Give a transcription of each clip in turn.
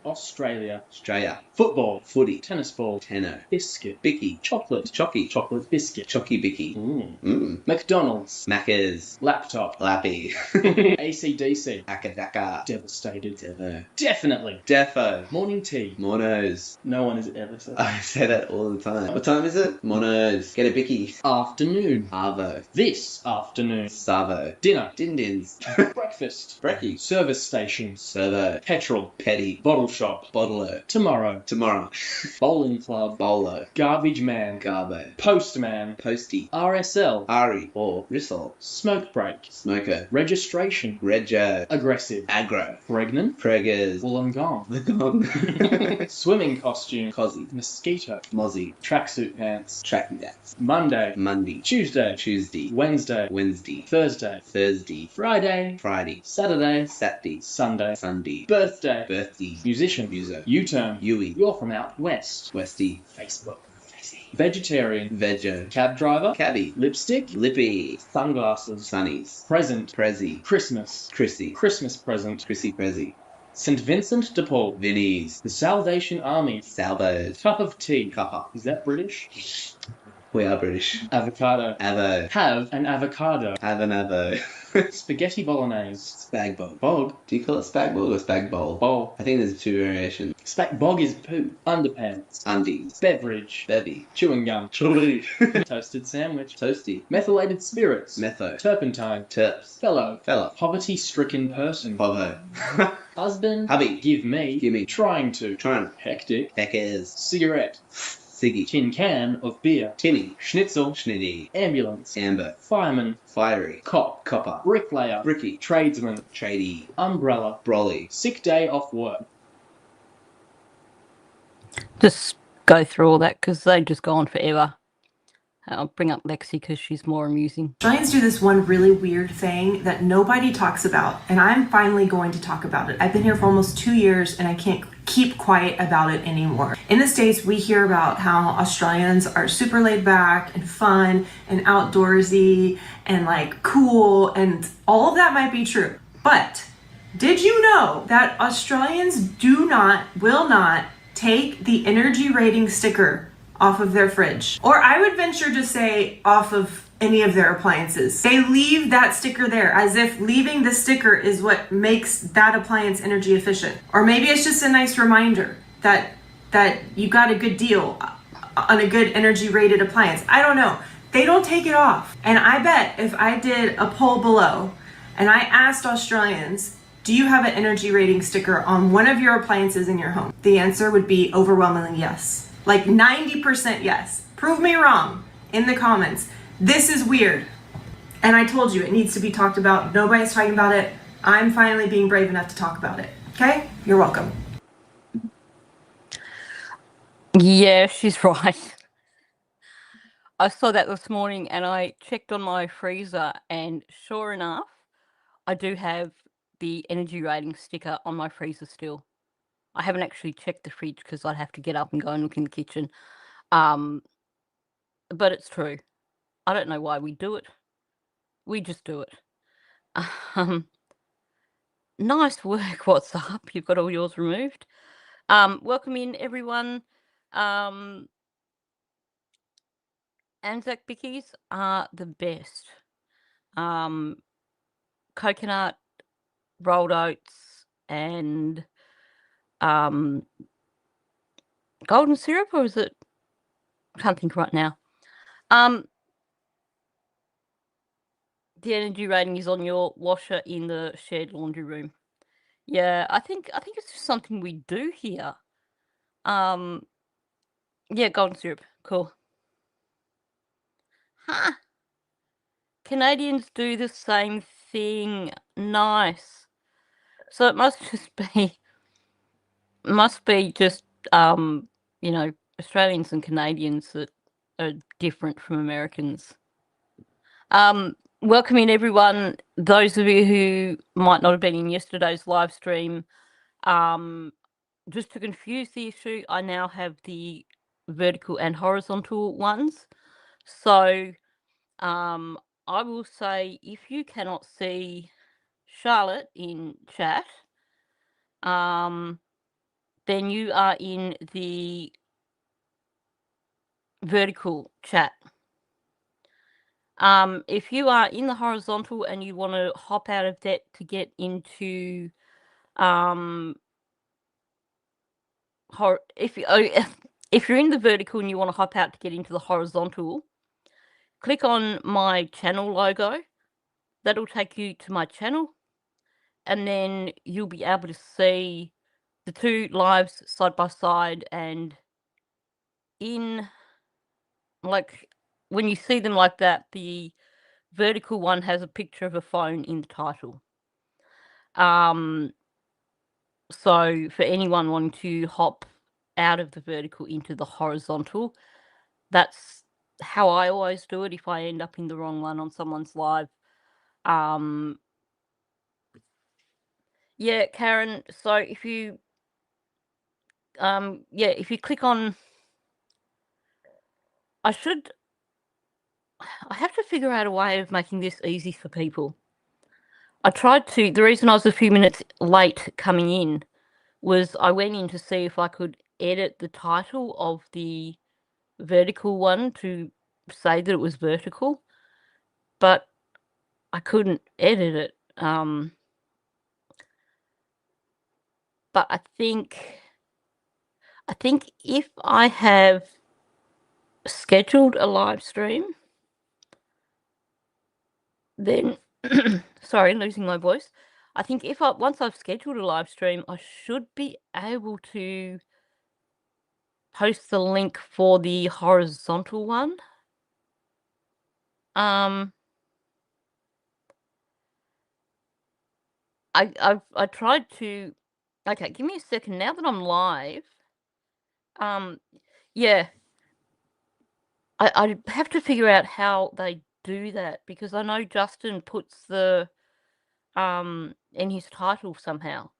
Australia. Australia. Football. Footy. Tennis ball. Tenno. Biscuit. Bicky. Chocolate. Chocky. Chocolate biscuit. Chocky Bicky. McDonald's. Macca's. Laptop. Lappy. AC/DC. Akadaka. Devastated. Devo. Definitely. Defo. Morning tea. Monos. No one has ever said that. I say that all the time. What time is it? Monos. Get a Bicky. Afternoon. Arvo. This afternoon. Savo. Dinner. Din-dins. Breakfast. Brekkie. Service stations. Servo. Petrol. Petty. Bottle shop. Bottler. Tomorrow. Tomorrow. Bowling club. Bolo. Garbage man. Garbo. Postman. Posty. RSL. Ari. Or Rissol. Smoke break. Smoker. Registration. Rego. Aggressive. Aggro. Pregnant. Preggers. Wollongong. The gong. Swimming costume. Cosy. Mosquito. Mozzie. Tracksuit pants. Tracking dance. Monday. Monday. Tuesday. Tuesday. Wednesday. Wednesday. Thursday. Thursday. Friday. Friday. Saturday. Saturday. Sunday. Sunday. Birthday. Birthday. Musician. Muso. U-turn. Yui. You're from out west. Westy. Facebook. Vegetarian. Veggio. Cab driver. Cabby. Lipstick. Lippy. Sunglasses. Sunnies. Present. Prezi. Christmas. Chrissy. Christmas present. Chrissy Prezi. St. Vincent de Paul. Vinnies. The Salvation Army. Salvos. Cup of tea. Cuppa. Is that British? We are British. Avocado. Avo. Have an avocado. Have an avo. Spaghetti bolognese. Spag bog. Bog. Do you call it spag bog or spag bowl? Bowl. I think there's two variations. Bog is poo. Underpants. Undies. Beverage. Bevy. Chewing gum. Toasty. Toasted sandwich. Toasty. Methylated spirits. Metho. Turpentine. Terps. Fellow. Fella. Poverty-stricken person. Povo. Husband. Hubby. Give me. Give me. Trying to. Trying. Hectic. Heckers. Cigarette. Siggy. Tin can of beer. Tinny. Schnitzel. Schnitty. Ambulance. Amber. Fireman. Fiery. Cop. Copper. Bricklayer. Bricky. Tradesman. Tradie. Umbrella. Brolly. Sick day off work. Just go through all that because they just go on forever. I'll bring up Lexi because she's more amusing. Giants do this one really weird thing that nobody talks about, and I'm finally going to talk about it. I've been here for almost 2 years and I can't keep quiet about it anymore. In the States, we hear about how Australians are super laid back and fun and outdoorsy and like cool, and all of that might be true. But did you know that Australians will not take the energy rating sticker off of their fridge, or I would venture to say off of any of their appliances? They leave that sticker there as if leaving the sticker is what makes that appliance energy efficient. Or maybe it's just a nice reminder that you got a good deal on a good energy rated appliance. I don't know. They don't take it off. And I bet if I did a poll below and I asked Australians, do you have an energy rating sticker on one of your appliances in your home? The answer would be overwhelmingly yes. Like 90% yes. Prove me wrong in the comments. This is weird. And I told you it needs to be talked about. Nobody's talking about it. I'm finally being brave enough to talk about it. Okay? You're welcome. Yeah, she's right. I saw that this morning and I checked on my freezer, and sure enough, I do have the energy rating sticker on my freezer still. I haven't actually checked the fridge because I'd have to get up and go and look in the kitchen. But it's true. I don't know why we do it. We just do it. Nice work. What's up? You've got all yours removed. Welcome in, everyone. Anzac bickies are the best. Coconut, rolled oats, and golden syrup, or is it? I can't think right now. The energy rating is on your washer in the shared laundry room. Yeah, I think it's just something we do here. Yeah, golden syrup, cool. Huh. Canadians do the same thing. Nice. So it must be just Australians and Canadians that are different from Americans. Welcome in, everyone. Those of you who might not have been in yesterday's live stream, just to confuse the issue, I now have the vertical and horizontal ones. So I will say, if you cannot see Charlotte in chat, then you are in the vertical chat. If you are in the horizontal and you want to hop out of that to get into if you're in the vertical and you want to hop out to get into the horizontal, click on my channel logo. That'll take you to my channel, and then you'll be able to see the two lives side by side, and in like when you see them like that, the vertical one has a picture of a phone in the title. So for anyone wanting to hop out of the vertical into the horizontal, that's how I always do it if I end up in the wrong one on someone's live. Yeah, Karen, so if you if you click on, I have to figure out a way of making this easy for people. I tried to. The reason I was a few minutes late coming in was I went in to see if I could edit the title of the vertical one to say that it was vertical, but I couldn't edit it. But I think if I have scheduled a live stream, then sorry, losing my voice. I think once I've scheduled a live stream, I should be able to post the link for the horizontal one. I tried to. Okay, give me a second. Now that I'm live, yeah, I have to figure out how they do that, because I know Justin puts the in his title somehow.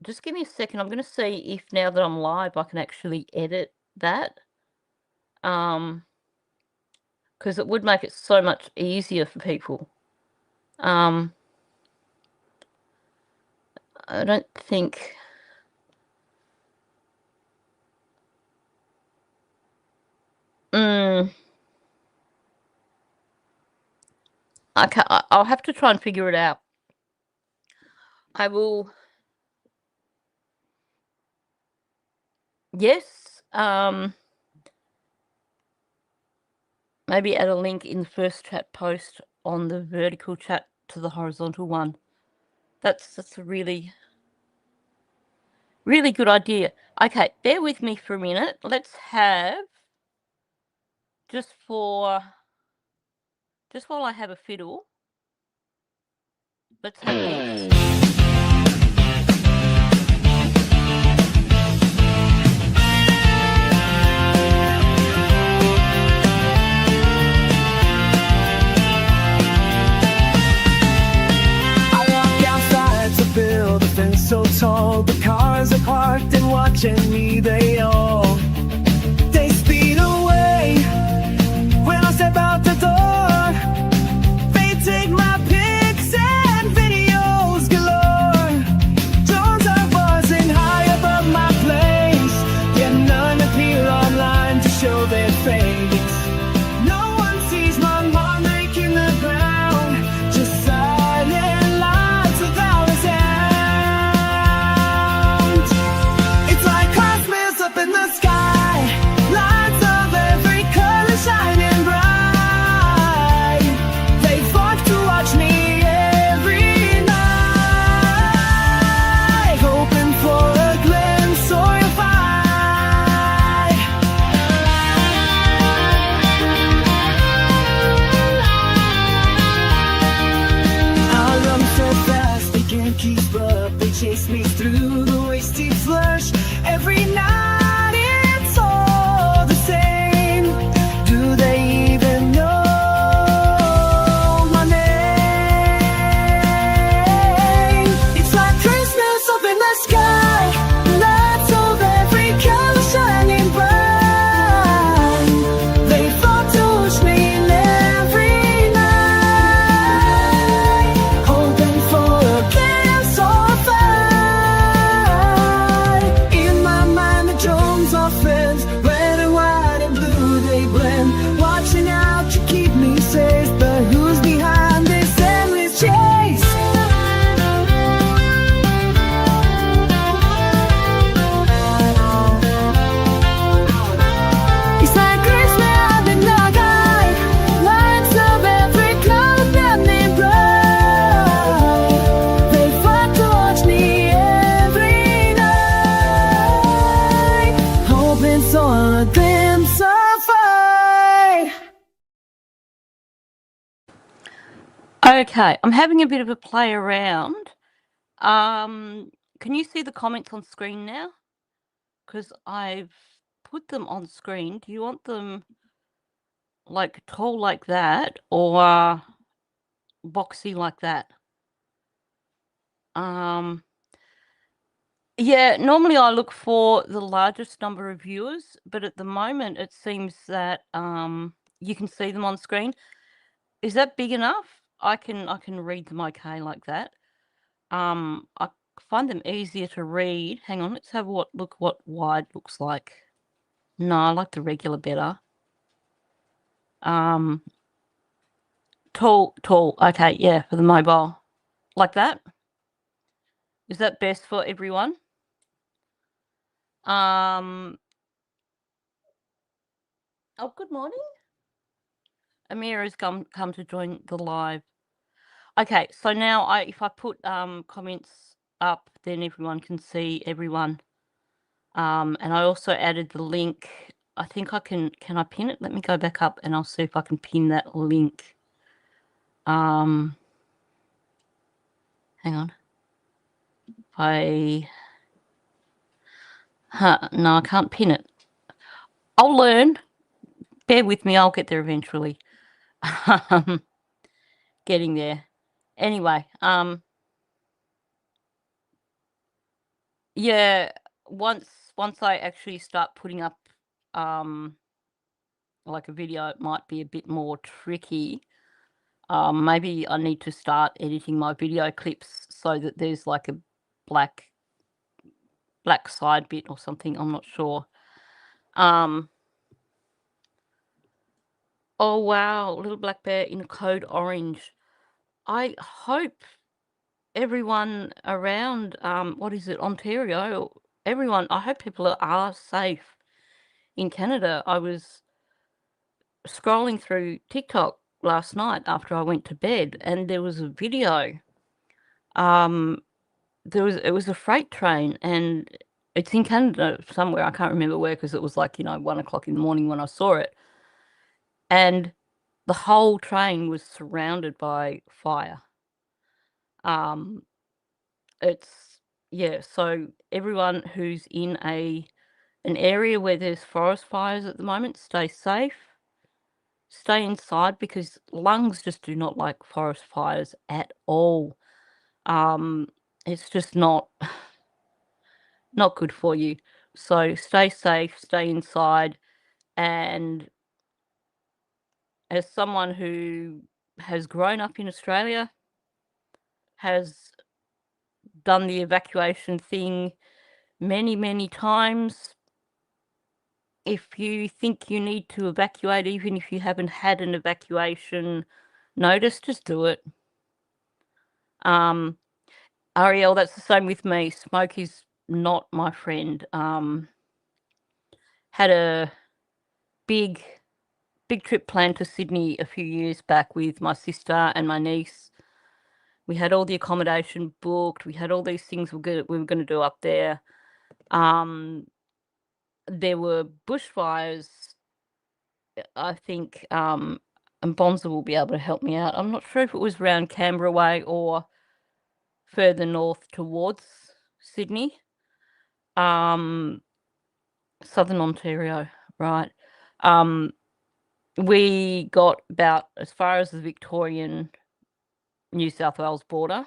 Just give me a second. I'm going to see if now that I'm live I can actually edit that, because it would make it so much easier for people. I don't think. I'll have to try and figure it out. I will. Yes. Maybe add a link in the first chat post on the vertical chat to the horizontal one. That's a really, really good idea. Okay, bear with me for a minute. Let's have, just while I have a fiddle, let's have this. Build a fence so tall, the cars are parked and watching me, they speed away when I step out the door. They take my pics and videos galore. Drones are buzzing high above my place, yet none appear online to show their face. No one sees my mom making the ground, just silent lights without a sound. Up in the sky, lights of every color shining bright. They flock to watch me every night, hoping for a glimpse or a fight. I run so fast they can't keep up. They chase me through the wasted flush every night. Okay, I'm having a bit of a play around. Can you see the comments on screen now? Because I've put them on screen. Do you want them like tall like that or boxy like that? Yeah, normally I look for the largest number of viewers, but at the moment it seems that you can see them on screen. Is that big enough? I can read them okay like that. I find them easier to read. Hang on, let's have look what wide looks like. No, I like the regular better. Tall. Okay, yeah, for the mobile. Like that? Is that best for everyone? Oh, good morning. Amira's come to join the live. Okay, so now if I put comments up, then everyone can see everyone. And I also added the link. I think I can I pin it? Let me go back up and I'll see if I can pin that link. Hang on. No, I can't pin it. I'll learn. Bear with me, I'll get there eventually. Getting there. Anyway, yeah, once I actually start putting up like a video, it might be a bit more tricky. Maybe I need to start editing my video clips so that there's like a black side bit or something. I'm not sure. Oh wow, little black bear in code orange. I hope everyone around what is it, Ontario, everyone, I hope people are safe in Canada. I was scrolling through TikTok last night after I went to bed and there was a video. It was a freight train and it's in Canada somewhere. I can't remember where because it was like, 1 o'clock in the morning when I saw it. And the whole train was surrounded by fire. So everyone who's in an area where there's forest fires at the moment, stay safe. Stay inside because lungs just do not like forest fires at all. It's just not good for you. So stay safe, stay inside, and as someone who has grown up in Australia, has done the evacuation thing many, many times, if you think you need to evacuate, even if you haven't had an evacuation notice, just do it. Ariel, that's the same with me. Smoke is not my friend. Had a big trip planned to Sydney a few years back with my sister and my niece. We had all the accommodation booked. We had all these things we were going to do up there. There were bushfires. I think, and Bonza will be able to help me out. I'm not sure if it was around Canberra way or further north towards Sydney. Southern Ontario, right. We got about as far as the Victorian New South Wales border,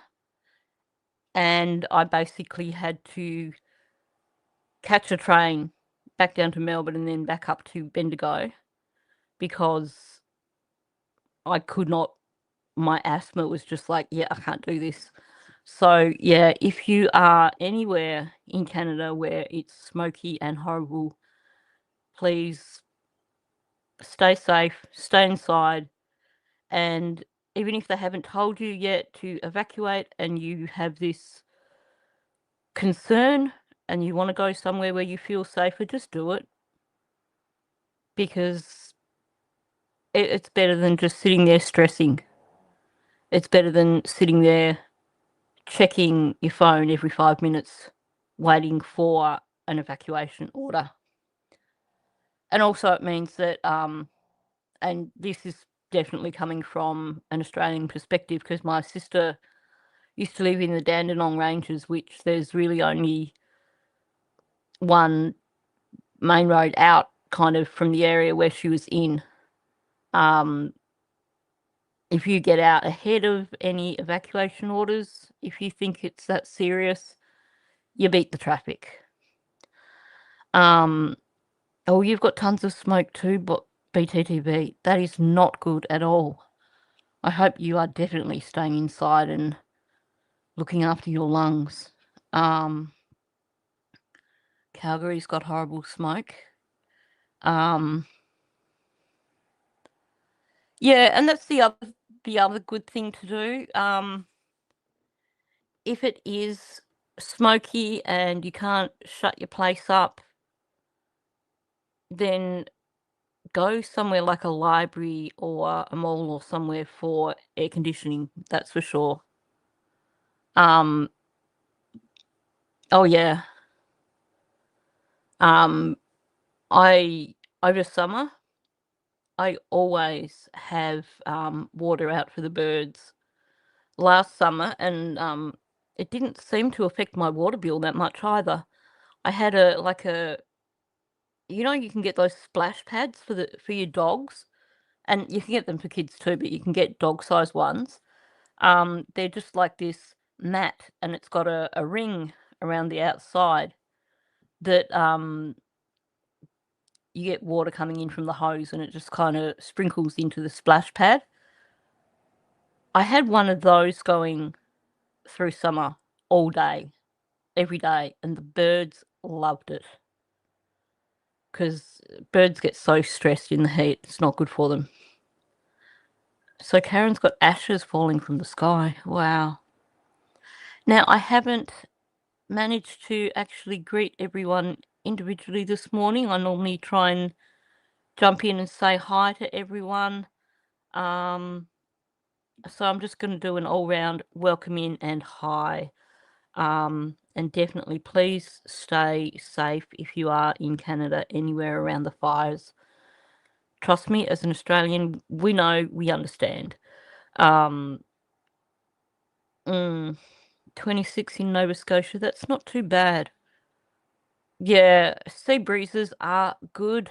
and I basically had to catch a train back down to Melbourne and then back up to Bendigo because I could not, my asthma was just like, yeah, I can't do this. So yeah, if you are anywhere in Canada where it's smoky and horrible, please stay safe, stay inside, and even if they haven't told you yet to evacuate and you have this concern and you want to go somewhere where you feel safer, just do it. Because it's better than just sitting there stressing. It's better than sitting there checking your phone every 5 minutes, waiting for an evacuation order. And also it means that, and this is definitely coming from an Australian perspective, because my sister used to live in the Dandenong Ranges, which there's really only one main road out kind of from the area where she was in. If you get out ahead of any evacuation orders, if you think it's that serious, you beat the traffic. Oh, you've got tons of smoke too, but BTTB, that is not good at all. I hope you are definitely staying inside and looking after your lungs. Calgary's got horrible smoke. Yeah, and that's the other good thing to do. If it is smoky and you can't shut your place up, then go somewhere like a library or a mall or somewhere for air conditioning, that's for sure. Oh yeah. Over summer, I always have water out for the birds. Last summer, and it didn't seem to affect my water bill that much either. I had you can get those splash pads for your dogs, and you can get them for kids too, but you can get dog-sized ones. They're just like this mat, and it's got a ring around the outside that you get water coming in from the hose, and it just kind of sprinkles into the splash pad. I had one of those going through summer all day, every day, and the birds loved it, because birds get so stressed in the heat, it's not good for them. So Karen's got ashes falling from the sky. Wow. Now, I haven't managed to actually greet everyone individually this morning. I normally try and jump in and say hi to everyone. So I'm just going to do an all-round welcome in and hi. And definitely please stay safe if you are in Canada, anywhere around the fires. Trust me, as an Australian, we know, we understand. 26 in Nova Scotia, that's not too bad. Yeah, sea breezes are good.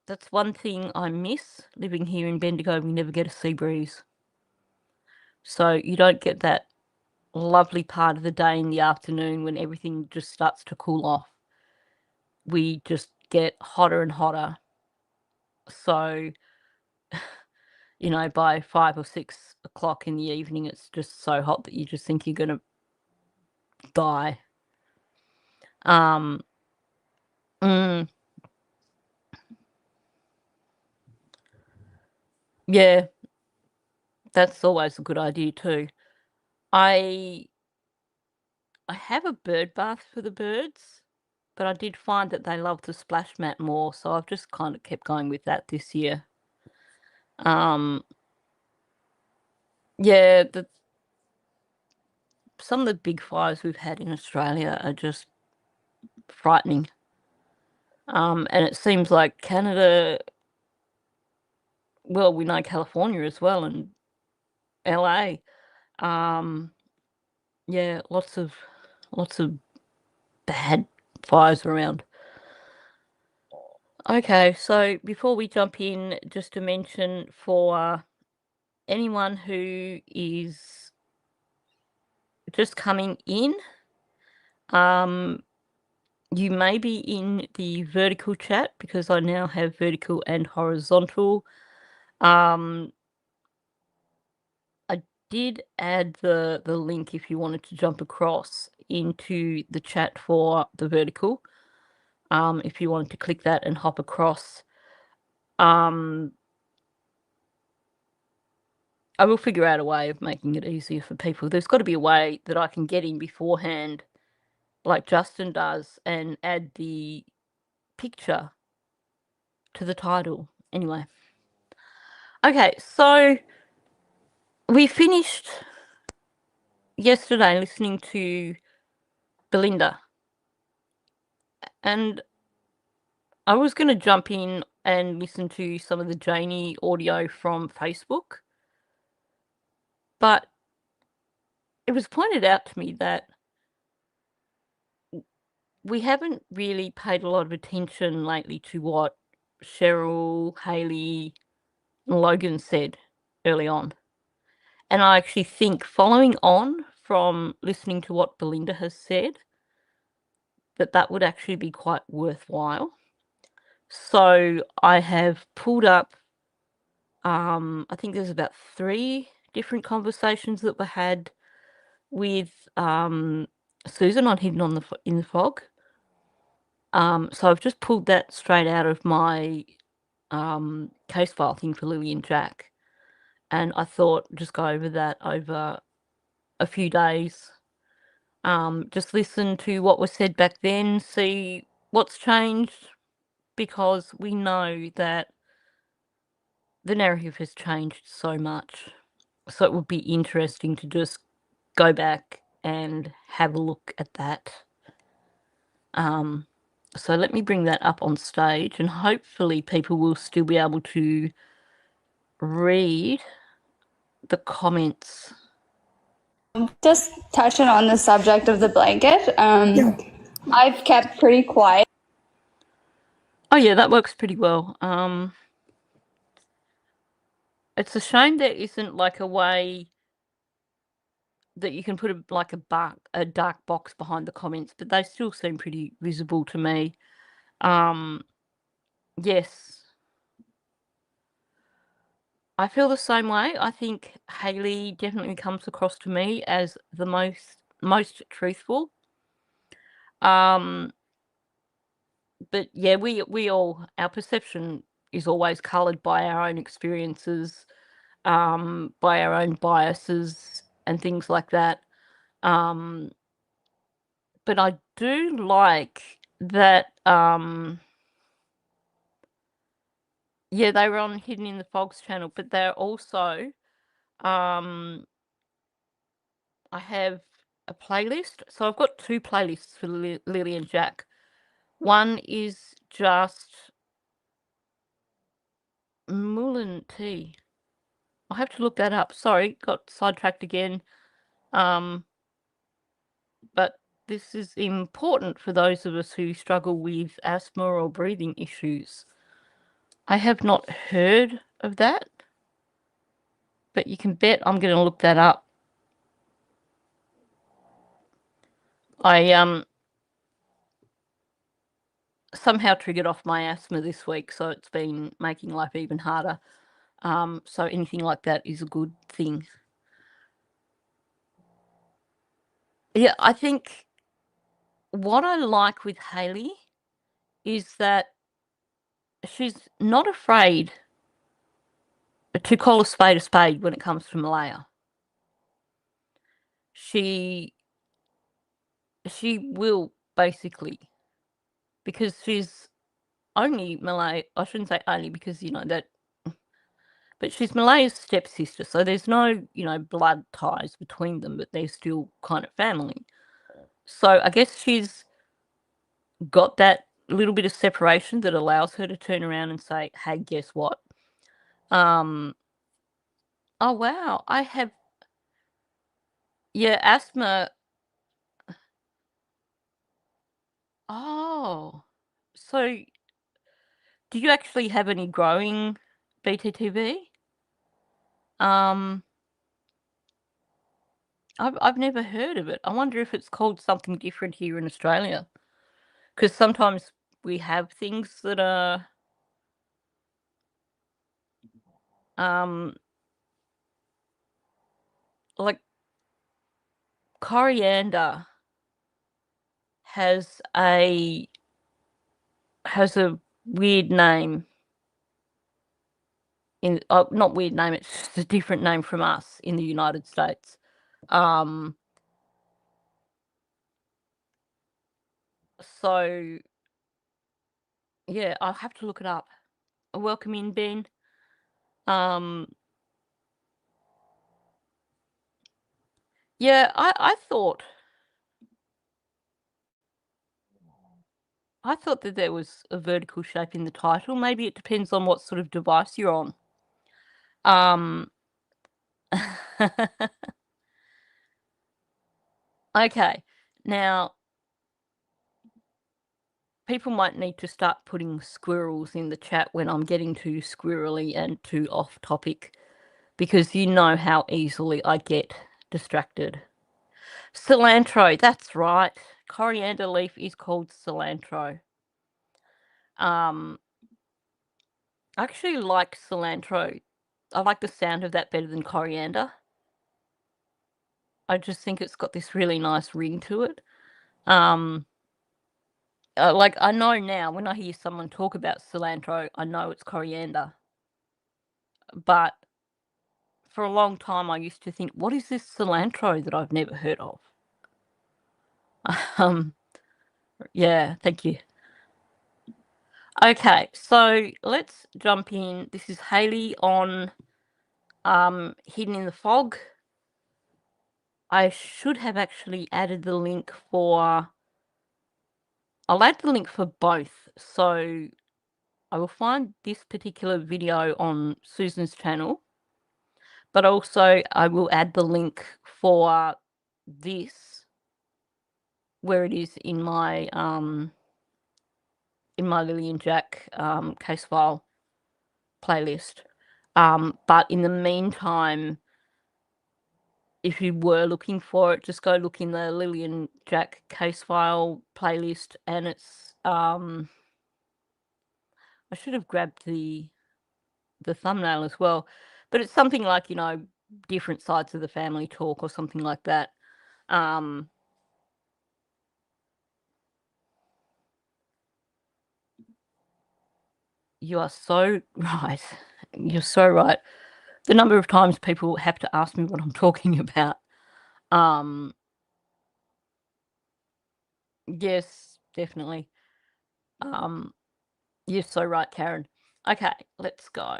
That's one thing I miss living here in Bendigo. We never get a sea breeze. So you don't get that lovely part of the day in the afternoon when everything just starts to cool off. We just get hotter and hotter. So, by 5 or 6 o'clock in the evening, it's just so hot that you just think you're going to die. Yeah, that's always a good idea too. I have a bird bath for the birds, but I did find that they love the splash mat more, so I've just kind of kept going with that this year. Yeah, some of the big fires we've had in Australia are just frightening. And it seems like Canada, well, we know California as well, and LA. Yeah, lots of bad fires around. Okay, so before we jump in, just to mention for anyone who is just coming in, you may be in the vertical chat, because I now have vertical and horizontal. I did add the link if you wanted to jump across into the chat for the vertical. If you wanted to click that and hop across. I will figure out a way of making it easier for people. There's got to be a way that I can get in beforehand, like Justin does, and add the picture to the title. Anyway. Okay, so we finished yesterday listening to Belinda, and I was going to jump in and listen to some of the Janie audio from Facebook. But it was pointed out to me that we haven't really paid a lot of attention lately to what Cheryl, Hayley, and Logan said early on. And I actually think, following on from listening to what Belinda has said, that would actually be quite worthwhile. So I have pulled up, I think there's about 3 different conversations that were had with Susan on Hidden in the Fog. So I've just pulled that straight out of my case file thing for Lily and Jack. And I thought just go over that over a few days. Just listen to what was said back then, see what's changed, because we know that the narrative has changed so much. So it would be interesting to just go back and have a look at that. So let me bring that up on stage, and hopefully people will still be able to read the comments. Just touching on the subject of the blanket, I've kept pretty quiet. Oh yeah, that works pretty well. It's a shame there isn't like a way that you can put a dark box behind the comments, but they still seem pretty visible to me. Yes, I feel the same way. I think Hayley definitely comes across to me as the most truthful. But yeah, we all, our perception is always coloured by our own experiences, by our own biases and things like that. But I do like that. Yeah, they were on Hidden in the Fog's channel, but they're also, I have a playlist. So I've got 2 playlists for Lily and Jack. One is just Mullen Tea. I'll have to look that up. Sorry, got sidetracked again. But this is important for those of us who struggle with asthma or breathing issues. I have not heard of that, but you can bet I'm going to look that up. I somehow triggered off my asthma this week, so it's been making life even harder. So anything like that is a good thing. Yeah, I think what I like with Hayley is that she's not afraid to call a spade when it comes to Malaya. She will, basically, because she's only Malay. I shouldn't say only, because that, but she's Malaya's stepsister, so there's no blood ties between them, but they're still kind of family. So I guess she's got that little bit of separation that allows her to turn around and say, hey, guess what? Oh wow, I have asthma. Oh, so do you actually have any growing BTTV? I've never heard of it. I wonder if it's called something different here in Australia, because sometimes we have things that are like coriander has a weird name. Not weird name, it's just a different name from us in the United States. So yeah, I'll have to look it up. Welcome in, Ben. Yeah, I thought I thought that there was a vertical shape in the title. Maybe it depends on what sort of device you're on. Okay, now people might need to start putting squirrels in the chat when I'm getting too squirrely and too off topic, because you know how easily I get distracted. Cilantro, that's right. Coriander leaf is called cilantro. I actually like cilantro. I like the sound of that better than coriander. I just think it's got this really nice ring to it. Like, I know now when I hear someone talk about cilantro, I know it's coriander. But for a long time, I used to think, what is this cilantro that I've never heard of? Yeah, thank you. Okay, so let's jump in. This is Hayley on Hidden in the Fog. I should have actually added the link for... I'll add the link for both. So I will find this particular video on Susan's channel, but also I will add the link for this, where it is in my Lily and Jack Casefile playlist. But in the meantime, if you were looking for it, just go look in the Lily and Jack Casefile playlist, and it's I should have grabbed the thumbnail as well, but it's something like, you know, different sides of the family talk or something like that. You are so right. You're so right. The number of times people have to ask me what I'm talking about. Yes, definitely. You're so right, Karen. Okay, let's go.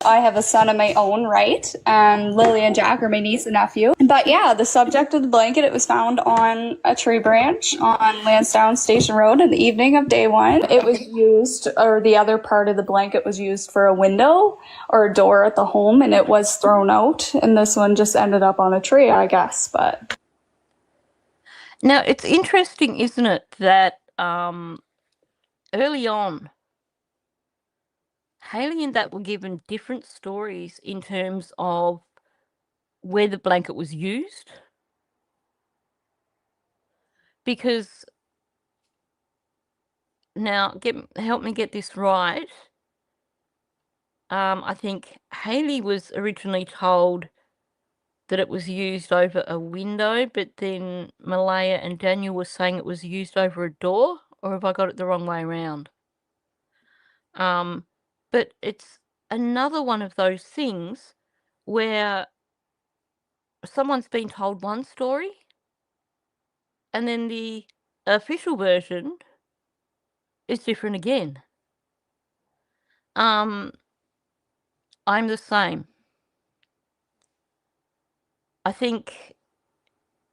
I have a son of my own right, and Lily and Jack are my niece and nephew. But yeah, the subject of the blanket, it was found on a tree branch on Lansdowne Station Road in the evening of day one. It was used, or the other part of the blanket was used for a window or a door at the home, and it was thrown out, and this one just ended up on a tree, I guess. But now, it's interesting, isn't it, that early on, Hayley and that were given different stories in terms of where the blanket was used. Because, now, help me get this right. I think Hayley was originally told that it was used over a window, but then Malaya and Daniel were saying it was used over a door, or have I got it the wrong way around? But it's another one of those things where someone's been told one story, and then the official version is different again. I'm the same. I think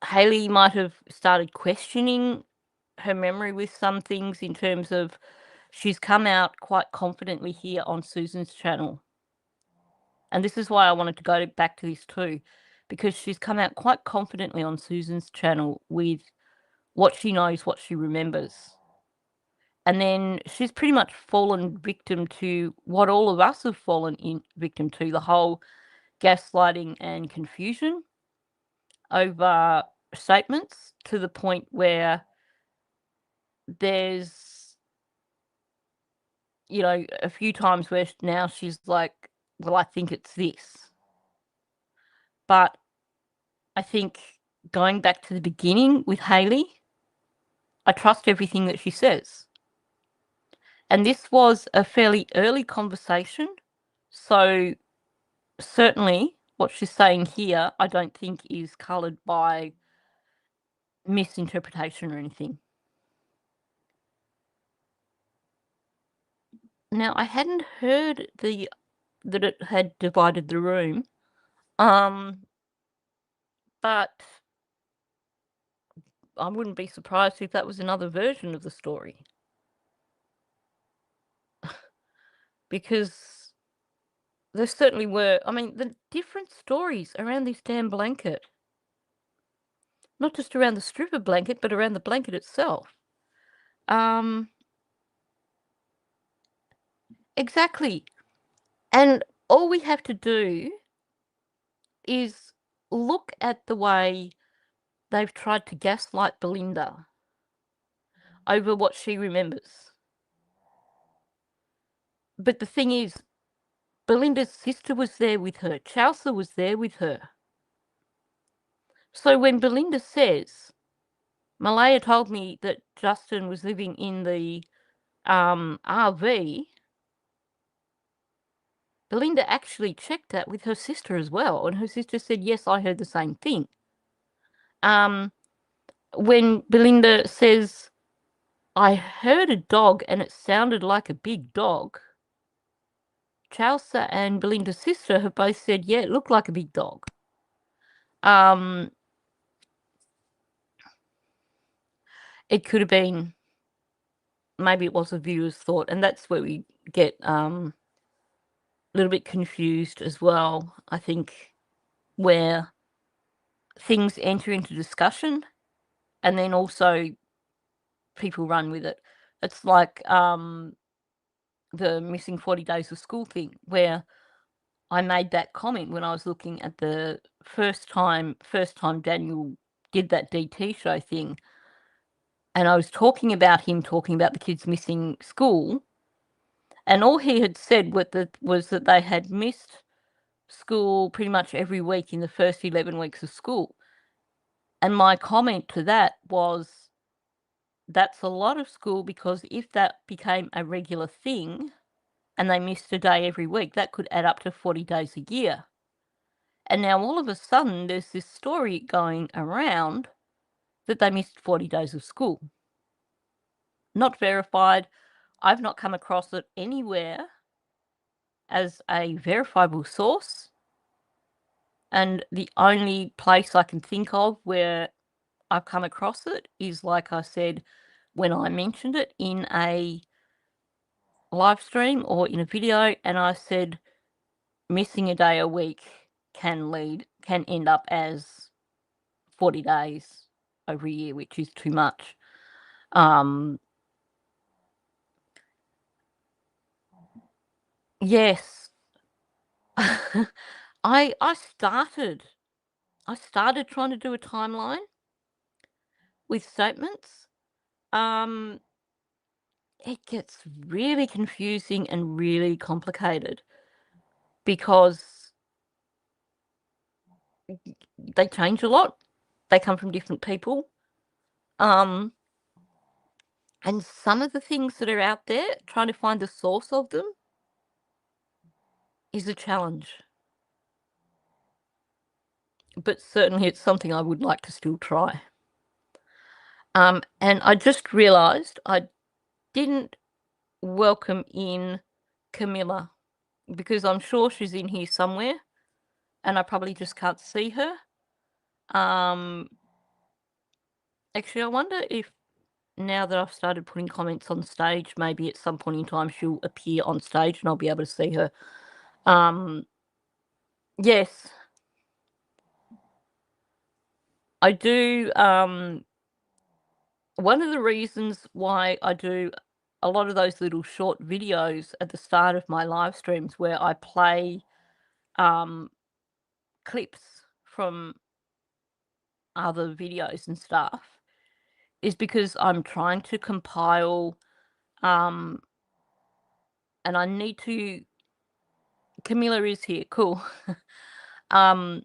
Hayley might have started questioning her memory with some things, in terms of she's come out quite confidently here on Susan's channel. And this is why I wanted to go back to this too, because she's come out quite confidently on Susan's channel with what she knows, what she remembers. And then she's pretty much fallen victim to what all of us have fallen victim to, the whole gaslighting and confusion over statements, to the point where there's, you know, a few times where now she's like, well, I think it's this. But I think going back to the beginning with Hayley, I trust everything that she says. And this was a fairly early conversation, so certainly what she's saying here, I don't think is coloured by misinterpretation or anything. Now, I hadn't heard that it had divided the room, but I wouldn't be surprised if that was another version of the story. because there certainly were, I mean, the different stories around this damn blanket. Not just around the stripper blanket, but around the blanket itself. Exactly. And all we have to do is look at the way they've tried to gaslight Belinda over what she remembers. But the thing is, Belinda's sister was there with her. Chelsea was there with her. So when Belinda says, Malaya told me that Justin was living in the RV, Belinda actually checked that with her sister as well, and her sister said, yes, I heard the same thing. When Belinda says, I heard a dog and it sounded like a big dog, Chelsea and Belinda's sister have both said, yeah, it looked like a big dog. It could have been, maybe it was a viewer's thought, and that's where we get a little bit confused as well, I think, where things enter into discussion and then also people run with it. It's like the missing 40 days of school thing, where I made that comment when I was looking at the first time Daniel did that DT show thing, and I was talking about the kids missing school, and all he had said was that they had missed school pretty much every week in the first 11 weeks of school. And my comment to that was, that's a lot of school, because if that became a regular thing and they missed a day every week, that could add up to 40 days a year. And now all of a sudden there's this story going around that they missed 40 days of school. Not verified. I've not come across it anywhere as a verifiable source. And the only place I can think of where I've come across it is, like I said, when I mentioned it in a live stream or in a video, and I said missing a day a week can end up as 40 days over a year, which is too much. Yes. I started trying to do a timeline with statements. It gets really confusing and really complicated because they change a lot. They come from different people. And some of the things that are out there, trying to find the source of them is a challenge. But certainly it's something I would like to still try. And I just realised I didn't welcome in Camilla, because I'm sure she's in here somewhere and I probably just can't see her. Actually, I wonder if now that I've started putting comments on stage, maybe at some point in time she'll appear on stage and I'll be able to see her. Yes. I do, one of the reasons why I do a lot of those little short videos at the start of my live streams where I play clips from other videos and stuff is because I'm trying to compile, and I need to, Camilla is here, cool. I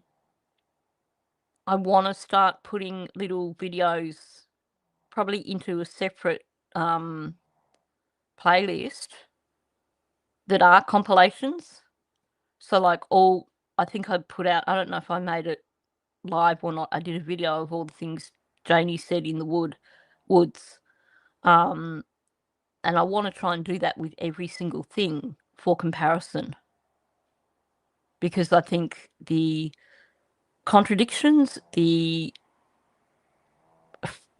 want to start putting little videos probably into a separate playlist that are compilations. So like I think I put out, I don't know if I made it live or not, I did a video of all the things Janie said in the woods. And I want to try and do that with every single thing for comparison. Because I think the contradictions, the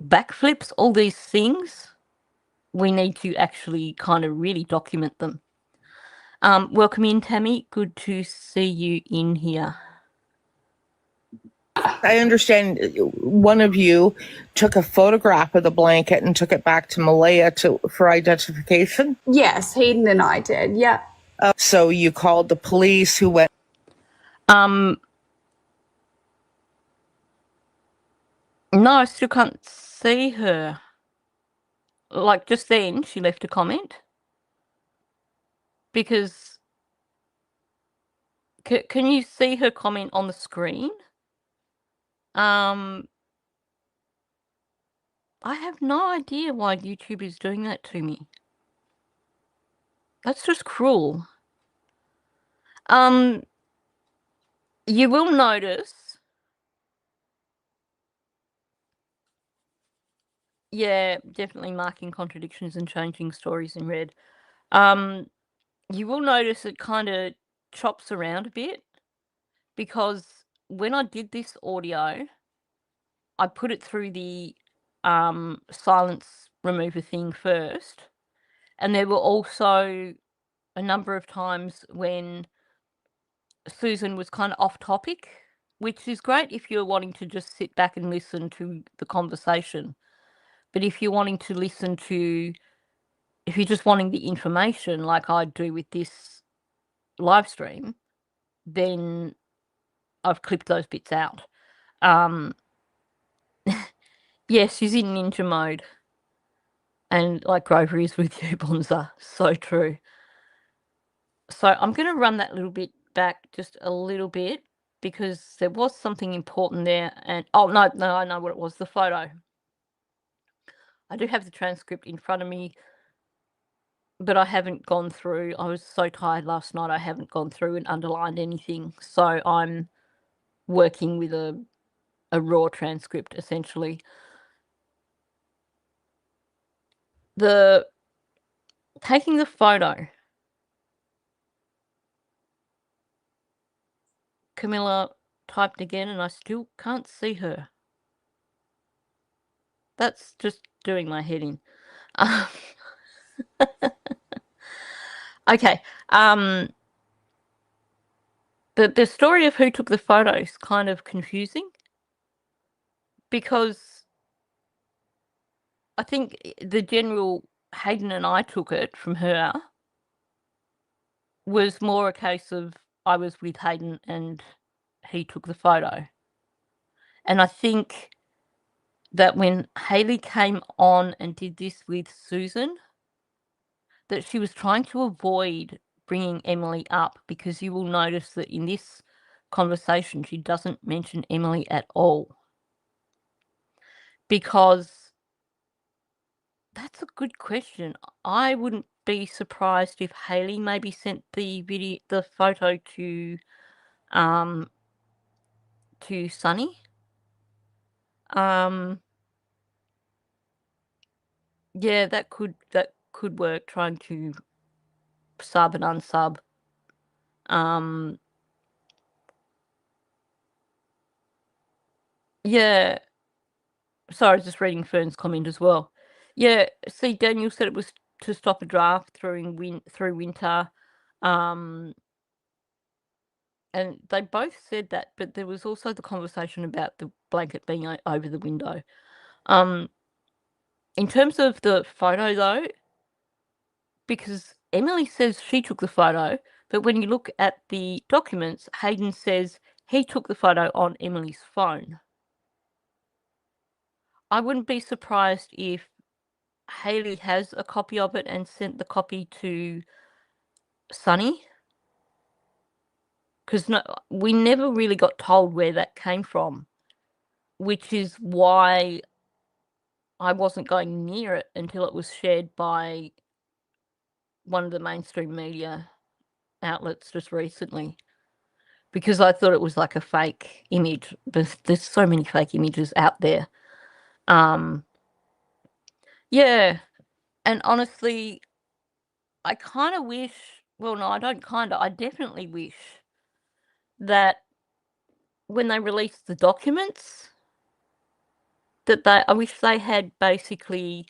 backflips, all these things, we need to actually kind of really document them. Welcome in, Tammy. Good to see you in here. I understand one of you took a photograph of the blanket and took it back to Malaya for identification. Yes, Hayden and I did. Yeah. So you called the police who went. No, I still can't see her. Like, just then, she left a comment. Because... Can you see her comment on the screen? I have no idea why YouTube is doing that to me. That's just cruel. You will notice... Yeah, definitely marking contradictions and changing stories in red. You will notice it kind of chops around a bit, because when I did this audio, I put it through the silence remover thing first, and there were also a number of times when Susan was kind of off topic, which is great if you're wanting to just sit back and listen to the conversation. But if you're wanting to listen to, if you're just wanting the information like I do with this live stream, then I've clipped those bits out. Yes, she's in ninja mode. And like Grover is with you, Bonza. So true. So I'm going to run that little bit back just a little bit, because there was something important there. And oh, no, I know what it was, the photo. I do have the transcript in front of me, but I haven't gone through. I was so tired last night, I haven't gone through and underlined anything. So I'm working with a raw transcript, essentially. Taking the photo. Camilla typed again and I still can't see her. That's just doing my head in. Okay. The story of who took the photo is kind of confusing, because I think the general Hayden and I took it from her was more a case of I was with Hayden and he took the photo. And I think that when Hayley came on and did this with Susan, that she was trying to avoid bringing Emily up, because you will notice that in this conversation she doesn't mention Emily at all. Because that's a good question. I wouldn't be surprised if Hayley maybe sent the photo to Sunny. Yeah, that could work, trying to sub and unsub. Yeah. Sorry, I was just reading Fern's comment as well. Yeah, see, Daniel said it was to stop a draft through winter. And they both said that, but there was also the conversation about the blanket being over the window. In terms of the photo, though, because Emily says she took the photo, but when you look at the documents, Hayden says he took the photo on Emily's phone. I wouldn't be surprised if Hayley has a copy of it and sent the copy to Sunny, because we never really got told where that came from, which is why I wasn't going near it until it was shared by one of the mainstream media outlets just recently, because I thought it was like a fake image, but there's so many fake images out there. Yeah, and honestly, I kind of wish, well, no, I don't kind of, I definitely wish that when they released the documents, that I wish they had basically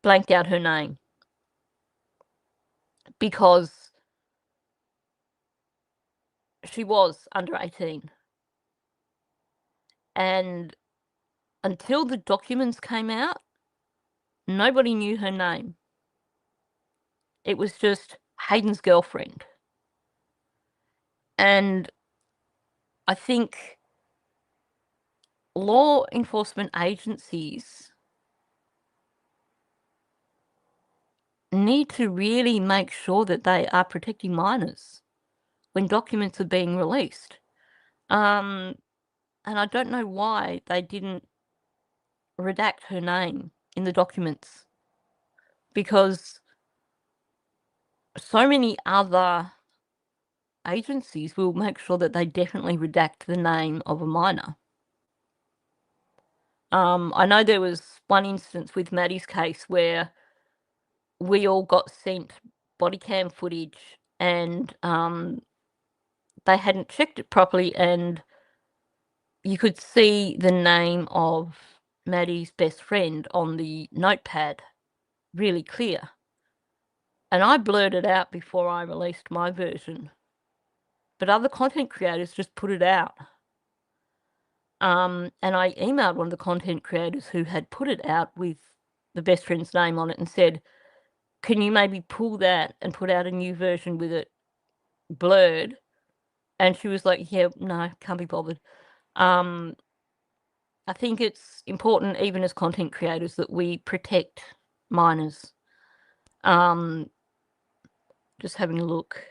blanked out her name, because she was under 18. And until the documents came out, nobody knew her name. It was just Hayden's girlfriend. And I think law enforcement agencies need to really make sure that they are protecting minors when documents are being released. And I don't know why they didn't redact her name in the documents, because so many other agencies will make sure that they definitely redact the name of a minor. I know there was one instance with Maddie's case where we all got sent body cam footage and they hadn't checked it properly, and you could see the name of Maddie's best friend on the notepad really clear. And I blurred it out before I released my version. But other content creators just put it out. And I emailed one of the content creators who had put it out with the best friend's name on it and said, can you maybe pull that and put out a new version with it blurred? And she was like, yeah, no, can't be bothered. I think it's important, even as content creators, that we protect minors. Just having a look.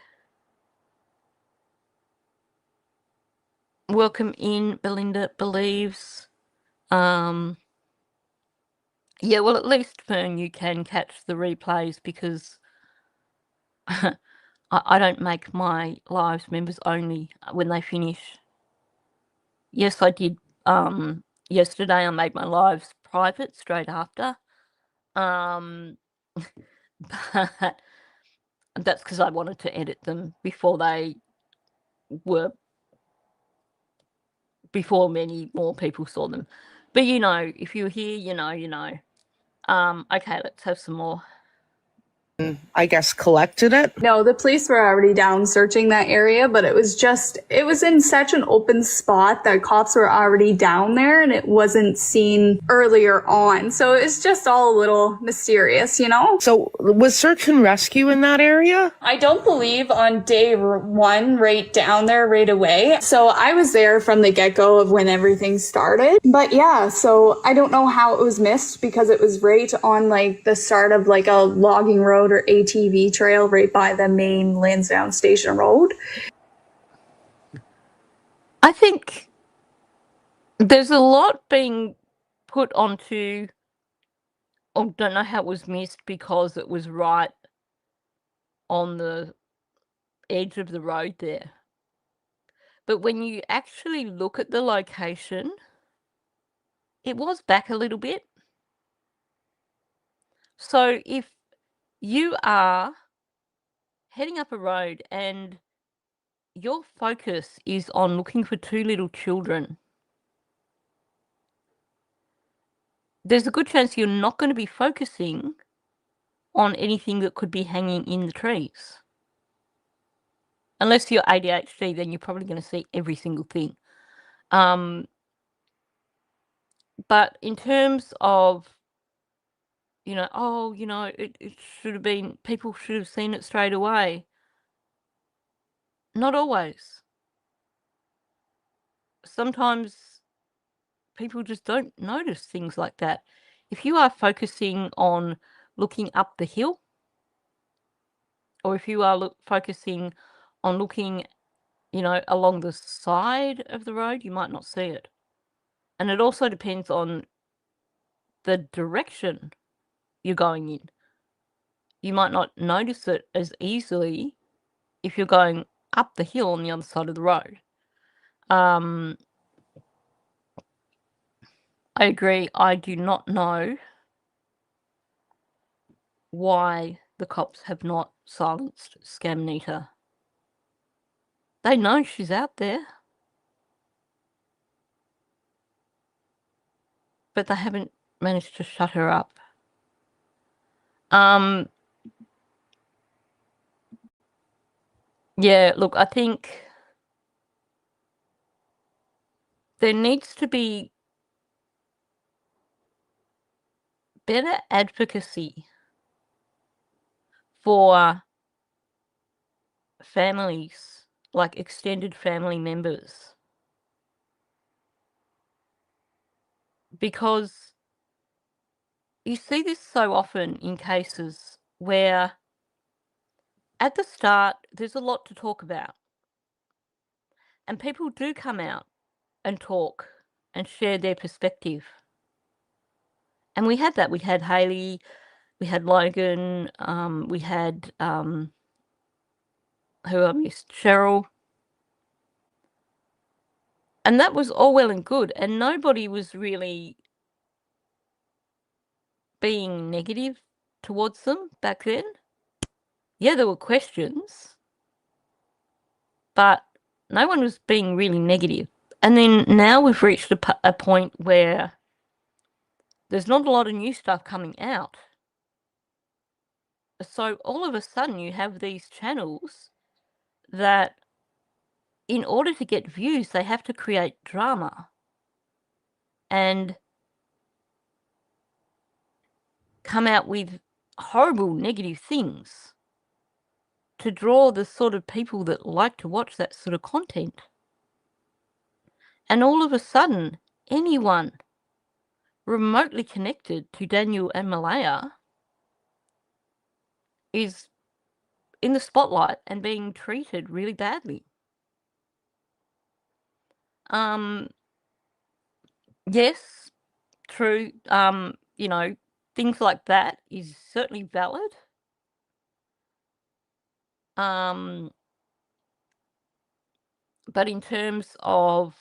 Welcome in, Belinda Believes. Yeah, well, at least, Fern, you can catch the replays, because I don't make my lives members only when they finish. Yes, I did. Yesterday I made my lives private straight after. But that's because I wanted to edit them before many more people saw them. But you know, if you're here, you know. Okay, let's have some more. I guess collected it. No, the police were already down searching that area, but it was in such an open spot that cops were already down there and it wasn't seen earlier on. So it's just all a little mysterious, you know? So was search and rescue in that area? I don't believe on day one, right down there right away. So I was there from the get-go of when everything started. But yeah, so I don't know how it was missed, because it was right on like the start of like a logging road or ATV trail right by the main Lansdowne Station Road. I think there's a lot being put onto, I don't know how it was missed because it was right on the edge of the road there. But when you actually look at the location, it was back a little bit. So if you are heading up a road and your focus is on looking for two little children, there's a good chance you're not going to be focusing on anything that could be hanging in the trees. Unless you're ADHD, then you're probably going to see every single thing. But in terms of, it should have been, people should have seen it straight away. Not always. Sometimes people just don't notice things like that. If you are focusing on looking up the hill, or if you are focusing on looking, along the side of the road, you might not see it. And it also depends on the direction you're going in. You might not notice it as easily if you're going up the hill on the other side of the road. I agree. I do not know why the cops have not silenced Scamnita. They know she's out there, but they haven't managed to shut her up. Yeah, look, I think there needs to be better advocacy for families, like extended family members, because you see this so often in cases where at the start there's a lot to talk about, and people do come out and talk and share their perspective. And we had that. We had Hayley, we had Logan, we had who I missed, Cheryl. And that was all well and good, and nobody was really being negative towards them back then. Yeah, there were questions, but no one was being really negative. And then now we've reached a point where there's not a lot of new stuff coming out. So all of a sudden you have these channels that, in order to get views, they have to create drama and come out with horrible negative things to draw the sort of people that like to watch that sort of content. And all of a sudden, anyone remotely connected to Daniel and Malaya is in the spotlight and being treated really badly. Yes, true. You know, things like that is certainly valid. But in terms of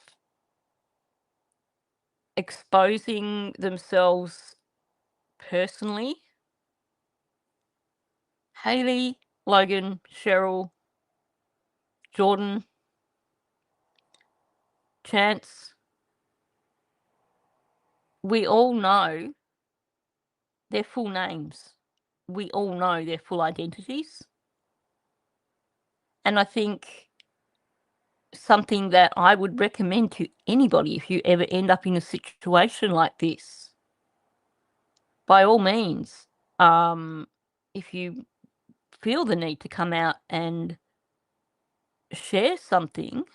exposing themselves personally, Hayley, Logan, Cheryl, Jordan, Chance, we all know their full names. We all know their full identities. And I think something that I would recommend to anybody, if you ever end up in a situation like this, by all means, if you feel the need to come out and share something,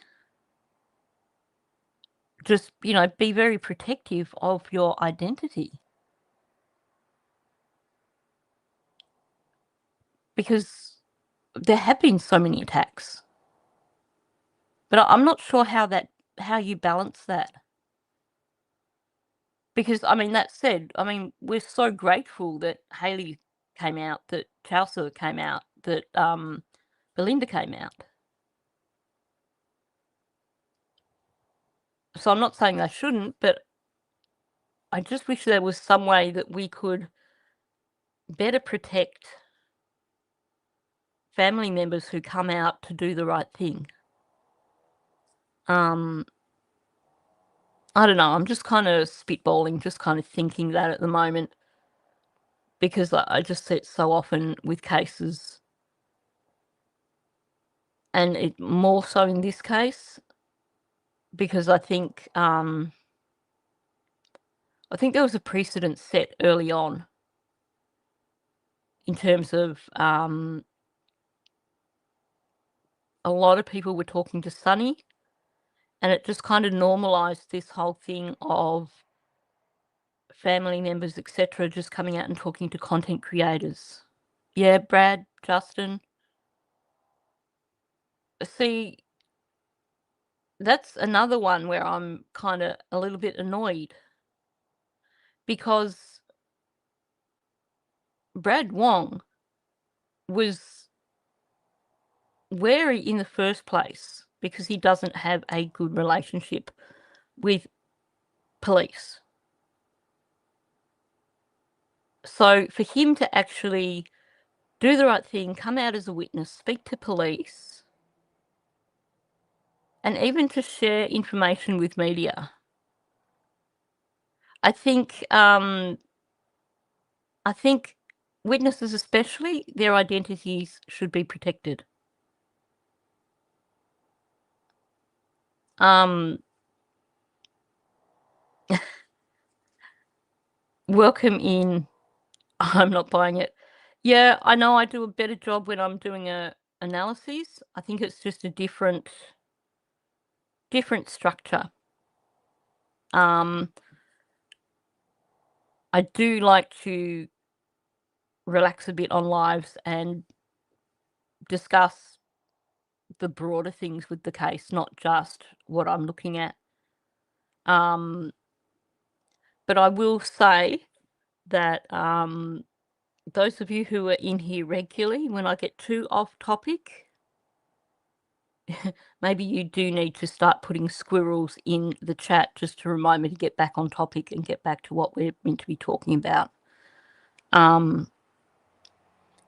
just, you know, be very protective of your identity. Because there have been so many attacks. But I'm not sure how you balance that. Because, I mean, that said, I mean, we're so grateful that Hayley came out, that Chelsea came out, that Belinda came out. So I'm not saying they shouldn't, but I just wish there was some way that we could better protect family members who come out to do the right thing. I don't know, I'm just kind of spitballing, just kind of thinking that at the moment, because I just see it so often with cases, and it more so in this case, because I think there was a precedent set early on in terms of a lot of people were talking to Sunny, and it just kind of normalised this whole thing of family members, etc., just coming out and talking to content creators. Yeah, Brad, Justin. See, that's another one where I'm kind of a little bit annoyed, because Brad Wong was wary in the first place because he doesn't have a good relationship with police. So for him to actually do the right thing, come out as a witness, speak to police, and even to share information with media, I think witnesses especially, their identities should be protected. Welcome in. I'm not buying it. Yeah, I know I do a better job when I'm doing a analysis. I think it's just a different structure. I do like to relax a bit on lives and discuss the broader things with the case, not just what I'm looking at. But I will say that those of you who are in here regularly, when I get too off topic, maybe you do need to start putting squirrels in the chat just to remind me to get back on topic and get back to what we're meant to be talking about.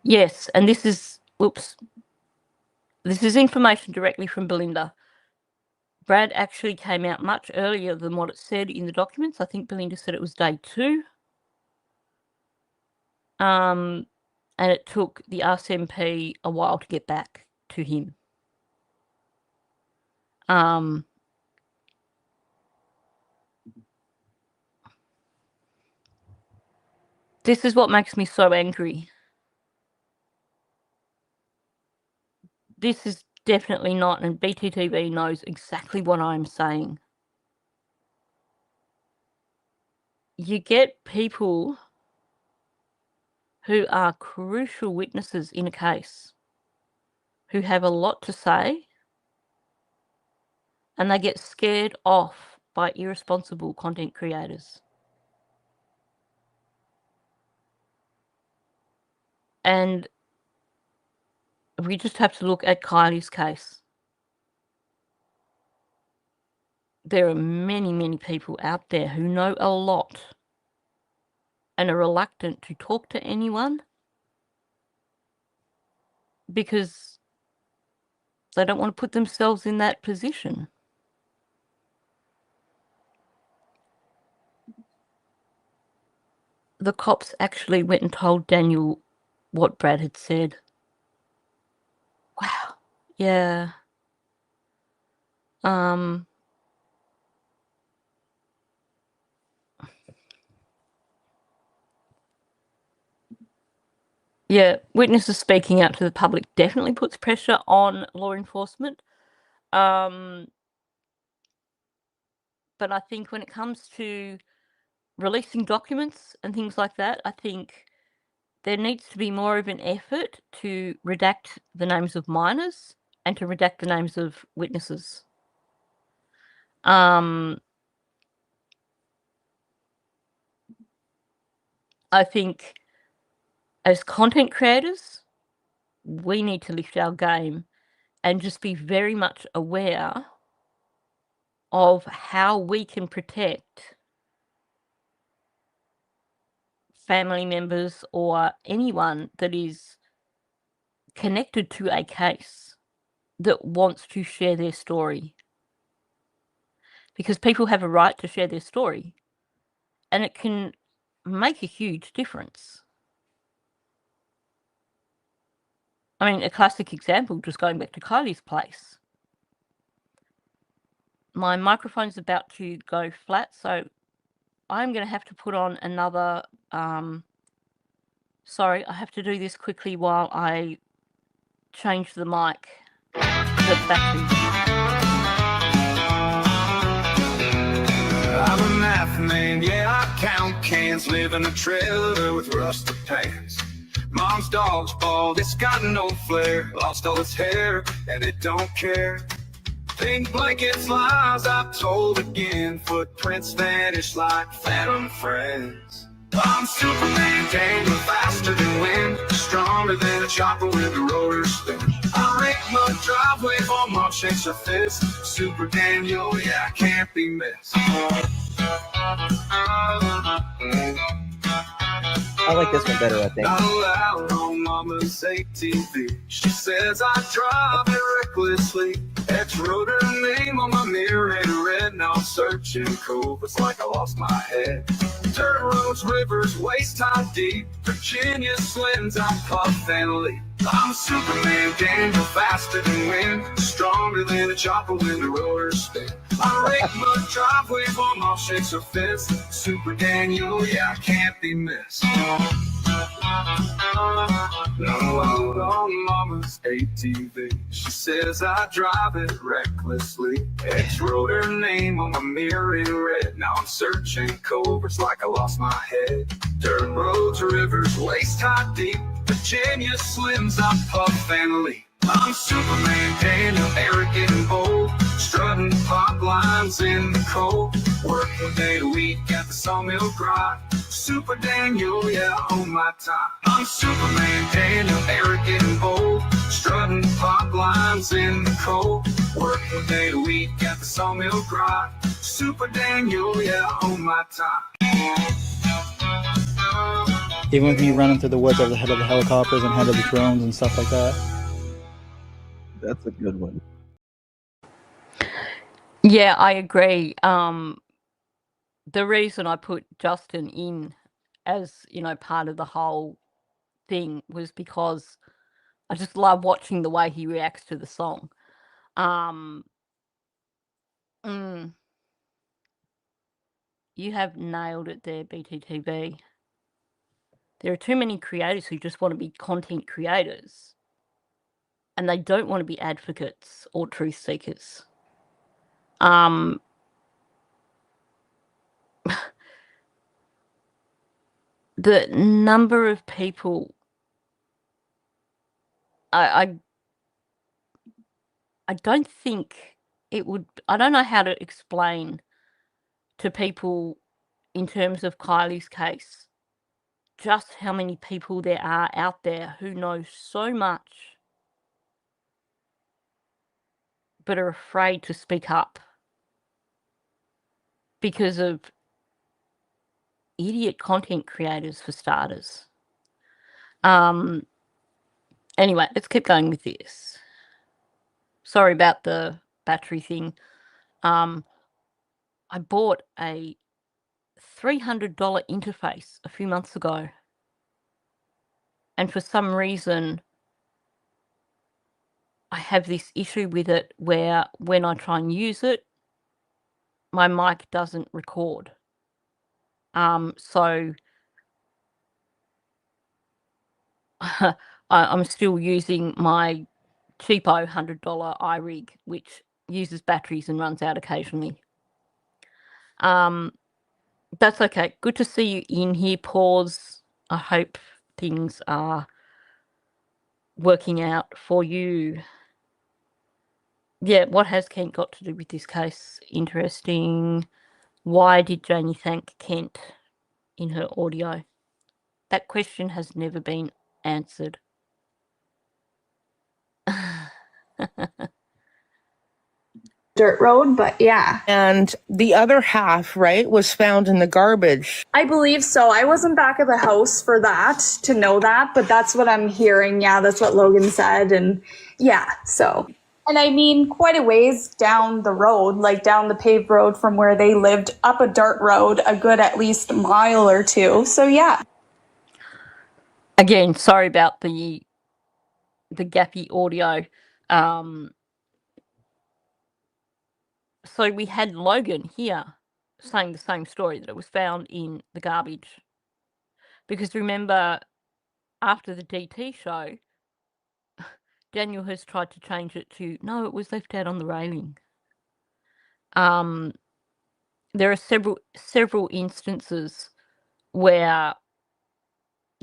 Yes, and this is, this is information directly from Belinda. Brad actually came out much earlier than what it said in the documents. I think Belinda said it was day 2. And it took the RCMP a while to get back to him. This is what makes me so angry. This is definitely not, and BTTV knows exactly what I'm saying. You get people who are crucial witnesses in a case, who have a lot to say, and they get scared off by irresponsible content creators. And we just have to look at Kylie's case. There are many, many people out there who know a lot and are reluctant to talk to anyone because they don't want to put themselves in that position. The cops actually went and told Daniel what Brad had said. Wow. Yeah. Yeah, witnesses speaking out to the public definitely puts pressure on law enforcement. But I think when it comes to releasing documents and things like that, I think there needs to be more of an effort to redact the names of minors and to redact the names of witnesses. I think as content creators, we need to lift our game and just be very much aware of how we can protect family members or anyone that is connected to a case that wants to share their story. Because people have a right to share their story, and it can make a huge difference. I mean, a classic example, just going back to Kylie's place. My microphone's about to go flat, so I'm going to have to put on another... sorry, I have to do this quickly while I change the mic. The battery. I'm a math man, yeah, I count cans, live in a trailer with rusted pants. Mom's dog's bald, it's got no flair, lost all its hair, and it don't care. Pink blankets, lies I've told again, footprints vanish like phantom friends. I'm Superman, tangle faster than wind, stronger than a chopper with a rotor spin. I make my driveway for Mom shakes her fist. Super Daniel, yeah, I can't be missed. I like this one better, I think. Not allowed on Mama's ATV. She says I drive it recklessly. X wrote her name on my mirror in red. Now I'm searching cold, it's like I lost my head. Dirt roads, rivers, waist high deep. Virginia swims, I puff and leap. I'm Superman, Daniel, faster than wind, stronger than a chopper when the rollers spin. I rake my driveway for all shakes or fits. Super Daniel, yeah, I can't be missed. No, on Mama's ATV. She says I drive it recklessly. X wrote her name on my mirror in red. Now I'm searching covers like I lost my head. Dirt roads, rivers, waist high deep. Virginia slims, I puff and leap. I'm Superman, Daniel, arrogant and bold, strutting pop lines in the cold. Work one day a week at the sawmill grind. Super Daniel, yeah, on my time. I'm Superman, Daniel, arrogant and bold, strutting pop lines in the cold. Work one day a week at the sawmill grind. Super Daniel, yeah, on my time. Even with me running through the woods over the head of the helicopters and head of the drones and stuff like that. That's a good one. Yeah, I agree. The reason I put Justin in as, part of the whole thing was because I just love watching the way he reacts to the song. You have nailed it there, BTTV. There are too many creators who just want to be content creators, and they don't want to be advocates or truth seekers. The number of people I don't think it would. I don't know how to explain to people in terms of Kylie's case just how many people there are out there who know so much but are afraid to speak up because of idiot content creators, for starters. Anyway, let's keep going with this. Sorry about the battery thing. I bought a $300 interface a few months ago, and for some reason I have this issue with it where when I try and use it, my mic doesn't record. So I'm still using my cheapo $100 iRig, which uses batteries and runs out occasionally. That's okay. Good to see you in here, Pause. I hope things are working out for you. Yeah, what has Kent got to do with this case? Interesting. Why did Janie thank Kent in her audio? That question has never been answered. Dirt road, but yeah. And the other half, right, was found in the garbage. I believe so. I wasn't back at the house for that to know that, but that's what I'm hearing. Yeah, that's what Logan said. And yeah, so. And I mean, quite a ways down the road, like down the paved road from where they lived, up a dirt road, a good at least mile or two. So yeah. Again, sorry about the gappy audio. So we had Logan here saying the same story, that it was found in the garbage. Because remember, after the DT show, Daniel has tried to change it to, no, it was left out on the railing. There are several instances where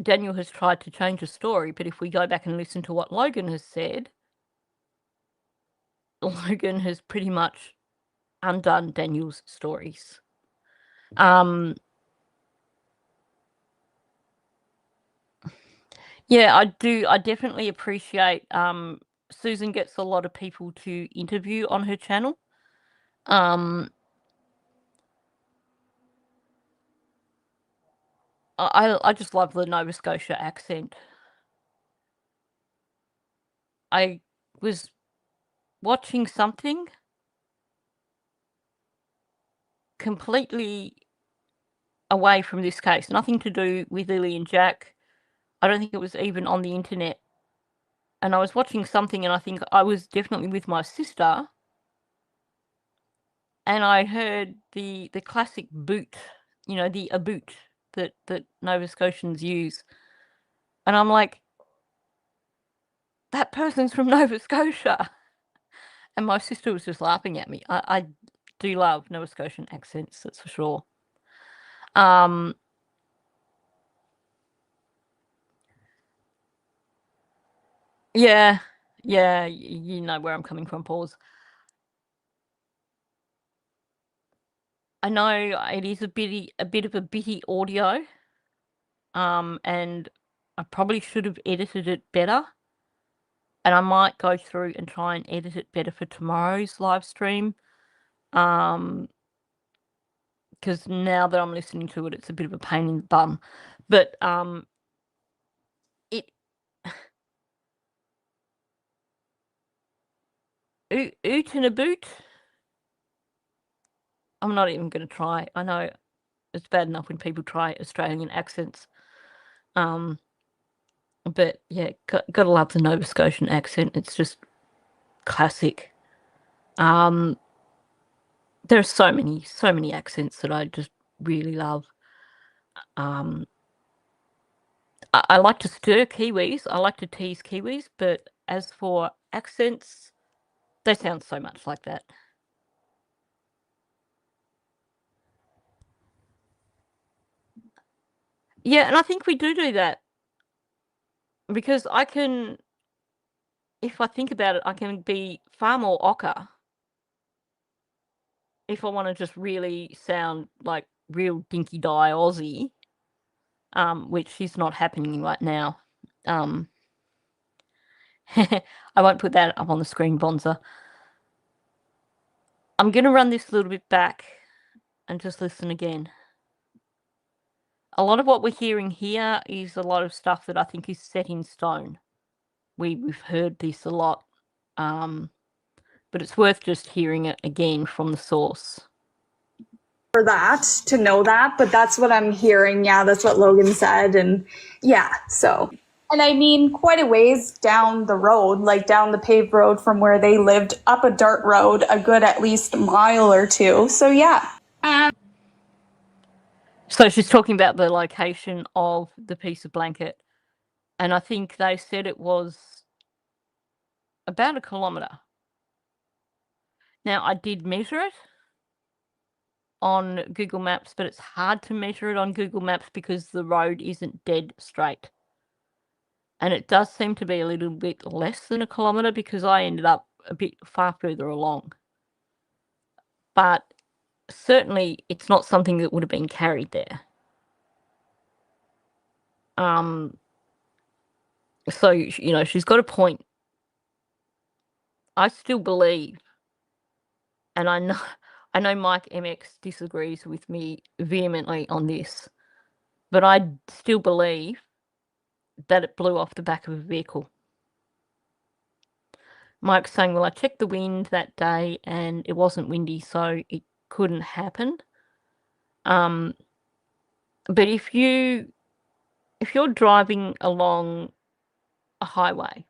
Daniel has tried to change a story, but if we go back and listen to what Logan has said, Logan has pretty much undone Daniel's stories. Yeah, I do. I definitely appreciate Susan gets a lot of people to interview on her channel. I just love the Nova Scotia accent. I was watching something completely away from this case, nothing to do with Lily and Jack. I don't think it was even on the internet. and I was watching something, and I think I was definitely with my sister, and I heard the classic boot, the a boot that Nova Scotians use, and I'm like, that person's from Nova Scotia, and my sister was just laughing at me. I do love Nova Scotian accents, that's for sure. Yeah, you know where I'm coming from, Paws. I know it is a bit of a bitty audio, and I probably should have edited it better, and I might go through and try and edit it better for tomorrow's live stream, because now that I'm listening to it, it's a bit of a pain in the bum, but it oot and a boot. I'm not even going to try. I know it's bad enough when people try Australian accents. But yeah, gotta love the Nova Scotian accent. It's just classic. There are so many accents that I just really love. I like to stir Kiwis. I like to tease Kiwis, but as for accents, they sound so much like that. Yeah, and I think we do that because I can, if I think about it, I can be far more ochre if I want to just really sound like real dinky die Aussie, which is not happening right now. I won't put that up on the screen, Bonza. I'm going to run this a little bit back and just listen again. A lot of what we're hearing here is a lot of stuff that I think is set in stone. We've heard this a lot, but it's worth just hearing it again from the source. For that, to know that, but that's what I'm hearing. Yeah, that's what Logan said. And yeah, so. And I mean, quite a ways down the road, like down the paved road from where they lived, up a dirt road, a good at least mile or two. So yeah. So she's talking about the location of the piece of blanket. And I think they said it was about 1 kilometre. Now, I did measure it on Google Maps, but it's hard to measure it on Google Maps because the road isn't dead straight. And it does seem to be a little bit less than 1 kilometre because I ended up a bit far further along. But certainly it's not something that would have been carried there. So, she's got a point. I still believe, and I know Mike MX disagrees with me vehemently on this, but I still believe that it blew off the back of a vehicle. Mike's saying, well, I checked the wind that day and it wasn't windy, so it couldn't happen. But if you're driving along a highway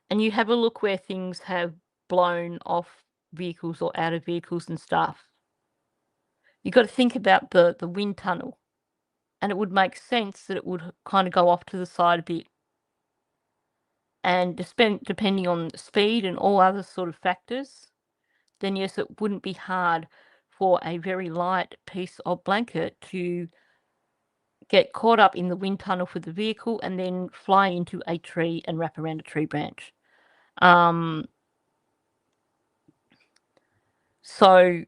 and you have a look where things have blown off vehicles or out of vehicles and stuff, you've got to think about the wind tunnel, and it would make sense that it would kind of go off to the side a bit. And depending on speed and all other sort of factors, then yes, it wouldn't be hard for a very light piece of blanket to get caught up in the wind tunnel for the vehicle and then fly into a tree and wrap around a tree branch. So,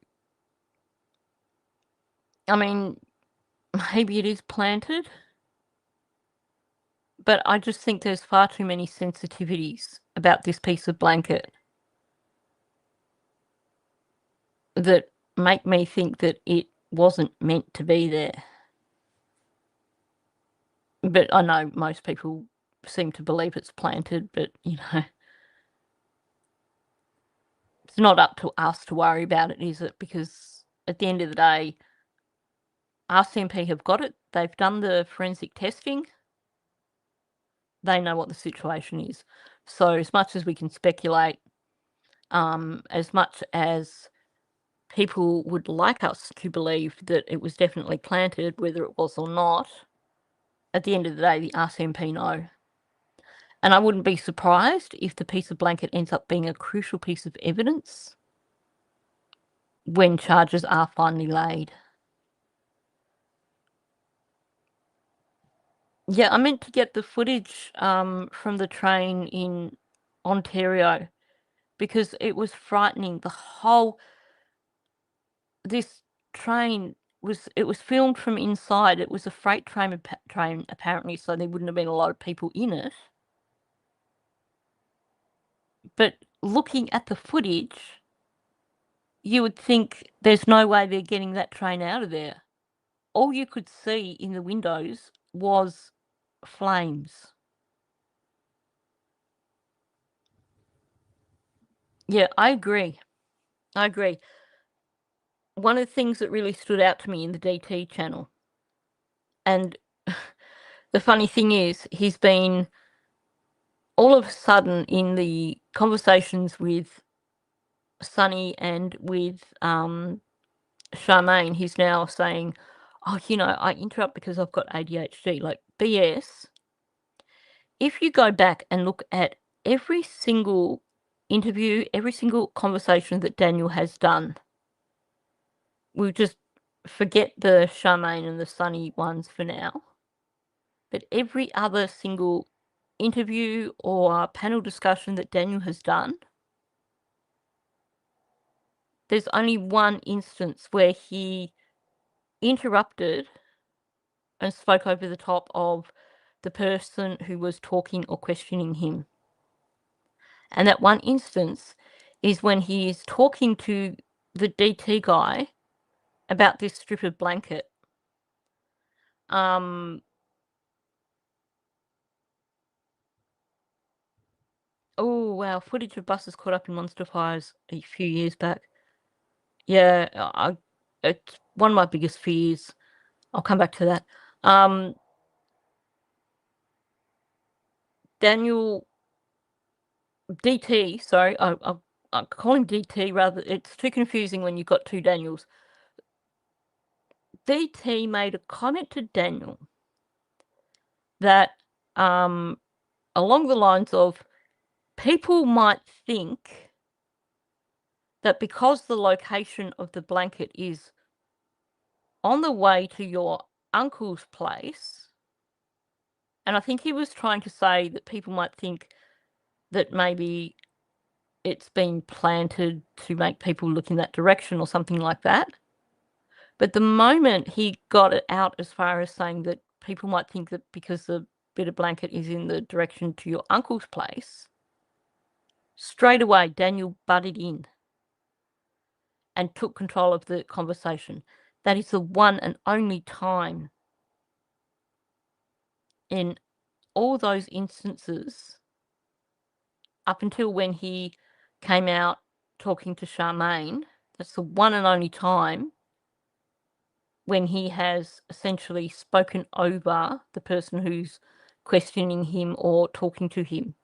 I mean, maybe it is planted, but I just think there's far too many sensitivities about this piece of blanket that make me think that it wasn't meant to be there. But I know most people seem to believe it's planted, but, it's not up to us to worry about it, is it? Because at the end of the day, RCMP have got it. They've done the forensic testing. they know what the situation is. So as much as we can speculate, as much as people would like us to believe that it was definitely planted, whether it was or not, at the end of the day, the RCMP know. And I wouldn't be surprised if the piece of blanket ends up being a crucial piece of evidence when charges are finally laid. Yeah, I meant to get the footage from the train in Ontario because it was frightening. This train was filmed from inside. It was a freight train apparently, so there wouldn't have been a lot of people in it. But looking at the footage, you would think there's no way they're getting that train out of there. All you could see in the windows was flames. Yeah, I agree. One of the things that really stood out to me in the DT channel, and the funny thing is, he's been all of a sudden in the conversations with Sunny and with Charmaine, he's now saying, oh, I interrupt because I've got ADHD. Like, BS. If you go back and look at every single interview, every single conversation that Daniel has done, we'll just forget the Charmaine and the Sunny ones for now. But every other single interview or panel discussion that Daniel has done, there's only one instance where he interrupted and spoke over the top of the person who was talking or questioning him. And that one instance is when he is talking to the DT guy about this strip of blanket. Oh, wow, footage of buses caught up in monster fires a few years back. Yeah, it's one of my biggest fears. I'll come back to that. Daniel DT, sorry, I'll call him DT rather. It's too confusing when you've got two Daniels. DT made a comment to Daniel that along the lines of, people might think that because the location of the blanket is on the way to your uncle's place, and I think he was trying to say that people might think that maybe it's been planted to make people look in that direction or something like that. But the moment he got it out as far as saying that people might think that because the bit of blanket is in the direction to your uncle's place, straight away Daniel butted in and took control of the conversation. That is the one and only time in all those instances, up until when he came out talking to Charmaine, that's the one and only time when he has essentially spoken over the person who's questioning him or talking to him.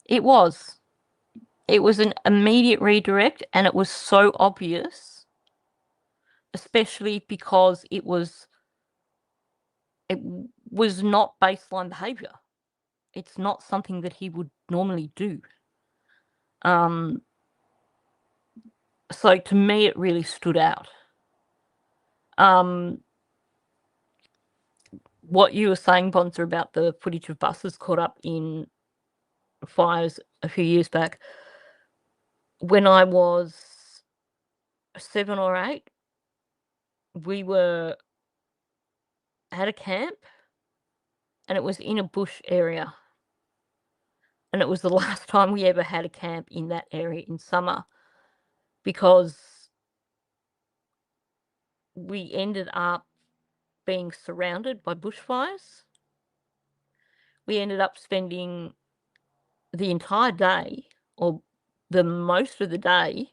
It was an immediate redirect, and it was so obvious, especially because it was not baseline behavior. It's not something that he would normally do. So to me, it really stood out. What you were saying, Bonza, about the footage of buses caught up in fires a few years back. When I was 7 or 8, we had a camp, and it was in a bush area. And it was the last time we ever had a camp in that area in summer, because we ended up being surrounded by bushfires. We ended up spending the entire day, or the most of the day,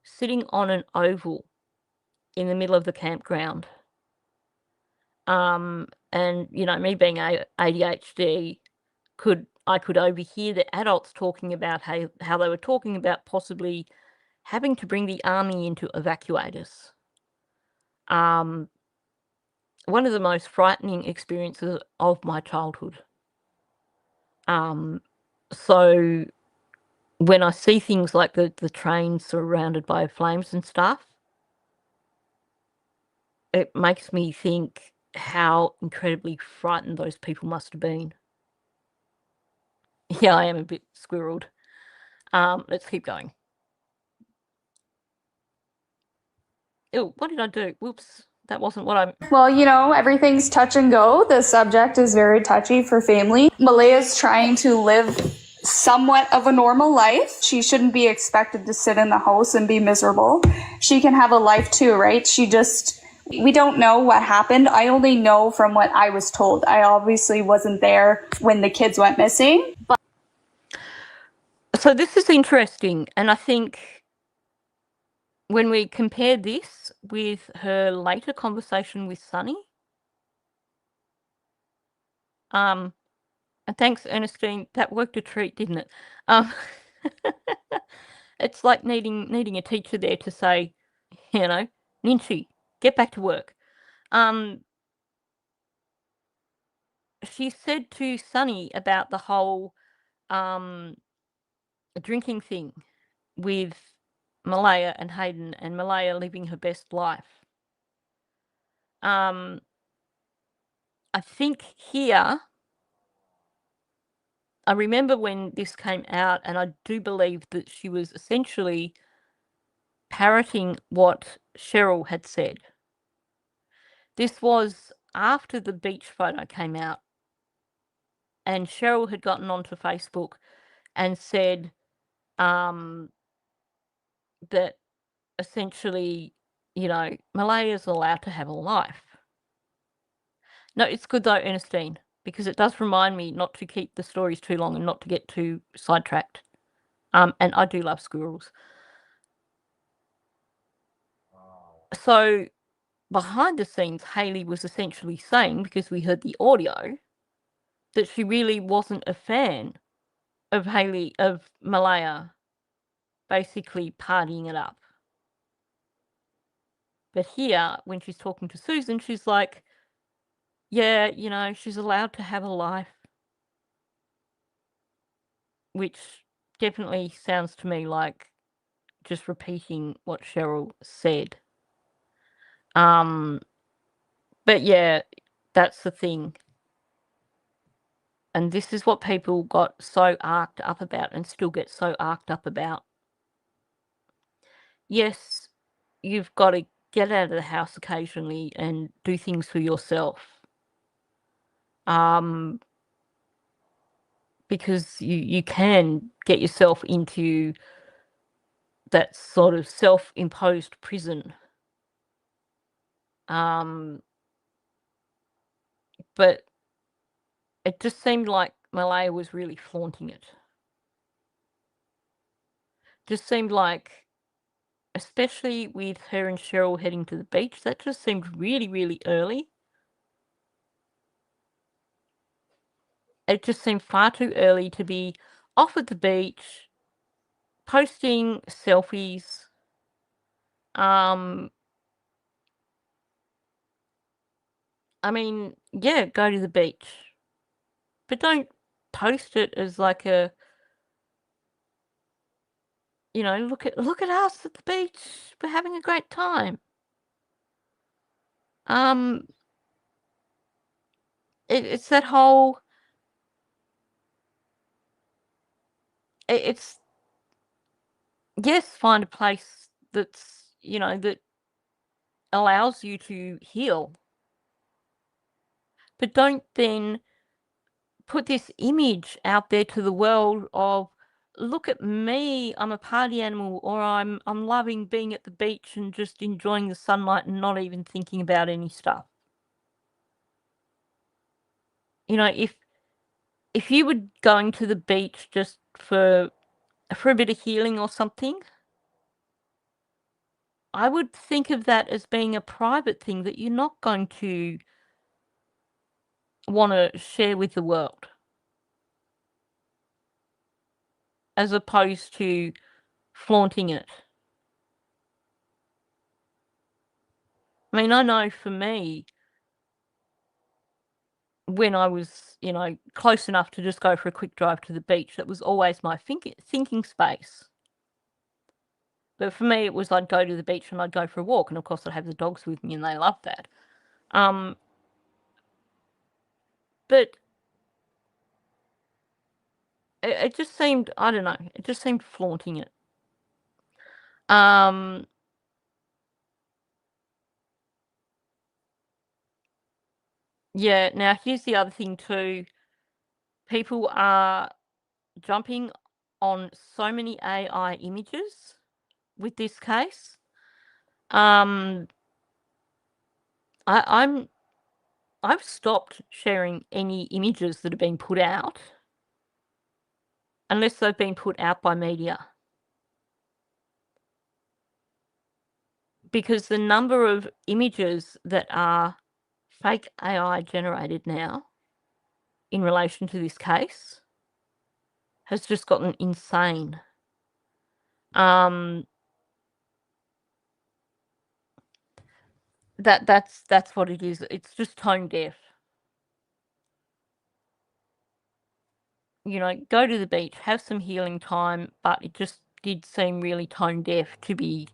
sitting on an oval in the middle of the campground. And, me being ADHD, I could overhear the adults talking about how they were talking about possibly having to bring the army in to evacuate us. One of the most frightening experiences of my childhood. So when I see things like the train surrounded by flames and stuff, it makes me think how incredibly frightened those people must have been. Yeah, I am a bit squirreled. Let's keep going. Ew, what did I do? Whoops, that wasn't what I... Well, you know, everything's touch and go. The subject is very touchy for family. Malaya's trying to live somewhat of a normal life. She shouldn't be expected to sit in the house and be miserable. She can have a life too, right? We don't know what happened. I only know from what I was told. I obviously wasn't there when the kids went missing. But so this is interesting, and I think when we compare this with her later conversation with Sunny, and thanks, Ernestine, that worked a treat, didn't it? It's like needing a teacher there to say, you know, Ninchi, get back to work. She said to Sunny about the whole drinking thing with Malaya and Hayden, and Malaya living her best life. I think here, I remember when this came out, and I do believe that she was essentially parroting what Cheryl had said. This was after the beach photo came out, and Cheryl had gotten onto Facebook and said that essentially, you know, Malaya's allowed to have a life. No, it's good though, Ernestine, because it does remind me not to keep the stories too long and not to get too sidetracked. And I do love squirrels. So behind the scenes, Hayley was essentially saying, because we heard the audio, that she really wasn't a fan of Malaya basically partying it up. But here, when she's talking to Susan, she's like, yeah, you know, she's allowed to have a life. Which definitely sounds to me like just repeating what Cheryl said. But yeah, that's the thing. And this is what people got so arced up about and still get so arced up about. Yes, you've got to get out of the house occasionally and do things for yourself. Because you can get yourself into that sort of self-imposed prison. But it just seemed like Malaya was really flaunting it. Just seemed like, especially with her and Cheryl heading to the beach, that just seemed really, really early. It just seemed far too early to be off at the beach, posting selfies. I mean, yeah, go to the beach. But don't post it as like a, you know, look at us at the beach. We're having a great time. It's that whole. It's yes, find a place that's, you know, that allows you to heal. But don't then put this image out there to the world of, look at me, I'm a party animal, or I'm loving being at the beach and just enjoying the sunlight and not even thinking about any stuff. You know, if you were going to the beach just for a bit of healing or something, I would think of that as being a private thing that you're not going to want to share with the world. as opposed to flaunting it. I mean, I know for me, when I was, close enough to just go for a quick drive to the beach, that was always my thinking space. But for me, it was I'd go to the beach and I'd go for a walk, and of course I'd have the dogs with me, and they loved that. But it just seemed, I don't know, it just seemed flaunting it. Yeah, now here's the other thing too. People are jumping on so many AI images with this case. I've stopped sharing any images that have been put out unless they've been put out by media. Because the number of images that are fake AI generated now in relation to this case has just gotten insane. That's what it is. It's just tone deaf. Go to the beach, have some healing time, but it just did seem really tone deaf to be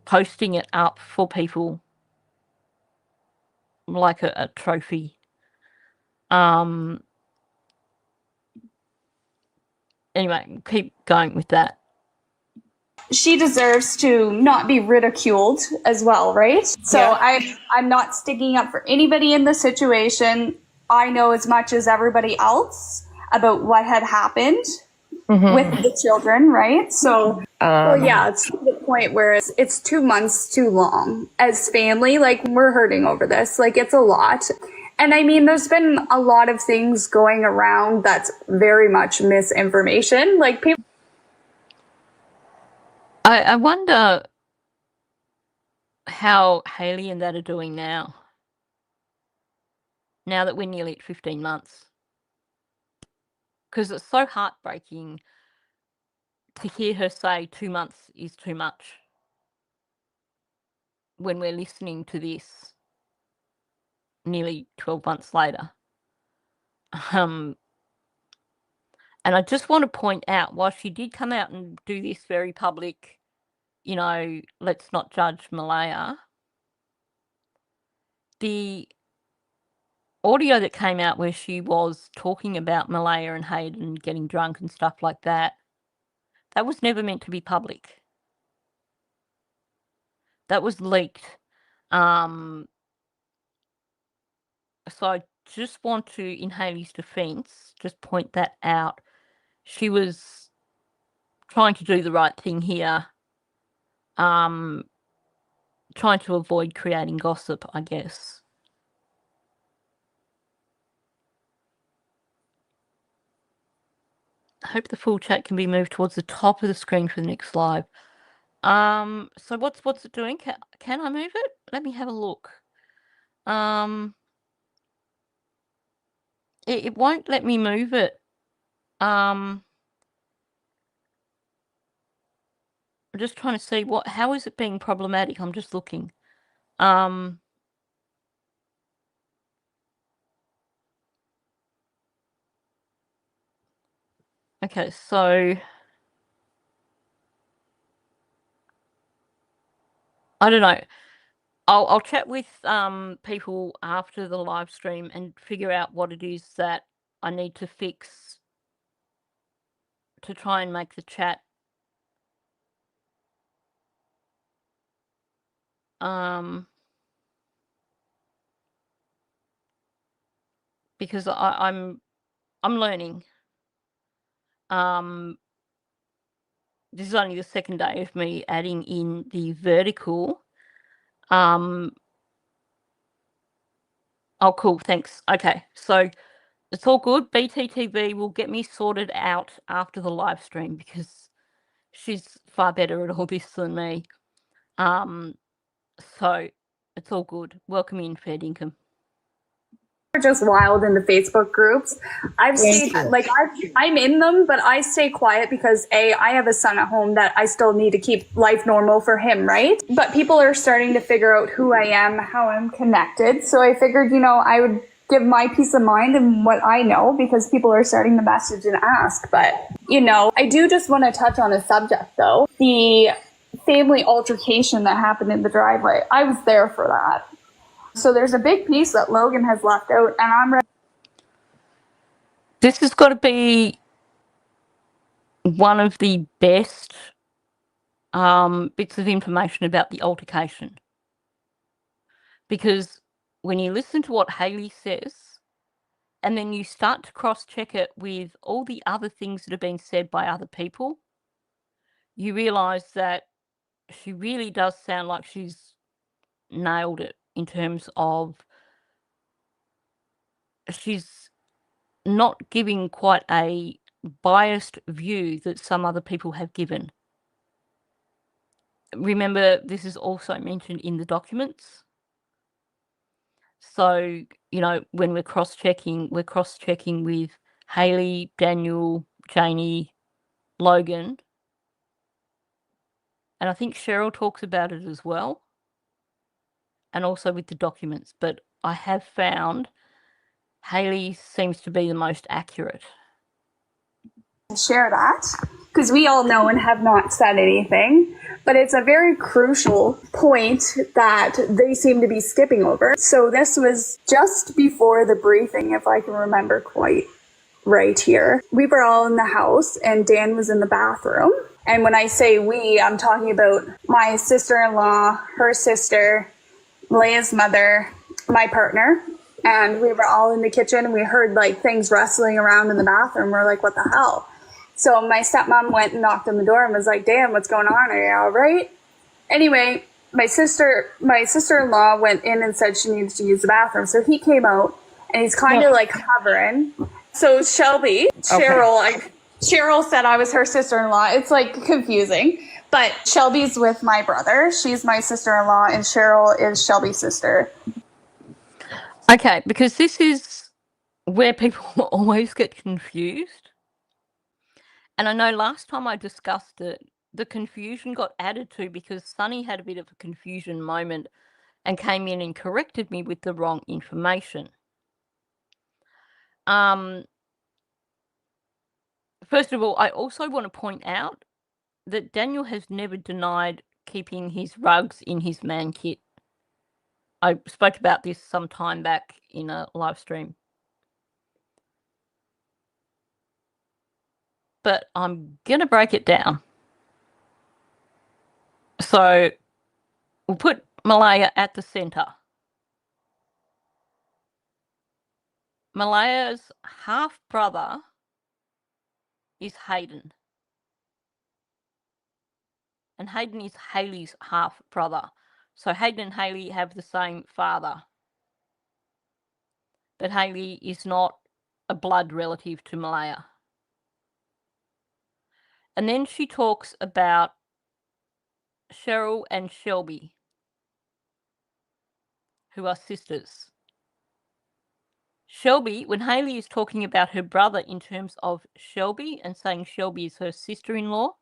posting it up for people like a trophy. Anyway, keep going with that. She deserves to not be ridiculed as well, right? So Yeah. I'm not sticking up for anybody in the situation. I know as much as everybody else about what had happened with the children, right? So, yeah, it's to the point where it's 2 months too long. As family, like, we're hurting over this. Like, it's a lot. And I mean, there's been a lot of things going around that's very much misinformation. Like, people. I wonder how Hayley and that are doing now that we're nearly at 15 months. Because it's so heartbreaking to hear her say 2 months is too much when we're listening to this nearly 12 months later. And I just want to point out, while she did come out and do this very public, let's not judge Malaya, the audio that came out where she was talking about Malaya and Hayden getting drunk and stuff like that, that was never meant to be public. That was leaked. So I just want to, in Hayley's defense, just point that out. She was trying to do the right thing here, trying to avoid creating gossip, I guess. I hope the full chat can be moved towards the top of the screen for the next live. So what's it doing? Can I move it? Let me have a look. It won't let me move it. I'm just trying to see how is it being problematic? I'm just looking. Okay, so I don't know. I'll chat with people after the live stream and figure out what it is that I need to fix to try and make the chat because I'm learning. This is only the second day of me adding in the vertical. Oh, cool, thanks. Okay, so it's all good. BTTV will get me sorted out after the live stream because she's far better at all this than me. So it's all good. Welcome in, fair dinkum. are just wild in the Facebook groups. I've stayed, like, I'm in them, but I stay quiet because I have a son at home that I still need to keep life normal for him, right? But people are starting to figure out who I am, how I'm connected. So I figured, you know, I would give my peace of mind and what I know because people are starting to message and ask. But, you know, I do just want to touch on a subject though. The family altercation that happened in the driveway. I was there for that. So there's a big piece that Logan has left out, and I'm ready. This has got to be one of the best bits of information about the altercation. Because when you listen to what Hayley says, and then you start to cross-check it with all the other things that have been said by other people, you realise that she really does sound like she's nailed it in terms of she's not giving quite a biased view that some other people have given. Remember, this is also mentioned in the documents. So, you know, when we're cross-checking with Hayley, Daniel, Janie, Logan. And I think Cheryl talks about it as well. And also with the documents. But I have found Hayley seems to be the most accurate. Share that because we all know and have not said anything, but it's a very crucial point that they seem to be skipping over. So this was just before the briefing, if I can remember quite right here. We were all in the house and Dan was in the bathroom. And when I say we, I'm talking about my sister-in-law, her sister, Leia's mother, my partner, and we were all in the kitchen and we heard like things rustling around in the bathroom. We're like, what the hell? So my stepmom went and knocked on the door and was like, damn, what's going on? Are you all right? Anyway, my sister-in-law went in and said she needed to use the bathroom. So he came out and he's kind of like hovering. So Cheryl said I was her sister-in-law. It's like confusing. But Shelby's with my brother. She's my sister-in-law and Cheryl is Shelby's sister. Okay, because this is where people always get confused. And I know last time I discussed it, the confusion got added to because Sunny had a bit of a confusion moment and came in and corrected me with the wrong information. First of all, I also want to point out that Daniel has never denied keeping his rugs in his man kit. I spoke about this some time back in a live stream. But I'm going to break it down. So we'll put Malaya at the centre. Malaya's half-brother is Hayden. And Hayden is Hayley's half-brother. So Hayden and Hayley have the same father. But Hayley is not a blood relative to Malaya. And then she talks about Cheryl and Shelby, who are sisters. Shelby, when Hayley is talking about her brother in terms of Shelby and saying Shelby is her sister-in-law,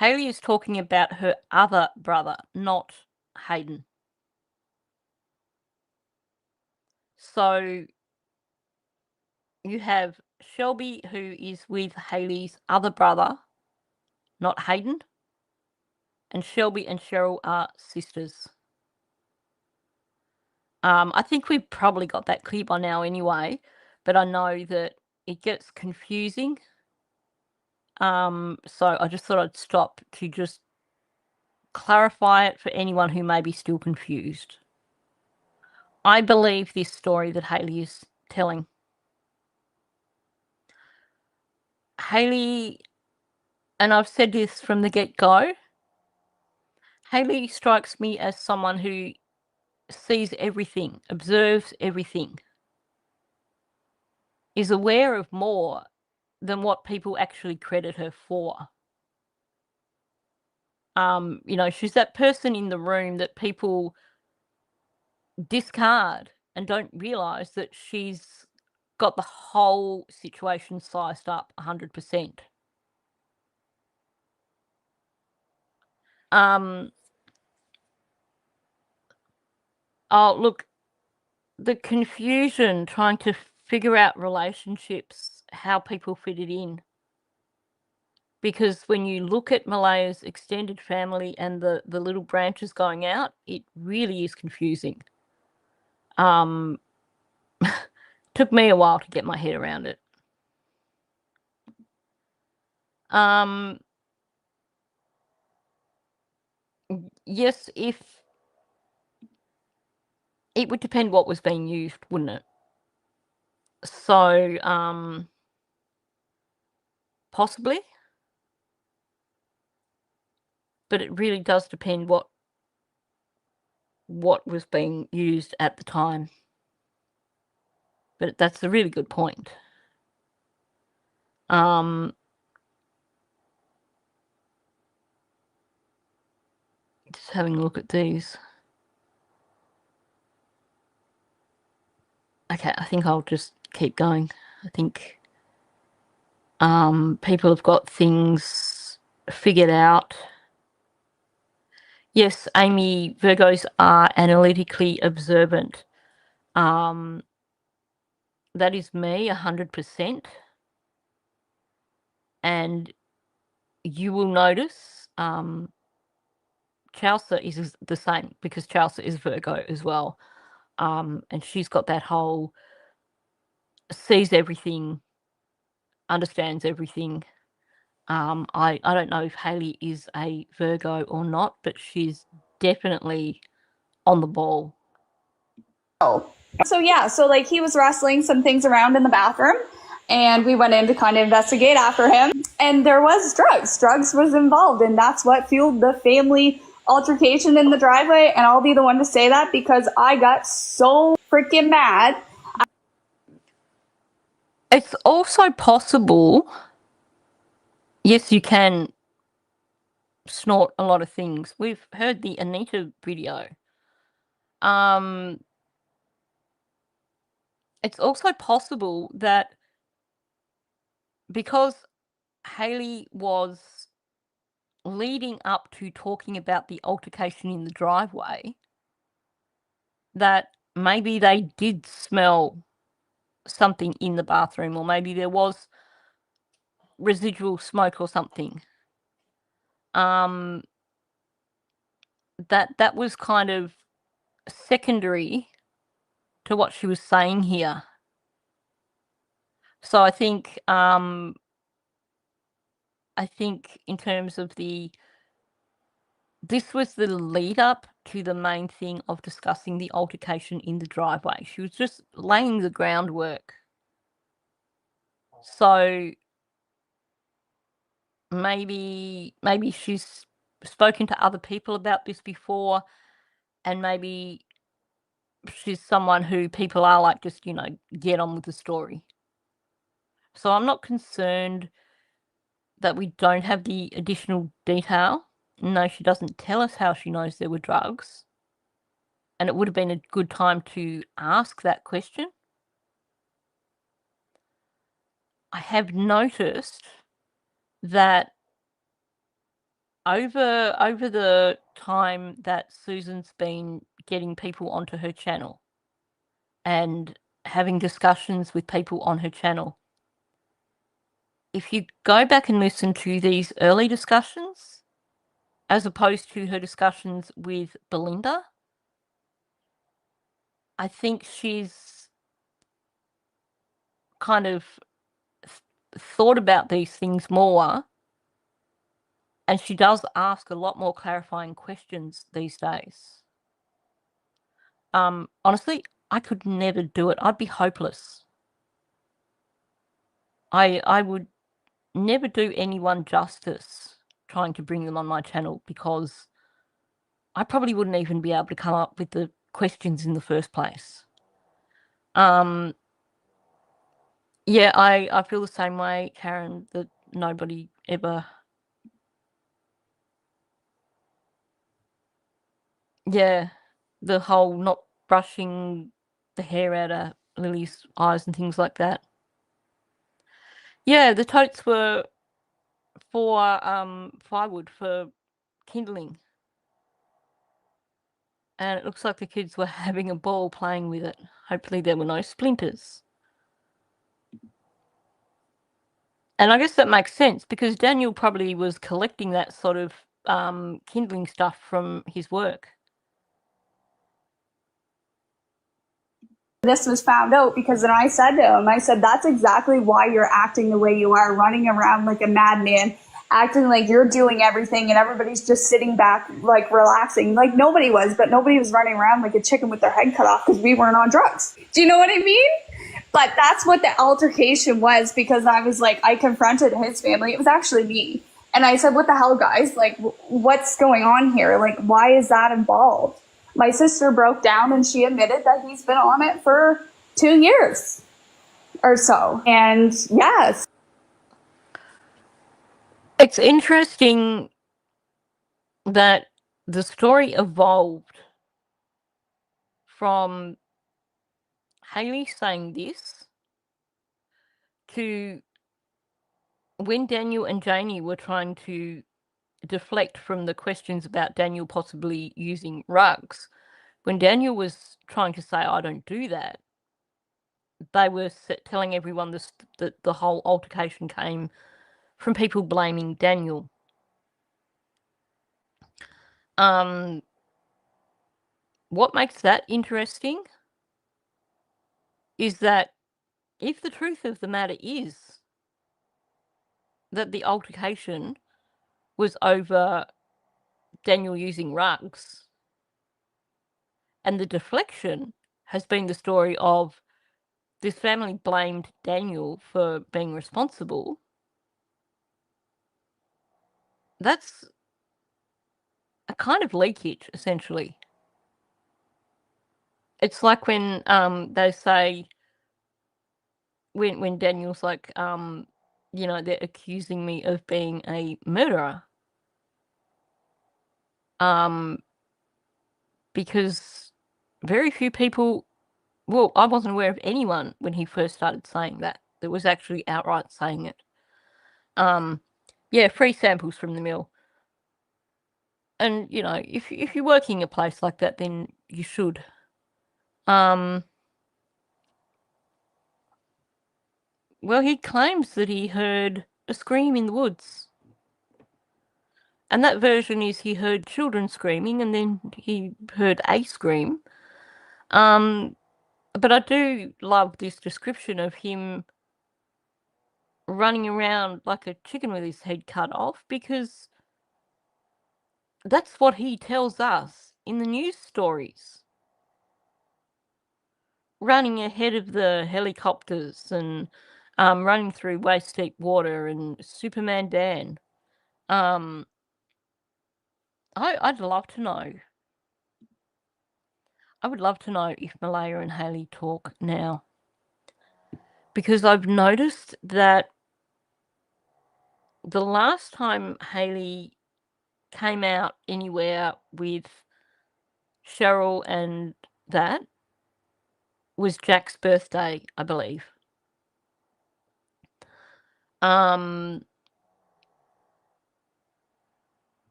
Hayley is talking about her other brother, not Hayden. So you have Shelby, who is with Hayley's other brother, not Hayden, and Shelby and Cheryl are sisters. I think we've probably got that clear by now anyway, but I know that it gets confusing. So I just thought I'd stop to just clarify it for anyone who may be still confused. I believe this story that Hayley is telling. Hayley, and I've said this from the get-go, Hayley strikes me as someone who sees everything, observes everything, is aware of more than what people actually credit her for. You know, she's that person in the room that people discard and don't realise that she's got the whole situation sized up 100%. Oh, look, the confusion trying to figure out relationships, how people fit it in. Because when you look at Malaya's extended family and the little branches going out, it really is confusing. Took me a while to get my head around it. Yes, if it would depend what was being used, wouldn't it? So, possibly, but it really does depend what was being used at the time. But that's a really good point. Just having a look at these. Okay, I think I'll just keep going. I think people have got things figured out. Yes, Amy, Virgos are analytically observant. That is me, 100%. And you will notice Chelsea is the same, because Chelsea is Virgo as well. And she's got that whole sees everything, understands everything. I don't know if Hayley is a Virgo or not, but she's definitely on the ball. So yeah, so like he was wrestling some things around in the bathroom, and we went in to kind of investigate after him, and there was drugs. Drugs was involved, and that's what fueled the family altercation in the driveway. And I'll be the one to say that because I got so freaking mad. It's also possible, yes, you can snort a lot of things. We've heard the Anita video. It's also possible that because Hayley was leading up to talking about the altercation in the driveway, that maybe they did smell something in the bathroom, or maybe there was residual smoke or something. That was kind of secondary to what she was saying here. So I think in terms of this was the lead up to the main thing of discussing the altercation in the driveway. She was just laying the groundwork. So maybe she's spoken to other people about this before, and maybe she's someone who people are like, just, get on with the story. So I'm not concerned that we don't have the additional detail. No, she doesn't tell us how she knows there were drugs. And it would have been a good time to ask that question. I have noticed that over the time that Susan's been getting people onto her channel and having discussions with people on her channel, if you go back and listen to these early discussions, as opposed to her discussions with Belinda, I think she's kind of thought about these things more, and she does ask a lot more clarifying questions these days. Honestly, I could never do it. I'd be hopeless. I would never do anyone justice trying to bring them on my channel, because I probably wouldn't even be able to come up with the questions in the first place. Yeah, I feel the same way, Karen, that nobody ever... Yeah, the whole not brushing the hair out of Lily's eyes and things like that. Yeah, the totes were for firewood for kindling. And it looks like the kids were having a ball playing with it. Hopefully there were no splinters. And I guess that makes sense because Daniel probably was collecting that sort of kindling stuff from his work. This was found out because then I said to him, I said, that's exactly why you're acting the way you are, running around like a madman, acting like you're doing everything and everybody's just sitting back, like relaxing. Like nobody was, but nobody was running around like a chicken with their head cut off because we weren't on drugs. Do you know what I mean? But that's what the altercation was, because I was like, I confronted his family. It was actually me. And I said, what the hell, guys? Like, what's going on here? Like, why is that involved? My sister broke down and she admitted that he's been on it for 2 years or so. And yes. It's interesting that the story evolved from Hayley saying this to when Daniel and Janie were trying to deflect from the questions about Daniel possibly using rugs. When Daniel was trying to say, I don't do that, they were telling everyone that the whole altercation came from people blaming Daniel. What makes that interesting is that if the truth of the matter is that the altercation was over Daniel using rugs, and the deflection has been the story of this family blamed Daniel for being responsible, that's a kind of leakage, essentially. It's like when they say, when Daniel's like, you know, they're accusing me of being a murderer. Because very few people, well, I wasn't aware of anyone when he first started saying that was actually outright saying it. Yeah, free samples from the mill. And, you know, if you're working a place like that, then you should. Well, he claims that he heard a scream in the woods. And that version is he heard children screaming and then he heard a scream. But I do love this description of him running around like a chicken with his head cut off, because that's what he tells us in the news stories. Running ahead of the helicopters and running through waist-deep water and Superman Dan. I'd love to know. I would love to know if Malaya and Hayley talk now. Because I've noticed that the last time Hayley came out anywhere with Cheryl and that was Jack's birthday, I believe. And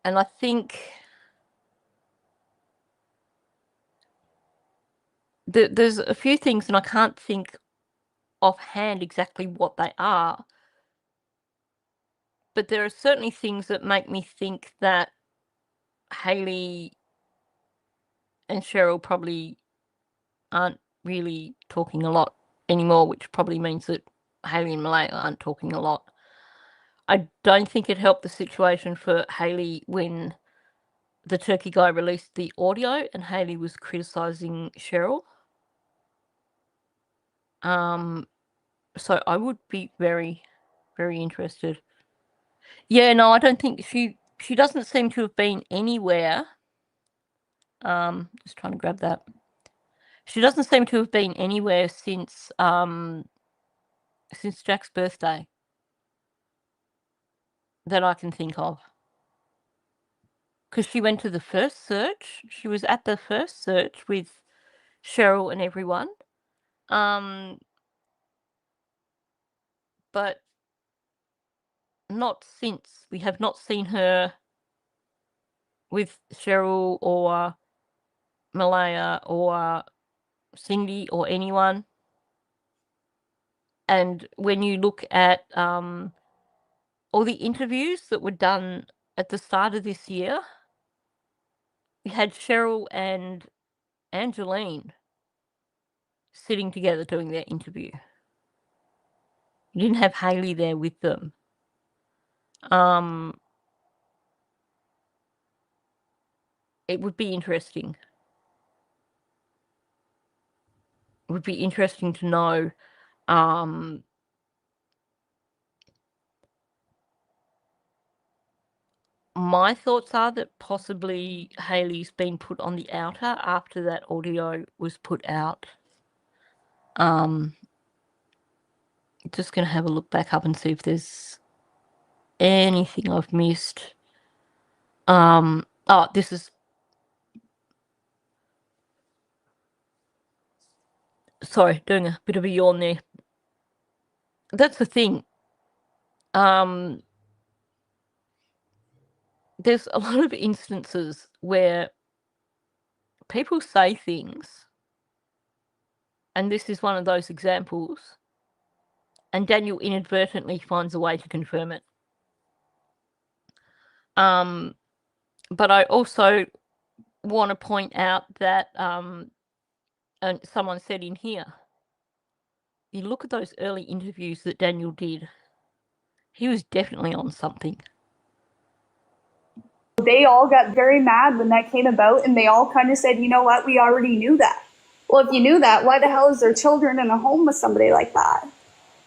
I think there's a few things, and I can't think offhand exactly what they are, but there are certainly things that make me think that Hayley and Cheryl probably aren't really talking a lot anymore, which probably means that Hayley and Malaya aren't talking a lot. I don't think it helped the situation for Hayley when the turkey guy released the audio and Hayley was criticising Cheryl. So I would be very, very interested. Yeah, no, I don't think she doesn't seem to have been anywhere. Just trying to grab that. She doesn't seem to have been anywhere since Jack's birthday that I can think of. Because she went to the first search. She was at the first search with Cheryl and everyone. But not since. We have not seen her with Cheryl or Malaya or Cindy or anyone. And when you look at all the interviews that were done at the start of this year, we had Cheryl and Angeline sitting together doing their interview. You didn't have Hayley there with them. It would be interesting. It would be interesting to know my thoughts are that possibly Hayley's been put on the outer after that audio was put out. Just going to have a look back up and see if there's anything I've missed. Oh, this is... Sorry, doing a bit of a yawn there. That's the thing. There's a lot of instances where people say things, and this is one of those examples, and Daniel inadvertently finds a way to confirm it. But I also want to point out that, and someone said in here, you look at those early interviews that Daniel did, he was definitely on something. They all got very mad when that came about, and they all kind of said, you know what, we already knew that. Well, if you knew that, why the hell is there children in a home with somebody like that?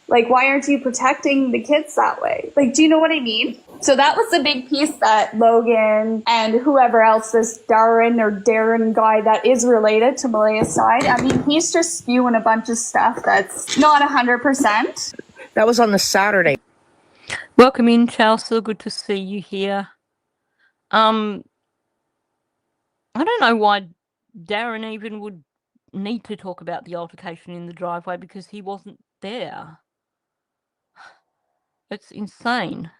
Like, why aren't you protecting the kids that way? Like, do you know what I mean? So that was the big piece that Logan and whoever else, this Darren guy that is related to Malaya's side, I mean, he's just spewing a bunch of stuff that's not 100%. That was on the Saturday. Welcome in, Charles. So good to see you here. I don't know why Darren even would need to talk about the altercation in the driveway because he wasn't there. It's insane.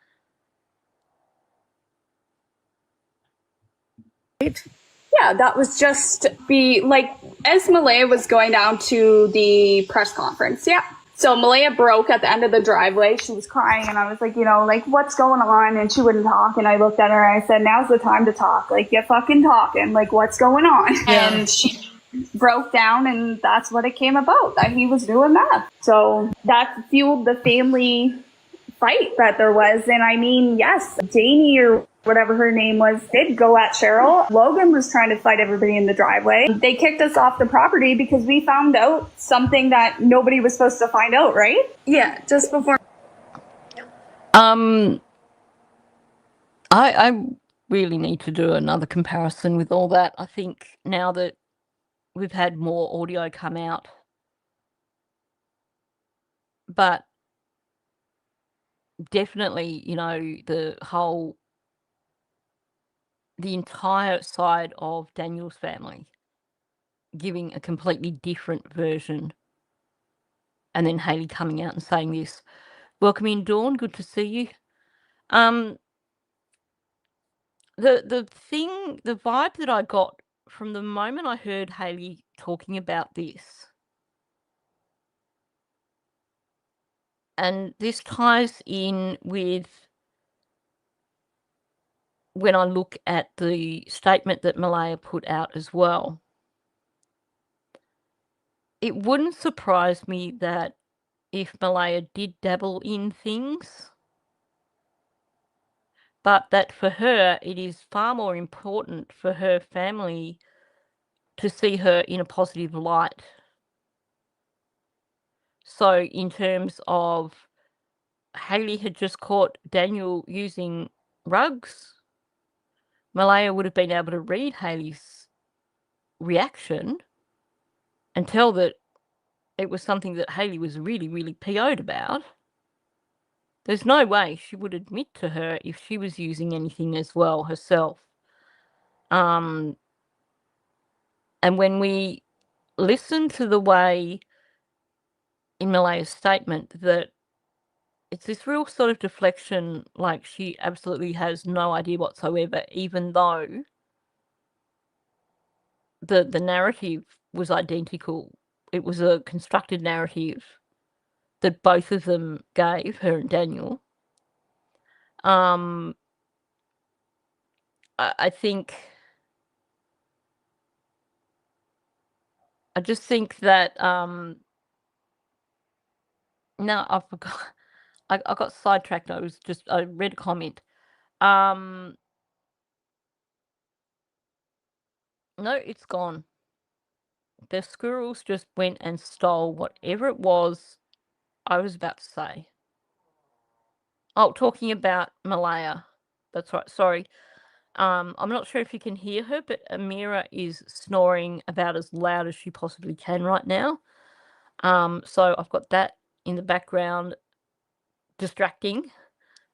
Yeah, that was just as Malaya was going down to the press conference. Yeah. So Malaya broke at the end of the driveway. She was crying, and I was like, what's going on? And she wouldn't talk. And I looked at her and I said, now's the time to talk. Like, you fucking talking. Like, what's going on? Yeah. And she broke down, and that's what it came about, that he was doing that. So that fueled the family fight that there was. And I mean, yes, Janie or whatever her name was did go at Cheryl. Logan was trying to fight everybody in the driveway. They kicked us off the property because we found out something that nobody was supposed to find out, right? Yeah, just before. I really need to do another comparison with all that. I think now that we've had more audio come out, but definitely, the entire side of Daniel's family giving a completely different version, and then Hayley coming out and saying this. Welcome in, Dawn. Good to see you. The vibe that I got from the moment I heard Hayley talking about this, and this ties in with when I look at the statement that Malaya put out as well. It wouldn't surprise me that if Malaya did dabble in things, but that for her, it is far more important for her family to see her in a positive light. So in terms of Hayley had just caught Daniel using rugs, Malaya would have been able to read Hayley's reaction and tell that it was something that Hayley was really, really PO'd about. There's no way she would admit to her if she was using anything as well herself. And when we listen to the way in Malaya's statement that it's this real sort of deflection, like she absolutely has no idea whatsoever, even though the narrative was identical. It was a constructed narrative that both of them gave, her and Daniel. I just think that no, I forgot. I got sidetracked. I read a comment. No, it's gone. The squirrels just went and stole whatever it was I was about to say. Oh, talking about Malaya. That's right. Sorry. I'm not sure if you can hear her, but Amira is snoring about as loud as she possibly can right now. So I've got that in the background distracting.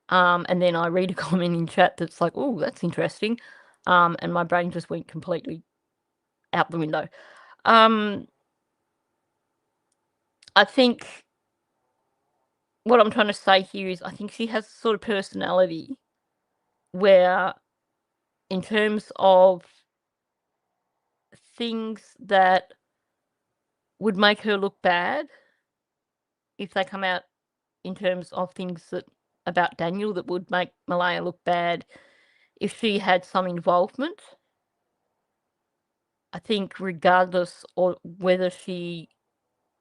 And then I read a comment in chat that's like, oh, that's interesting. And my brain just went completely out the window. I think what I'm trying to say here is I think she has sort of personality where, in terms of things that would make her look bad, if they come out in terms of things that about Daniel that would make Malaya look bad, if she had some involvement, I think regardless of whether she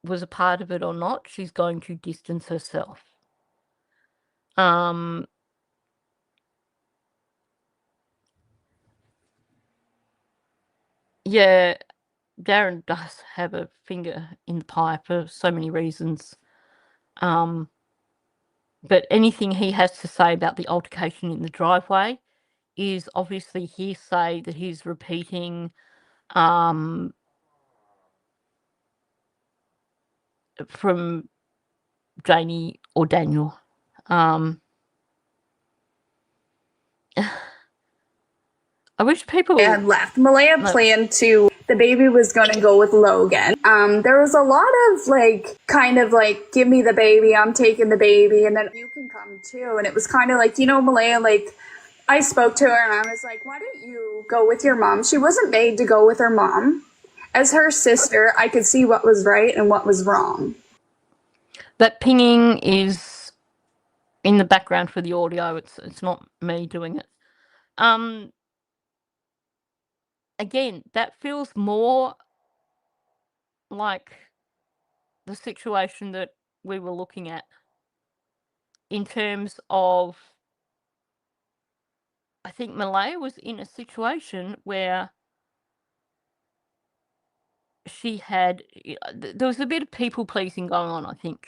was a part of it or not, she's going to distance herself. Yeah, Darren does have a finger in the pie for so many reasons. But anything he has to say about the altercation in the driveway is obviously hearsay that he's repeating from Janie or Daniel. I wish people had left. Malaya planned to, the baby was going to go with Logan. There was a lot of kind of give me the baby, I'm taking the baby, and then you can come too. And it was kind of like, Malaya, I spoke to her and I was like, why don't you go with your mom? She wasn't made to go with her mom. As her sister, I could see what was right and what was wrong. That pinging is in the background for the audio. It's not me doing it. Again, that feels more like the situation that we were looking at in terms of, I think Malaya was in a situation where she had, there was a bit of people pleasing going on, I think.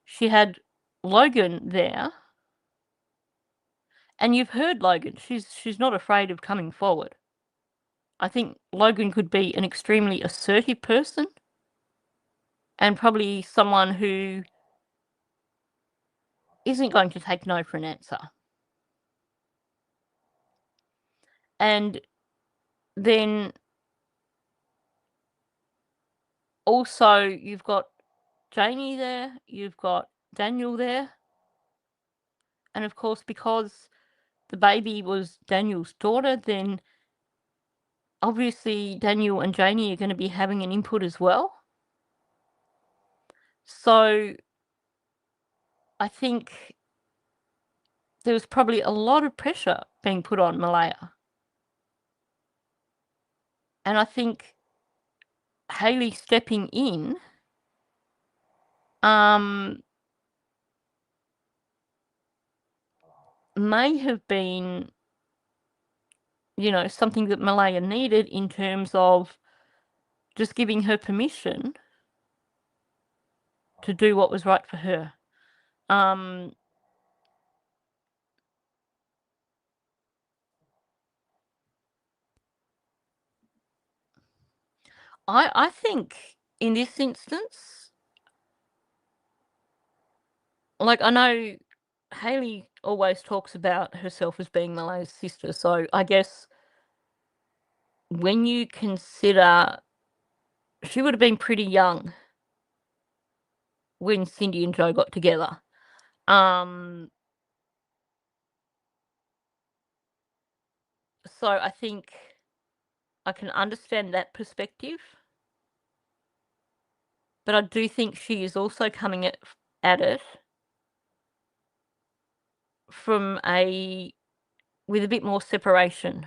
She had Logan there, and you've heard Logan. She's not afraid of coming forward. I think Logan could be an extremely assertive person and probably someone who isn't going to take no for an answer. And then also you've got Janie there, you've got Daniel there, and of course because the baby was Daniel's daughter, then obviously Daniel and Janie are going to be having an input as well. So I think there was probably a lot of pressure being put on Malaya. And I think Hayley stepping in may have been, something that Malaya needed in terms of just giving her permission to do what was right for her. I think in this instance, I know Hayley always talks about herself as being Malaya's sister, so I guess when you consider she would have been pretty young when Cindy and Joe got together. So I think I can understand that perspective. But I do think she is also coming at it from with a bit more separation.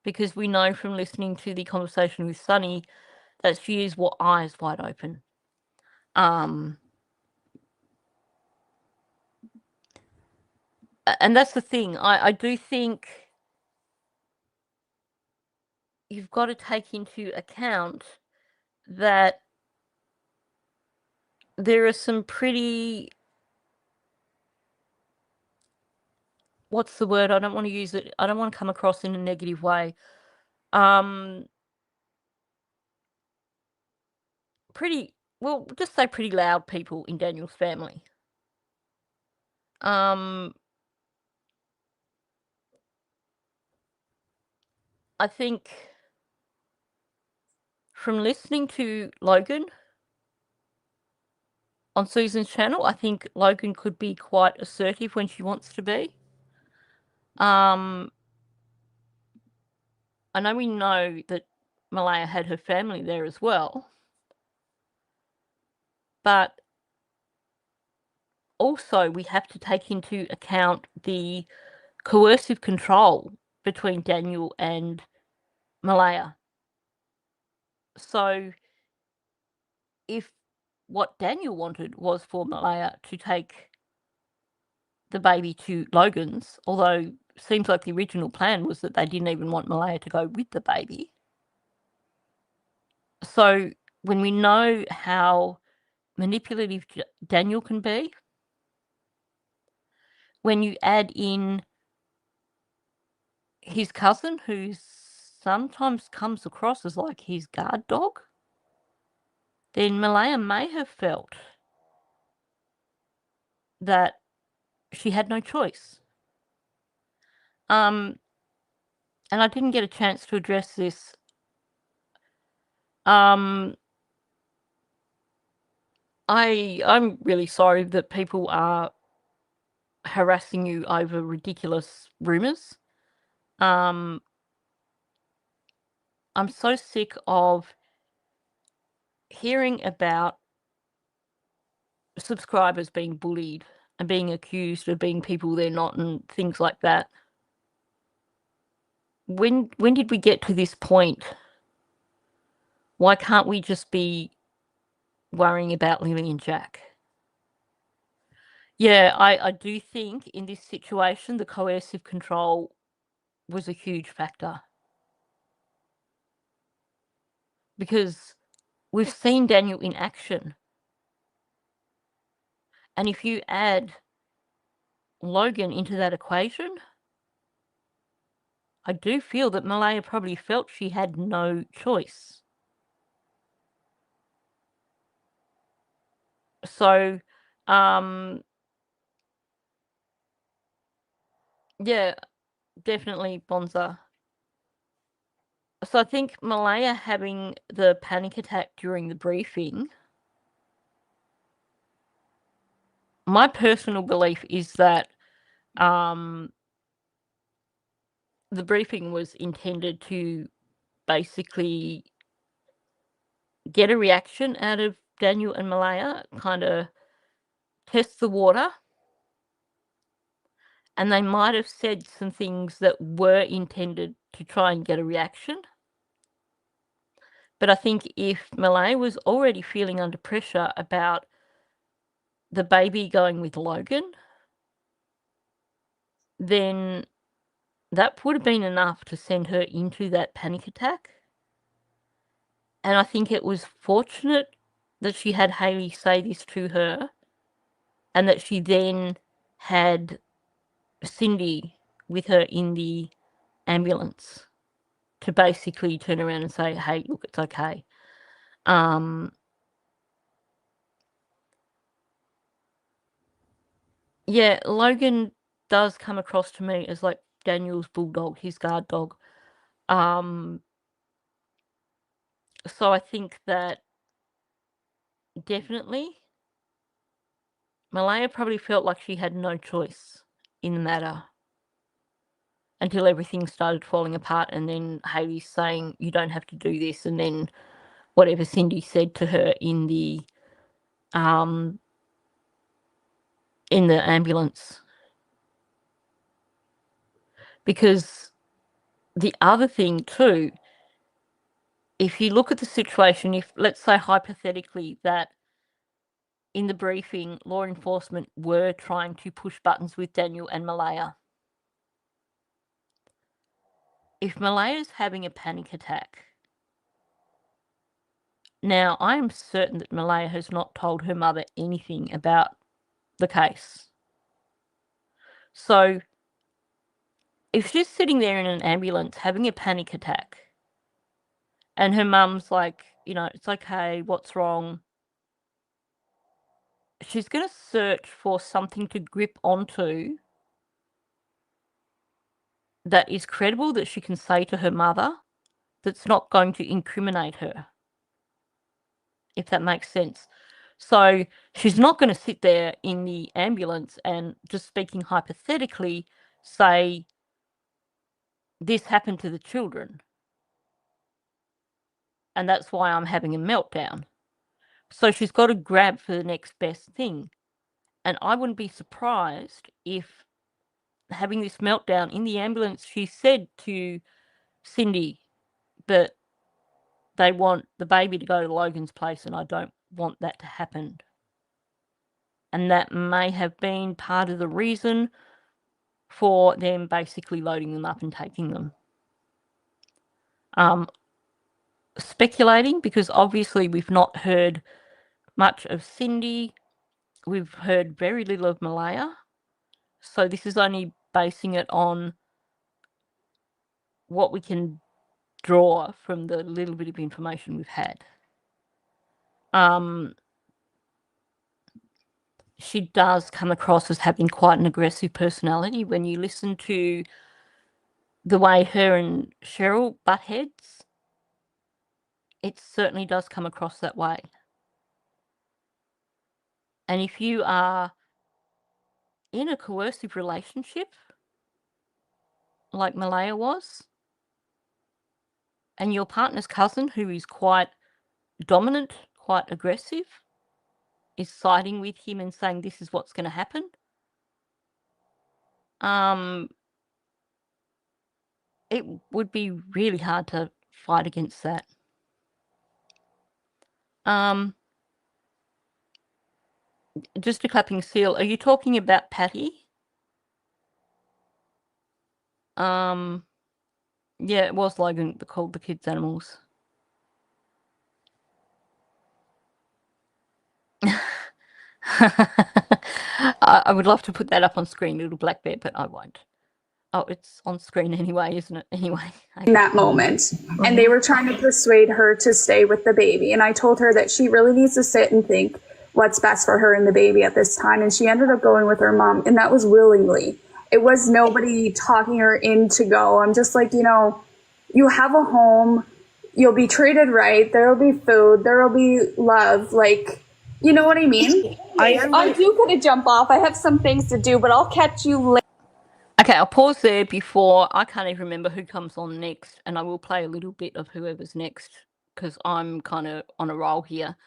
Because we know from listening to the conversation with Sunny that she is eyes wide open. And that's the thing. I do think you've got to take into account that there are some pretty, what's the word? I don't want to use it. I don't want to come across in a negative way. Just say pretty loud people in Daniel's family. I think from listening to Logan on Susan's channel, I think Logan could be quite assertive when she wants to be. I know we know that Malaya had her family there as well. But also we have to take into account the coercive control between Daniel and Malaya. So if what Daniel wanted was for Malaya to take the baby to Logan's, although it seems like the original plan was that they didn't even want Malaya to go with the baby. So when we know how manipulative Daniel can be, when you add in his cousin, who sometimes comes across as like his guard dog, then Malaya may have felt that she had no choice. And I didn't get a chance to address this. I'm really sorry that people are harassing you over ridiculous rumors. I'm so sick of hearing about subscribers being bullied and being accused of being people they're not and things like that. When did we get to this point? Why can't we just be worrying about Lily and Jack? Yeah, I do think in this situation the coercive control was a huge factor. Because we've seen Daniel in action. And if you add Logan into that equation, I do feel that Malaya probably felt she had no choice. So, yeah, definitely Bonza. So I think Malaya having the panic attack during the briefing, my personal belief is that the briefing was intended to basically get a reaction out of Daniel and Malaya, kind of test the water. And they might have said some things that were intended to try and get a reaction. But I think if Malaya was already feeling under pressure about the baby going with Logan, then that would have been enough to send her into that panic attack. And I think it was fortunate that she had Hayley say this to her and that she then had Cindy with her in the ambulance to basically turn around and say, hey, look, it's okay. Yeah, Logan does come across to me as like Daniel's bulldog, his guard dog. So I think that definitely Malaya probably felt like she had no choice in the matter until everything started falling apart, and then Hayley's saying, you don't have to do this, and then whatever Cindy said to her in the ambulance. Because the other thing too, if you look at the situation, if let's say hypothetically that in the briefing law enforcement were trying to push buttons with Daniel and Malaya, if Malaya's having a panic attack, now I am certain that Malaya has not told her mother anything about the case. So if she's sitting there in an ambulance having a panic attack and her mum's like, you know, it's okay, what's wrong? She's going to search for something to grip onto that is credible, that she can say to her mother, that's not going to incriminate her, if that makes sense. So she's not going to sit there in the ambulance and, just speaking hypothetically, say, this happened to the children, and that's why I'm having a meltdown. So she's got to grab for the next best thing. And I wouldn't be surprised if, having this meltdown in the ambulance, she said to Cindy that they want the baby to go to Logan's place and I don't want that to happen. And that may have been part of the reason for them basically loading them up and taking them. Speculating, because obviously we've not heard much of Cindy. We've heard very little of Malaya. So this is only basing it on what we can draw from the little bit of information we've had. She does come across as having quite an aggressive personality. When you listen to the way her and Cheryl butt heads, it certainly does come across that way. And if you are in a coercive relationship, like Malaya was, and your partner's cousin, who is quite dominant, quite aggressive, is siding with him and saying this is what's going to happen, it would be really hard to fight against that. Just a clapping seal. Are you talking about Patty? Yeah, it was Logan that called the kids animals. I would love to put that up on screen, little black bear, but I won't. Oh, it's on screen anyway, isn't it? Anyway. In that moment. And they were trying to persuade her to stay with the baby. And I told her that she really needs to sit and think what's best for her and the baby at this time. And she ended up going with her mom. And that was willingly. It was nobody talking her in to go. I'm just like, you know, you have a home. You'll be treated right. There will be food. There will be love. Like, you know what I mean? I do got to jump off. I have some things to do, but I'll catch you later. Okay, I'll pause there before, I can't even remember who comes on next, and I will play a little bit of whoever's next, because I'm kind of on a roll here.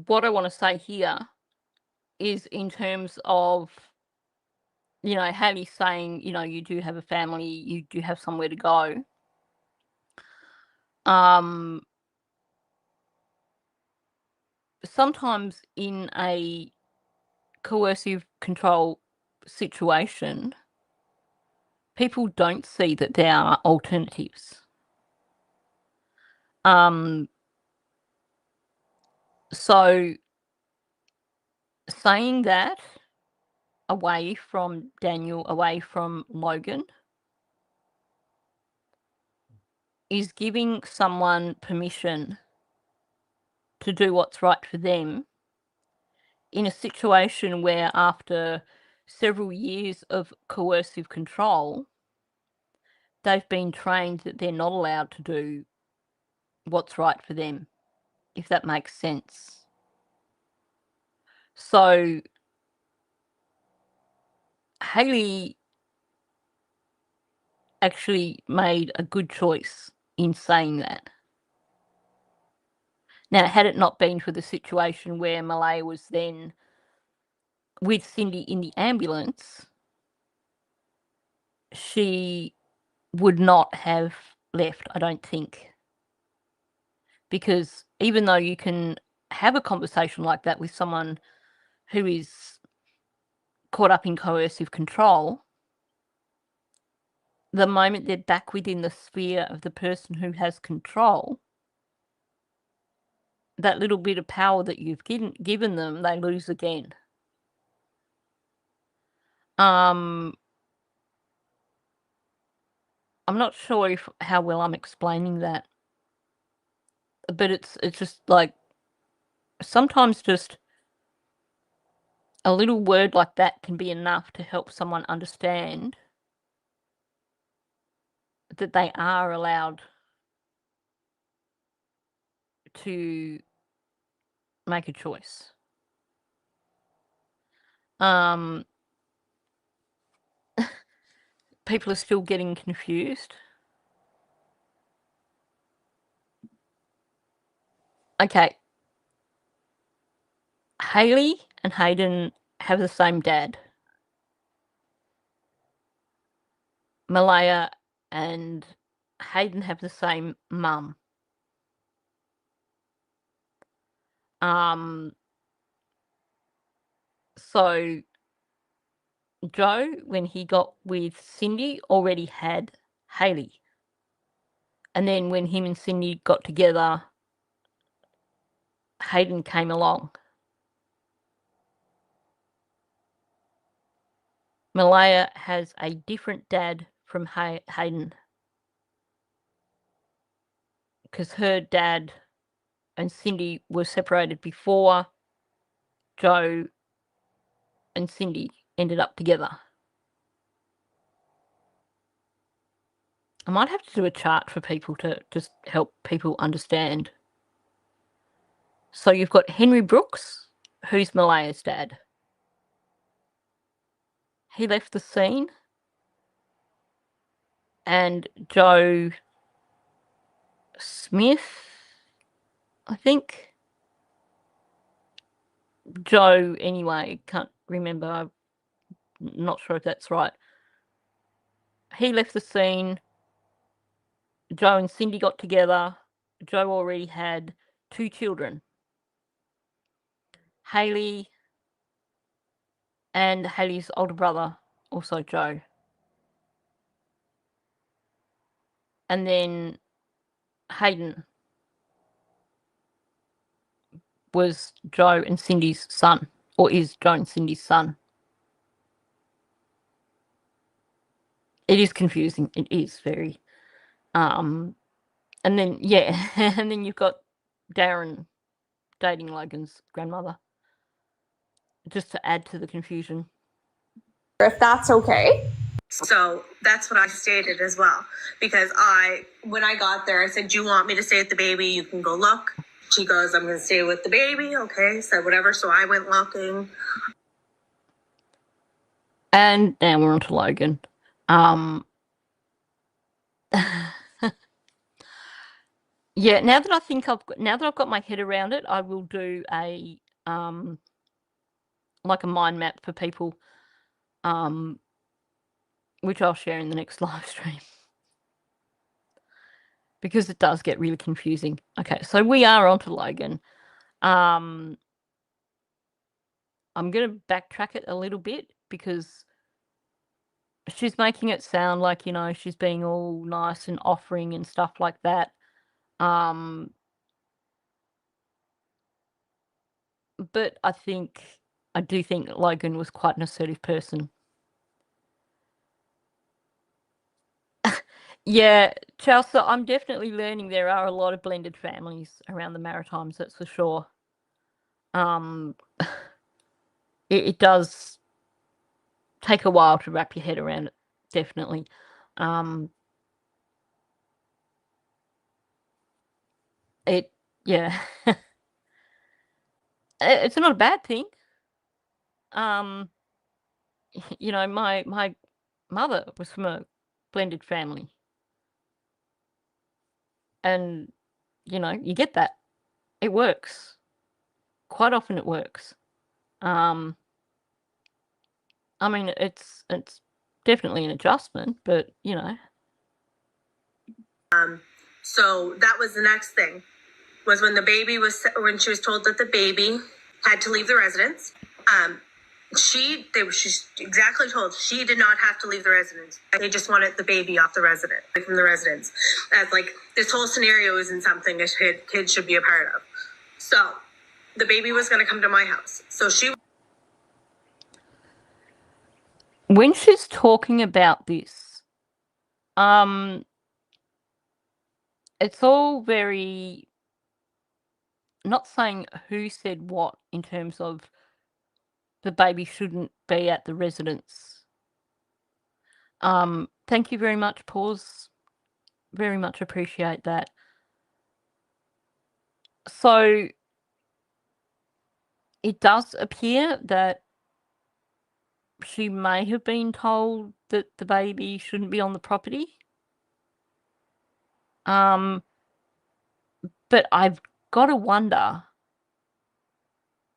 What I want to say here is in terms of, you know, Hayley saying, you know, you do have a family, you do have somewhere to go. Sometimes in a coercive control situation, people don't see that there are alternatives. So saying that away from Daniel, away from Logan, is giving someone permission to do what's right for them in a situation where, after several years of coercive control, they've been trained that they're not allowed to do what's right for them, if that makes sense. So Hayley actually made a good choice in saying that. Now, had it not been for the situation where Malaya was then with Cindy in the ambulance, she would not have left, I don't think. Because even though you can have a conversation like that with someone who is caught up in coercive control, the moment they're back within the sphere of the person who has control, that little bit of power that you've given them, they lose again. I'm not sure how well I'm explaining that, but it's just like sometimes just a little word like that can be enough to help someone understand that they are allowed to make a choice. People are still getting confused. Okay. Hayley and Hayden have the same dad. Malaya and Hayden have the same mum. So Joe, when he got with Cindy, already had Hayley. And then when him and Cindy got together, Hayden came along. Malaya has a different dad from Hayden, because her dad and Cindy were separated before Joe and Cindy ended up together. I might have to do a chart for people to just help people understand. So you've got Henry Brooks, who's Malaya's dad. He left the scene. And Joe Smith, I think. Joe, anyway, can't remember. I'm not sure if that's right. He left the scene. Joe and Cindy got together. Joe already had 2 children. Hayley and Hayley's older brother, also Joe. And then Hayden was Joe and Cindy's son, or is Joe and Cindy's son. It is confusing. It is very. And then, yeah, and then you've got Darren dating Logan's grandmother, just to add to the confusion. If that's okay. So that's what I stated as well. Because when I got there, I said, do you want me to stay with the baby? You can go look. She goes, I'm going to stay with the baby. Okay, so whatever. So I went looking. And now we're on to Logan. Yeah, now that I've got my head around it, I will do a like a mind map for people, which I'll share in the next live stream, because it does get really confusing. Okay, so we are on to Logan. I'm going to backtrack it a little bit, because she's making it sound like, you know, she's being all nice and offering and stuff like that. But I do think Logan was quite an assertive person. Yeah, Chelsea, I'm definitely learning there are a lot of blended families around the Maritimes, that's for sure. It does take a while to wrap your head around it, definitely. Yeah. It's not a bad thing. You know, my mother was from a blended family. And, you know, you get that. It works. Quite often it works. I mean, it's definitely an adjustment, but, you know. So that was the next thing, was when when she was told that the baby had to leave the residence. She's exactly told she did not have to leave the residence. They just wanted the baby off the resident, from the residence. As like, this whole scenario isn't something a kid should be a part of. So the baby was going to come to my house. So when she's talking about this, it's all very, not saying who said what in terms of the baby shouldn't be at the residence. Thank you very much, Pause. Very much appreciate that. So it does appear that she may have been told that the baby shouldn't be on the property. But I've got to wonder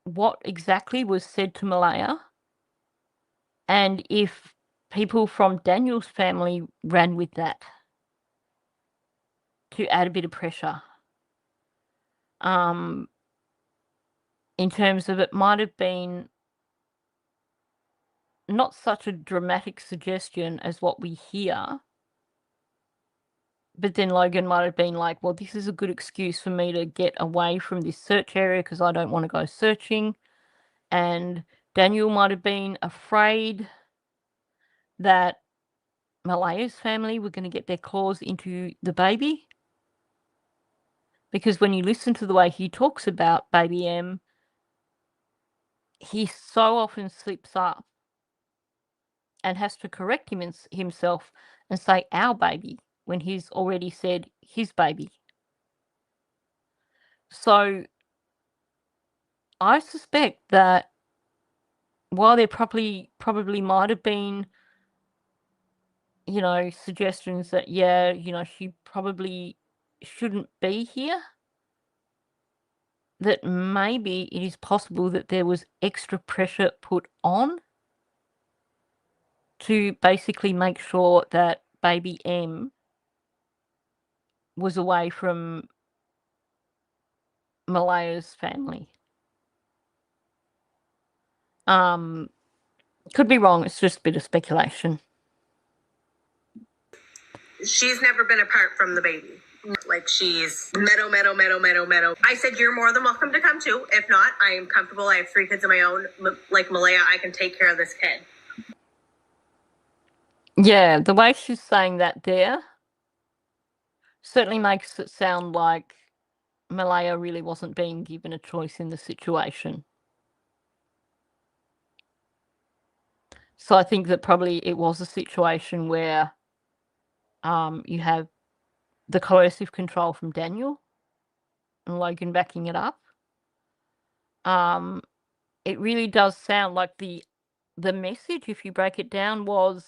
what exactly was said to Malaya, and if people from Daniel's family ran with that to add a bit of pressure. In terms of, it might have been not such a dramatic suggestion as what we hear, but then Logan might have been like, well, this is a good excuse for me to get away from this search area because I don't want to go searching. And Daniel might have been afraid that Malaya's family were going to get their claws into the baby. Because when you listen to the way he talks about baby M, he so often slips up and has to correct himself and say our baby when he's already said his baby. So I suspect that while there probably might have been, you know, suggestions that, yeah, you know, she probably shouldn't be here, that maybe it is possible that there was extra pressure put on to basically make sure that baby M was away from Malaya's family. Could be wrong. It's just a bit of speculation. she's never been apart from the baby. Like, she's meadow. I said, you're more than welcome to come too. If not, I am comfortable. I have 3 kids of my own. Like Malaya, I can take care of this kid. Yeah, the way she's saying that there certainly makes it sound like Malaya really wasn't being given a choice in the situation. So I think that probably it was a situation where you have the coercive control from Daniel and Logan backing it up. It really does sound like the message, if you break it down, was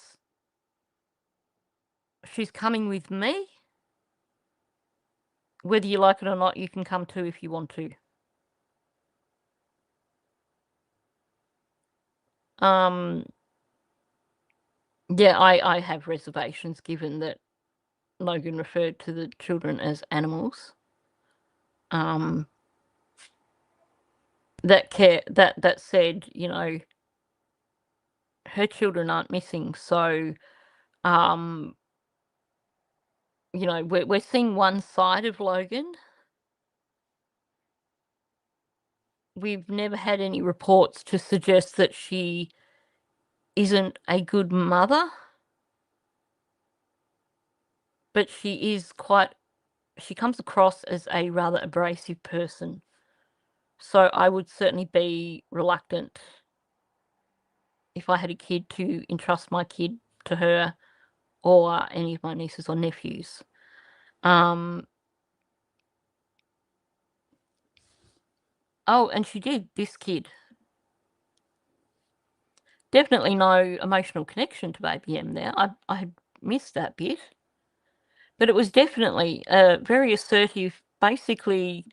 she's coming with me. Whether you like it or not, you can come too if you want to. Yeah, I have reservations given that Logan referred to the children as animals. That said, you know, her children aren't missing, so you know, we're seeing one side of Logan. We've never had any reports to suggest that she isn't a good mother, but she comes across as a rather abrasive person. So I would certainly be reluctant if I had a kid to entrust my kid to her or any of my nieces or nephews. Oh, and she did, this kid. Definitely no emotional connection to baby M there. I had missed that bit. But it was definitely very assertive. Basically,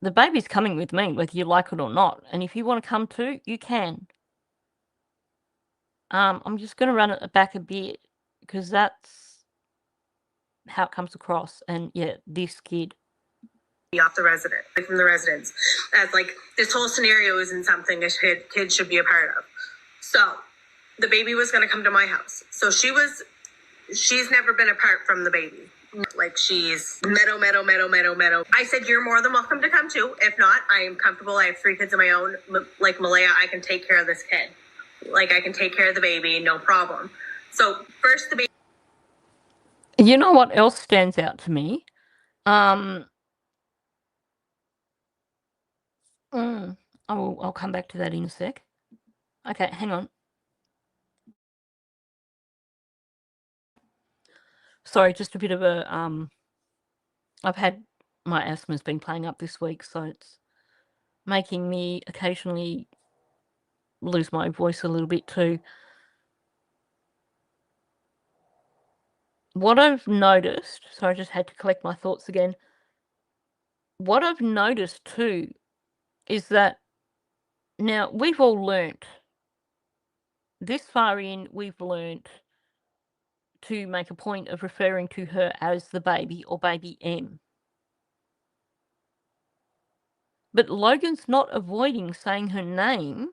the baby's coming with me, whether you like it or not. And if you want to come too, you can. I'm just going to run it back a bit because that's how it comes across. And yeah, this kid. Off the resident, like from the residence, as like this whole scenario isn't something a kid should be a part of. So the baby was going to come to my house. So she's never been apart from the baby. Like she's meadow. I said, you're more than welcome to come too. If not, I am comfortable. I have 3 kids of my own. Like Malaya, I can take care of this kid. Like I can take care of the baby, no problem. So first the baby. You know what else stands out to me? I'll come back to that in a sec. Okay, hang on. Sorry, just a bit of a I've had my asthma's been playing up this week, so it's making me occasionally lose my voice a little bit too. What I've noticed, so I just had to collect my thoughts again. What I've noticed too is that now we've all learnt, this far in, we've learnt to make a point of referring to her as the baby or baby M. But Logan's not avoiding saying her name.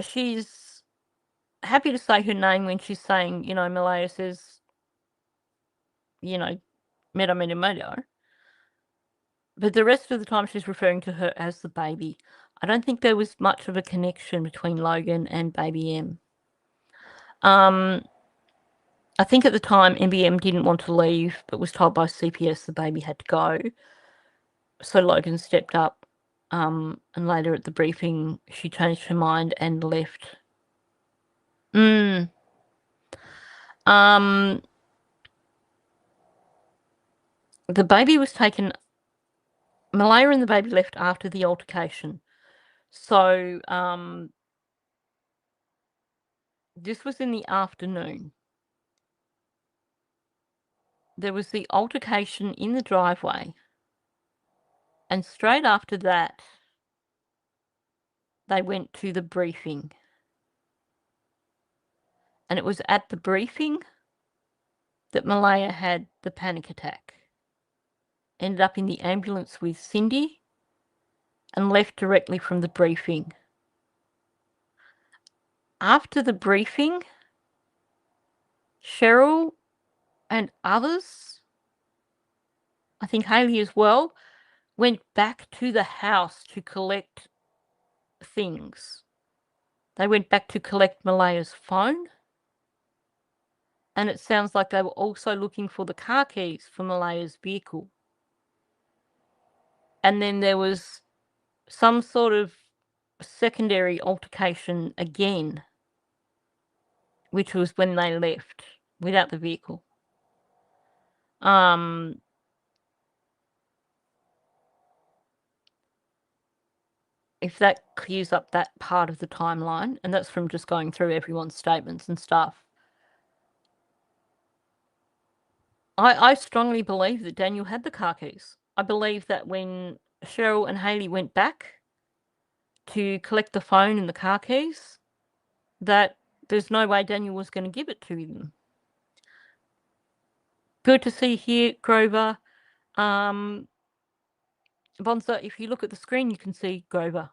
She's happy to say her name when she's saying, Malaya says, meadow. But the rest of the time she's referring to her as the baby. I don't think there was much of a connection between Logan and baby M. I think at the time MBM didn't want to leave, but was told by CPS the baby had to go. So Logan stepped up, and later at the briefing, she changed her mind and left. The baby was taken. Malaya and the baby left after the altercation. So this was in the afternoon. There was the altercation in the driveway. And straight after that, they went to the briefing. And it was at the briefing that Malaya had the panic attack. Ended up in the ambulance with Cindy and left directly from the briefing. After the briefing, Cheryl and others, I think Hayley as well, went back to the house to collect things. They went back to collect Malaya's phone. And it sounds like they were also looking for the car keys for Malaya's vehicle. And then there was some sort of secondary altercation again, which was when they left without the vehicle. If that clears up that part of the timeline, and that's from just going through everyone's statements and stuff. I strongly believe that Daniel had the car keys. I believe that when Cheryl and Hayley went back to collect the phone and the car keys, that there's no way Daniel was going to give it to them. Good to see here, Grover. Bonza, if you look at the screen, you can see Grover.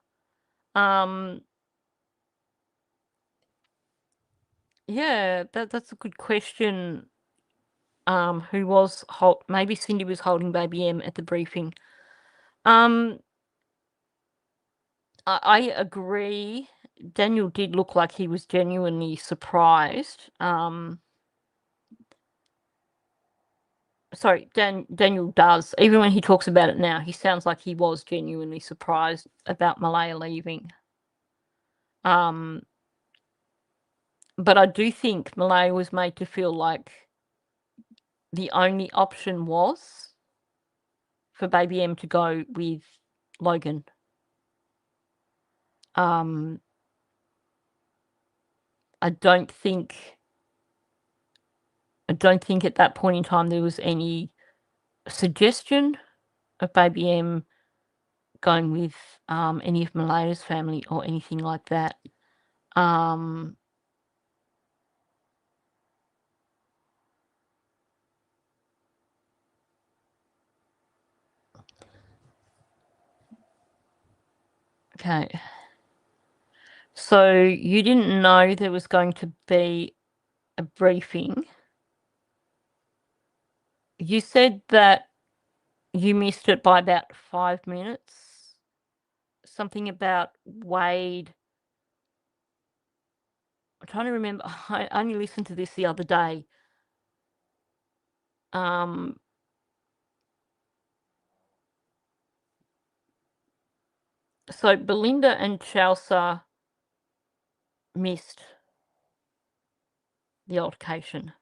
Yeah, that's a good question. Who was maybe Cindy was holding baby M at the briefing. I agree. Daniel did look like he was genuinely surprised. Sorry, Daniel does. Even when he talks about it now, he sounds like he was genuinely surprised about Malaya leaving. But I do think Malaya was made to feel like the only option was for baby M to go with Logan. I don't think at that point in time there was any suggestion of baby M going with any of Malaya's family or anything like that. Okay. So you didn't know there was going to be a briefing. You said that you missed it by about 5 minutes. Something about Wade. I'm trying to remember. I only listened to this the other day. So Belinda and Chelsea missed the altercation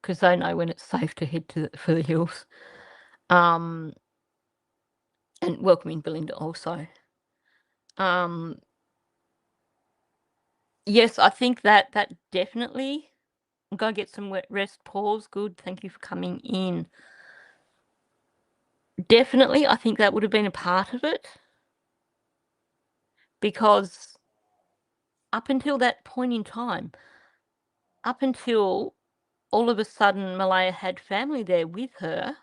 because they know when it's safe to head for the hills. And welcoming Belinda also. Yes, I think that definitely. I'm going to get some wet rest. Pause. Good. Thank you for coming in. Definitely, I think that would have been a part of it. Because up until that point in time, up until all of a sudden Malaya had family there with her,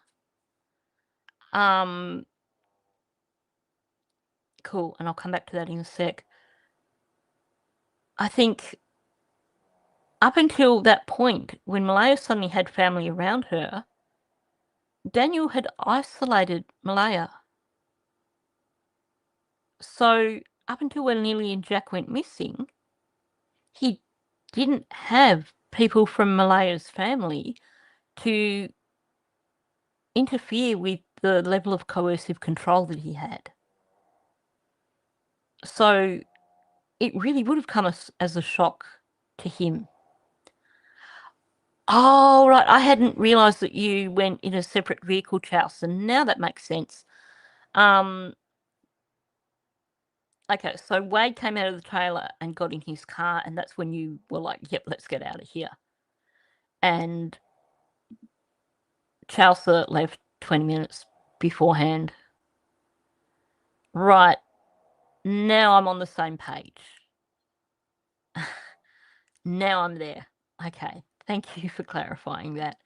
cool, and I'll come back to that in a sec. I think up until that point, when Malaya suddenly had family around her, Daniel had isolated Malaya. So up until when Lily and Jack went missing, he didn't have people from Malaya's family to interfere with the level of coercive control that he had. So it really would have come as a shock to him. Oh, right. I hadn't realised that you went in a separate vehicle, Charles, and now that makes sense. Okay, so Wade came out of the trailer and got in his car, and that's when you were like, yep, let's get out of here. And Chelsea left 20 minutes beforehand. Right. Now I'm on the same page. Now I'm there. Okay. Thank you for clarifying that.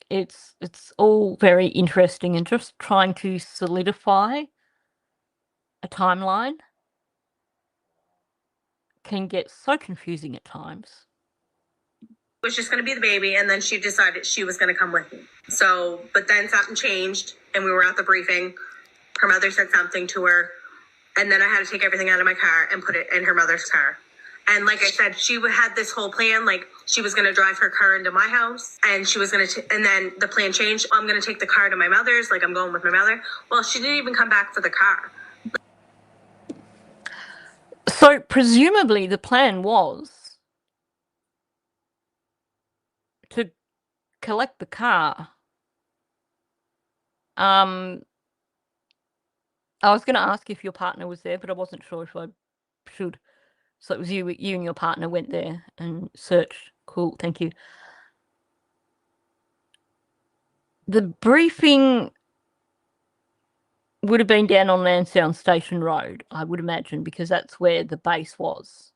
It's all very interesting, and just trying to solidify a timeline can get so confusing at times. Was just going to be the baby, and then she decided she was going to come with me. So, but then something changed, and we were at the briefing. Her mother said something to her, and then I had to take everything out of my car and put it in her mother's car. And like I said, she had this whole plan, like she was going to drive her car into my house, and she was going to, and then the plan changed. I'm going to take the car to my mother's, like I'm going with my mother. Well, she didn't even come back for the car. So presumably the plan was to collect the car. I was going to ask if your partner was there, but I wasn't sure if I should. So it was you and your partner went there and searched. Cool, thank you. The briefing would have been down on Lansdowne Station Road, I would imagine, because that's where the base was.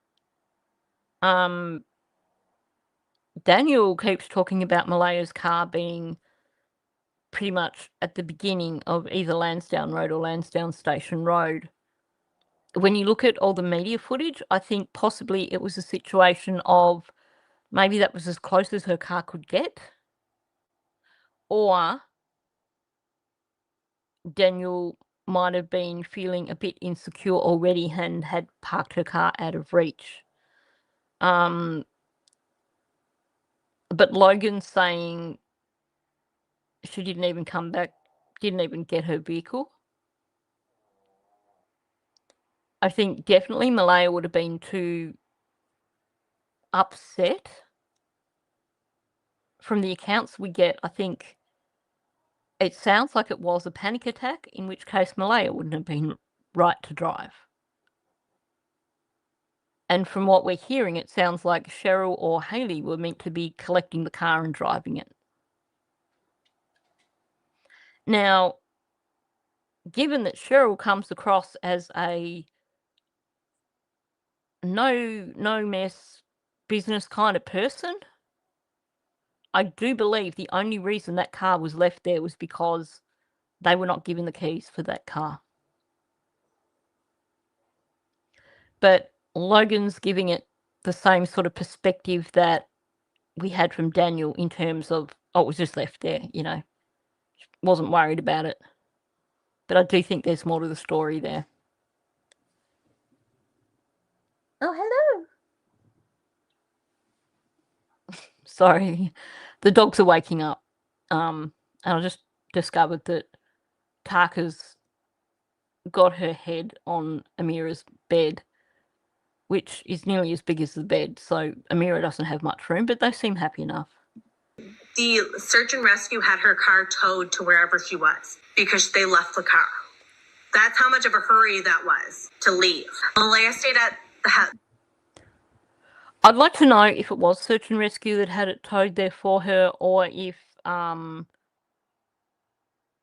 Daniel keeps talking about Malaya's car being pretty much at the beginning of either Lansdowne Road or Lansdowne Station Road. When you look at all the media footage, I think possibly it was a situation of maybe that was as close as her car could get, or Daniel might have been feeling a bit insecure already and had parked her car out of reach. But Logan's saying she didn't even come back, didn't even get her vehicle. I think definitely Malaya would have been too upset. From the accounts we get, I think it sounds like it was a panic attack, in which case Malaya wouldn't have been right to drive. And from what we're hearing, it sounds like Cheryl or Hayley were meant to be collecting the car and driving it. Now, given that Cheryl comes across as a no mess business kind of person, I do believe the only reason that car was left there was because they were not given the keys for that car. But Logan's giving it the same sort of perspective that we had from Daniel in terms of, oh, it was just left there, you know. Wasn't worried about it. But I do think there's more to the story there. Oh, hello. Sorry. The dogs are waking up. And I just discovered that Tarka's got her head on Amira's bed, which is nearly as big as the bed. So Amira doesn't have much room, but they seem happy enough. The search and rescue had her car towed to wherever she was because they left the car. That's how much of a hurry that was to leave. Malaya stayed at the house. I'd like to know if it was search and rescue that had it towed there for her, or if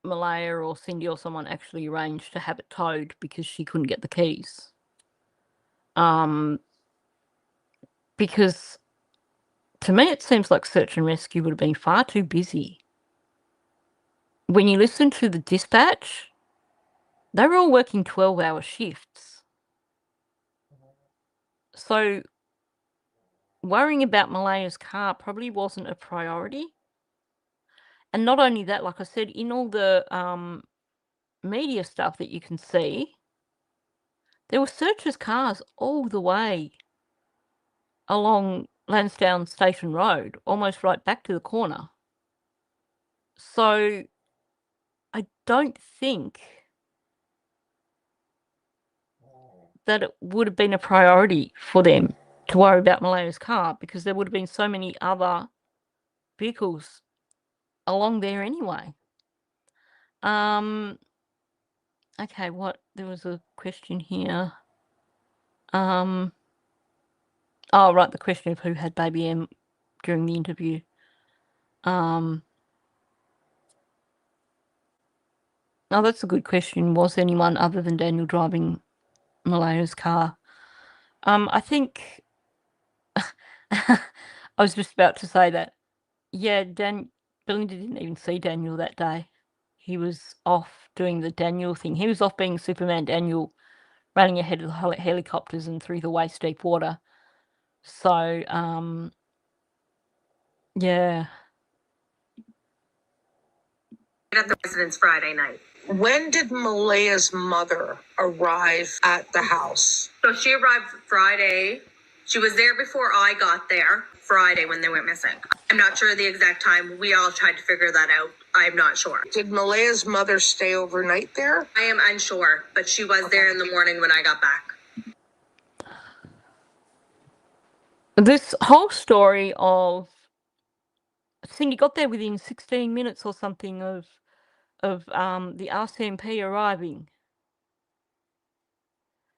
Malaya or Cindy or someone actually arranged to have it towed because she couldn't get the keys. Because to me it seems like search and rescue would have been far too busy. When you listen to the dispatch, they were all working 12-hour shifts. So worrying about Malaya's car probably wasn't a priority. And not only that, like I said, in all the media stuff that you can see, there were searchers' cars all the way along Lansdowne Station Road, almost right back to the corner. So I don't think that it would have been a priority for them to worry about Malaya's car, because there would have been so many other vehicles along there anyway. Okay, there was a question here. Oh, right, the question of who had baby M during the interview. Oh, that's a good question. Was anyone other than Daniel driving Malaya's car? I think I was just about to say that. Yeah, Belinda didn't even see Daniel that day. He was off doing the Daniel thing. He was off being Superman Daniel, running ahead of the helicopters and through the waist-deep water. So, yeah. At the residence Friday night. When did Malaya's mother arrive at the house? So she arrived Friday. She was there before I got there Friday when they went missing. I'm not sure the exact time. We all tried to figure that out. I'm not sure. Did Malaya's mother stay overnight there? I am unsure, but she was there in the morning when I got back. This whole story of Cindy got there within 16 minutes or something of the RCMP arriving.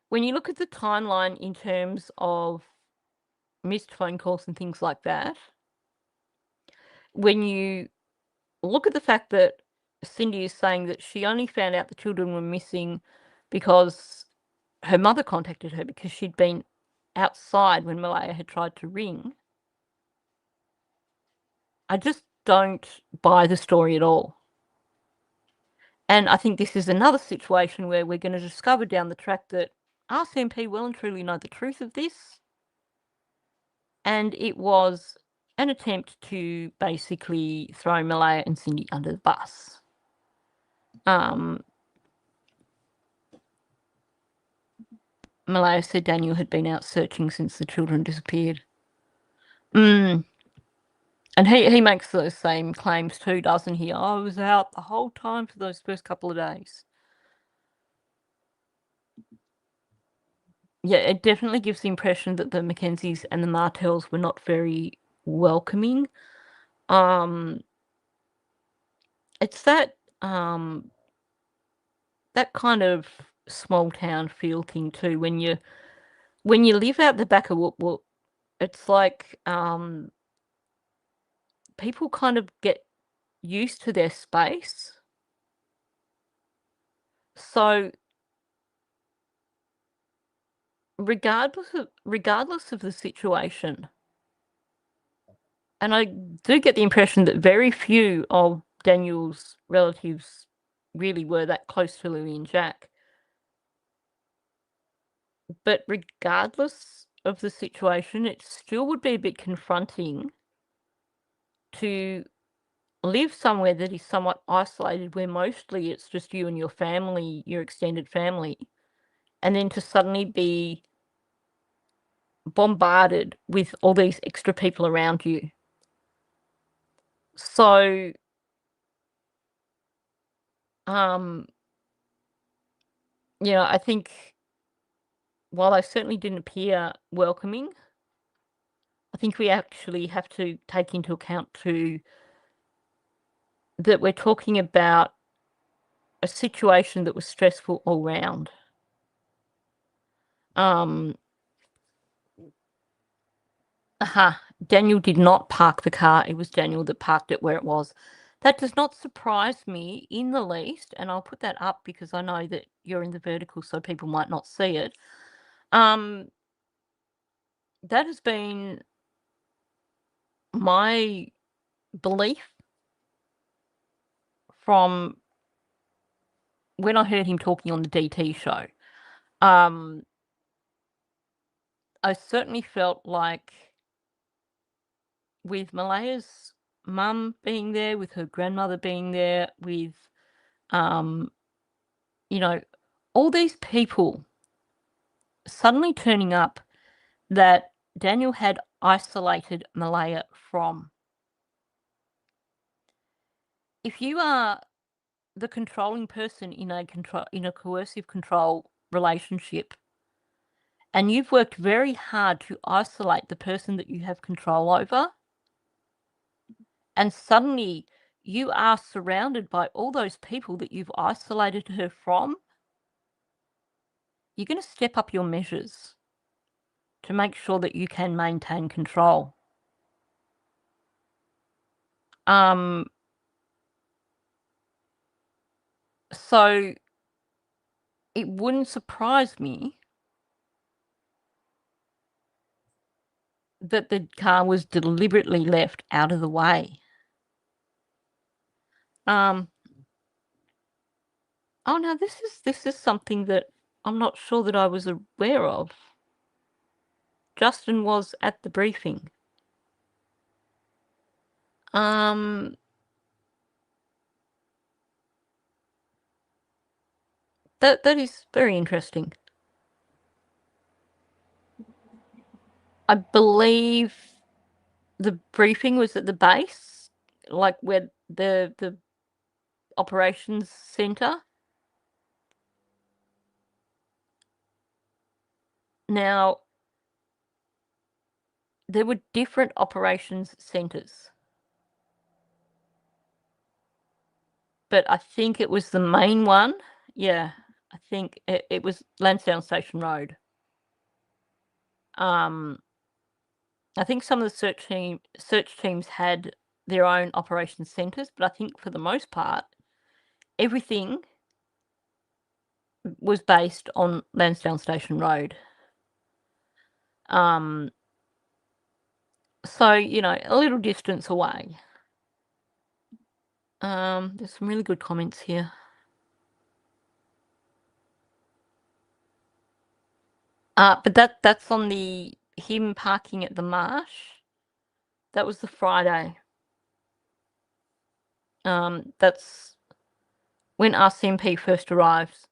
When you look at the timeline in terms of missed phone calls and things like that, when you look at the fact that Cindy is saying that she only found out the children were missing because her mother contacted her because she'd been outside when Malaya had tried to ring, I just don't buy the story at all. And I think this is another situation where we're going to discover down the track that RCMP well and truly know the truth of this. And it was an attempt to basically throw Malaya and Cindy under the bus. Malaya said Daniel had been out searching since the children disappeared. And he makes those same claims too, doesn't he? I was out the whole time for those first couple of days. Yeah, it definitely gives the impression that the Mackenzies and the Martells were not very welcoming. It's that that kind of small town feel thing too. When you live out the back of Whoop Whoop, it's like people kind of get used to their space. So regardless of the situation, and I do get the impression that very few of Daniel's relatives really were that close to Lily and Jack. But regardless of the situation, it still would be a bit confronting to live somewhere that is somewhat isolated, where mostly it's just you and your family, your extended family, and then to suddenly be bombarded with all these extra people around you. So, I think while they certainly didn't appear welcoming, I think we actually have to take into account too that we're talking about a situation that was stressful all round. Daniel did not park the car. It was Daniel that parked it where it was. That does not surprise me in the least, and I'll put that up because I know that you're in the vertical, so people might not see it. That has been my belief from when I heard him talking on the DT show. I certainly felt like with Malaya's mum being there, with her grandmother being there, with, all these people suddenly turning up that Daniel had isolated Malaya from. If you are the controlling person in a coercive control relationship, and you've worked very hard to isolate the person that you have control over, and suddenly you are surrounded by all those people that you've isolated her from, you're going to step up your measures to make sure that you can maintain control. So it wouldn't surprise me that the car was deliberately left out of the way. Oh no, this is something that I'm not sure that I was aware of. Justin was at the briefing. That is very interesting. I believe the briefing was at the base, like where the operations center. Now, there were different operations centers, but I think it was the main one. Yeah, I think it was Lansdowne Station Road. I think some of the search teams had their own operations centers, but I think for the most part, everything was based on Lansdowne Station Road. So, a little distance away. There's some really good comments here. But that's on him parking at the marsh. That was the Friday. That's when RCMP first arrived.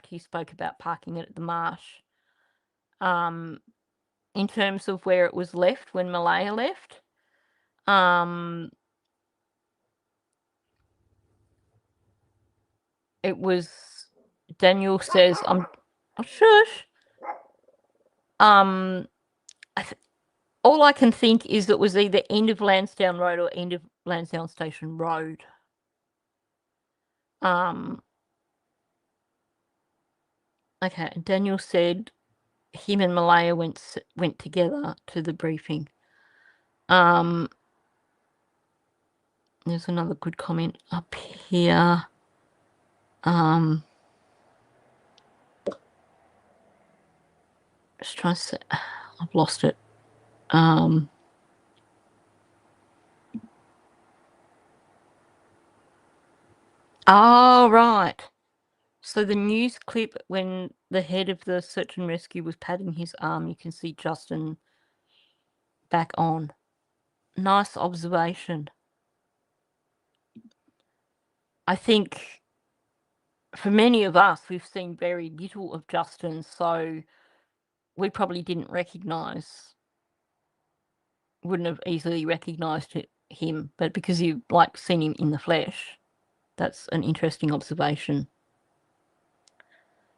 He spoke about parking it at the marsh. In terms of where it was left when Malaya left, it was, Daniel says, I'm shush. I all I can think is it was either end of Lansdowne Road or end of Lansdowne Station Road. Okay, Daniel said him and Malaya went together to the briefing. There's another good comment up here. Just trying to say, I've lost it. Oh, right. So the news clip when the head of the search and rescue was patting his arm, you can see Justin back on. Nice observation. I think for many of us, we've seen very little of Justin, so we probably wouldn't have easily recognised him, but because you've seen him in the flesh, that's an interesting observation.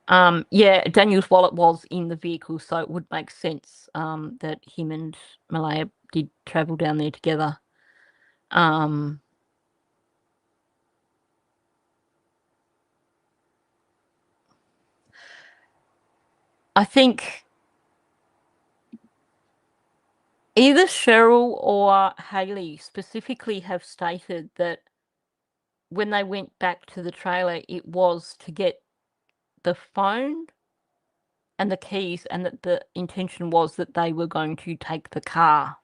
Yeah, Daniel's wallet was in the vehicle, so it would make sense that him and Malaya did travel down there together. I think either Cheryl or Hayley specifically have stated that when they went back to the trailer, it was to get the phone and the keys, and that the intention was that they were going to take the car.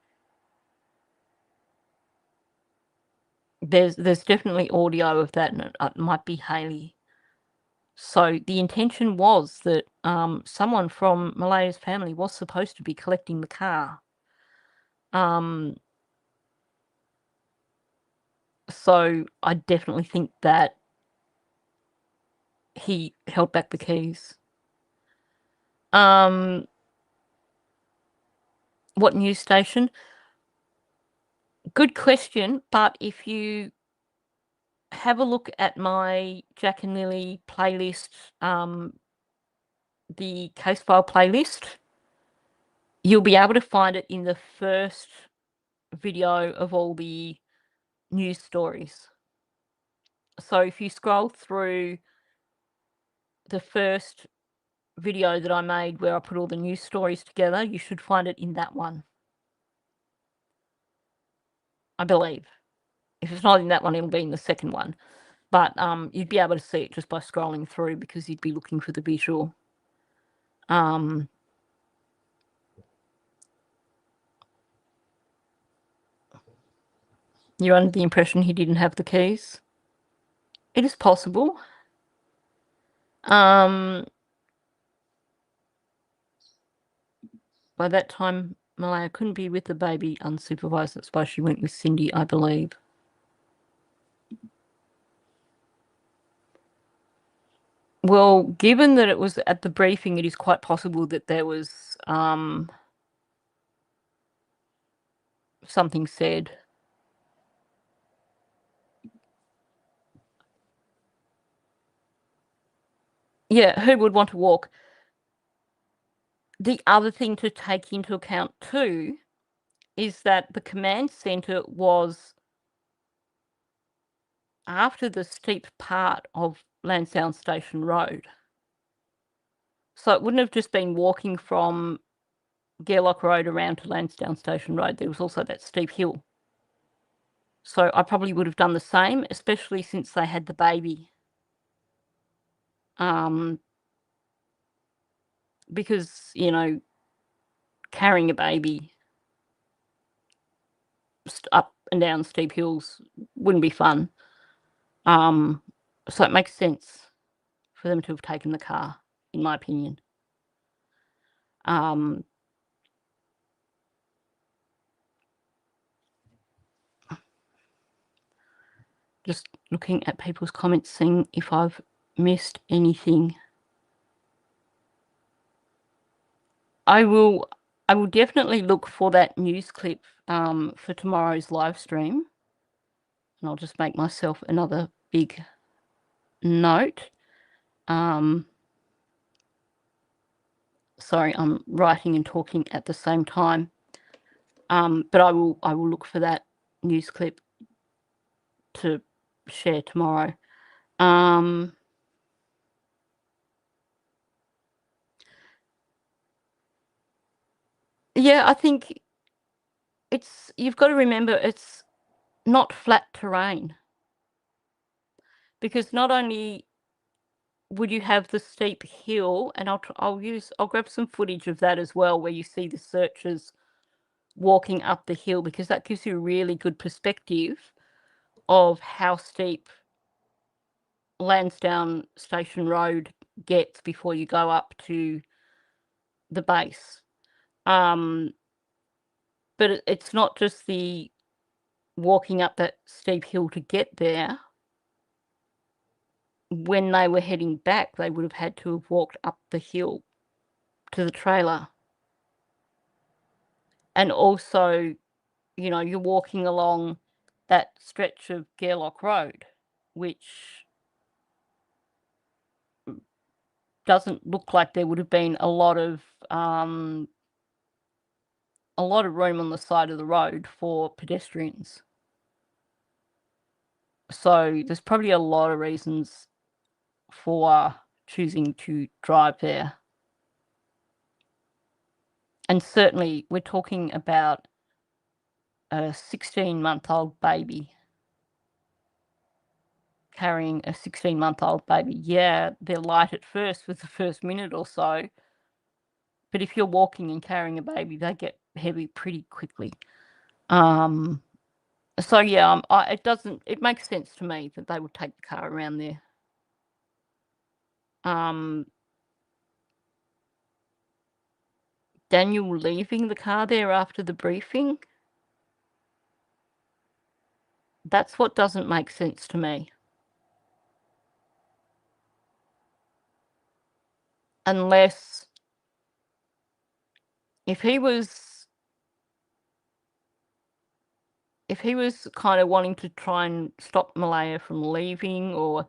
There's definitely audio of that, and it might be Hayley. So the intention was that someone from Malaya's family was supposed to be collecting the car. So I definitely think that he held back the keys. What news station? Good question, but if you have a look at my Jack and Lily playlist, the Casefile playlist, you'll be able to find it in the first video of all the news stories. So if you scroll through the first video that I made where I put all the news stories together, you should find it in that one, I believe. If it's not in that one, it'll be in the second one. But you'd be able to see it just by scrolling through, because you'd be looking for the visual. You're under the impression he didn't have the keys? It is possible. By that time, Malaya couldn't be with the baby unsupervised. That's why she went with Cindy, I believe. Well, given that it was at the briefing, it is quite possible that there was something said. Yeah, who would want to walk? The other thing to take into account too is that the command centre was after the steep part of Lansdowne Station Road. So it wouldn't have just been walking from Gairloch Road around to Lansdowne Station Road. There was also that steep hill. So I probably would have done the same, especially since they had the baby. Because, you know, carrying a baby up and down steep hills wouldn't be fun. So it makes sense for them to have taken the car, in my opinion. Just looking at people's comments, seeing if I've missed anything. I will definitely look for that news clip for tomorrow's live stream. And I'll just make myself another big note. Sorry, I'm writing and talking at the same time. But I will look for that news clip to share tomorrow. Yeah, I think you've got to remember it's not flat terrain, because not only would you have the steep hill, and I'll grab some footage of that as well, where you see the searchers walking up the hill, because that gives you a really good perspective of how steep Lansdowne Station Road gets before you go up to the base. But it's not just the walking up that steep hill to get there. When they were heading back, they would have had to have walked up the hill to the trailer. And also, you know, you're walking along that stretch of Gairloch Road, which doesn't look like there would have been a lot of room on the side of the road for pedestrians. So there's probably a lot of reasons for choosing to drive there. And certainly we're talking about a 16-month-old baby. Carrying a 16-month-old baby. Yeah, they're light at first with the first minute or so. But if you're walking and carrying a baby, they get heavy pretty quickly. So yeah, it makes sense to me that they would take the car around there. Daniel leaving the car there after the briefing, that's what doesn't make sense to me. Unless if he was kind of wanting to try and stop Malaya from leaving, or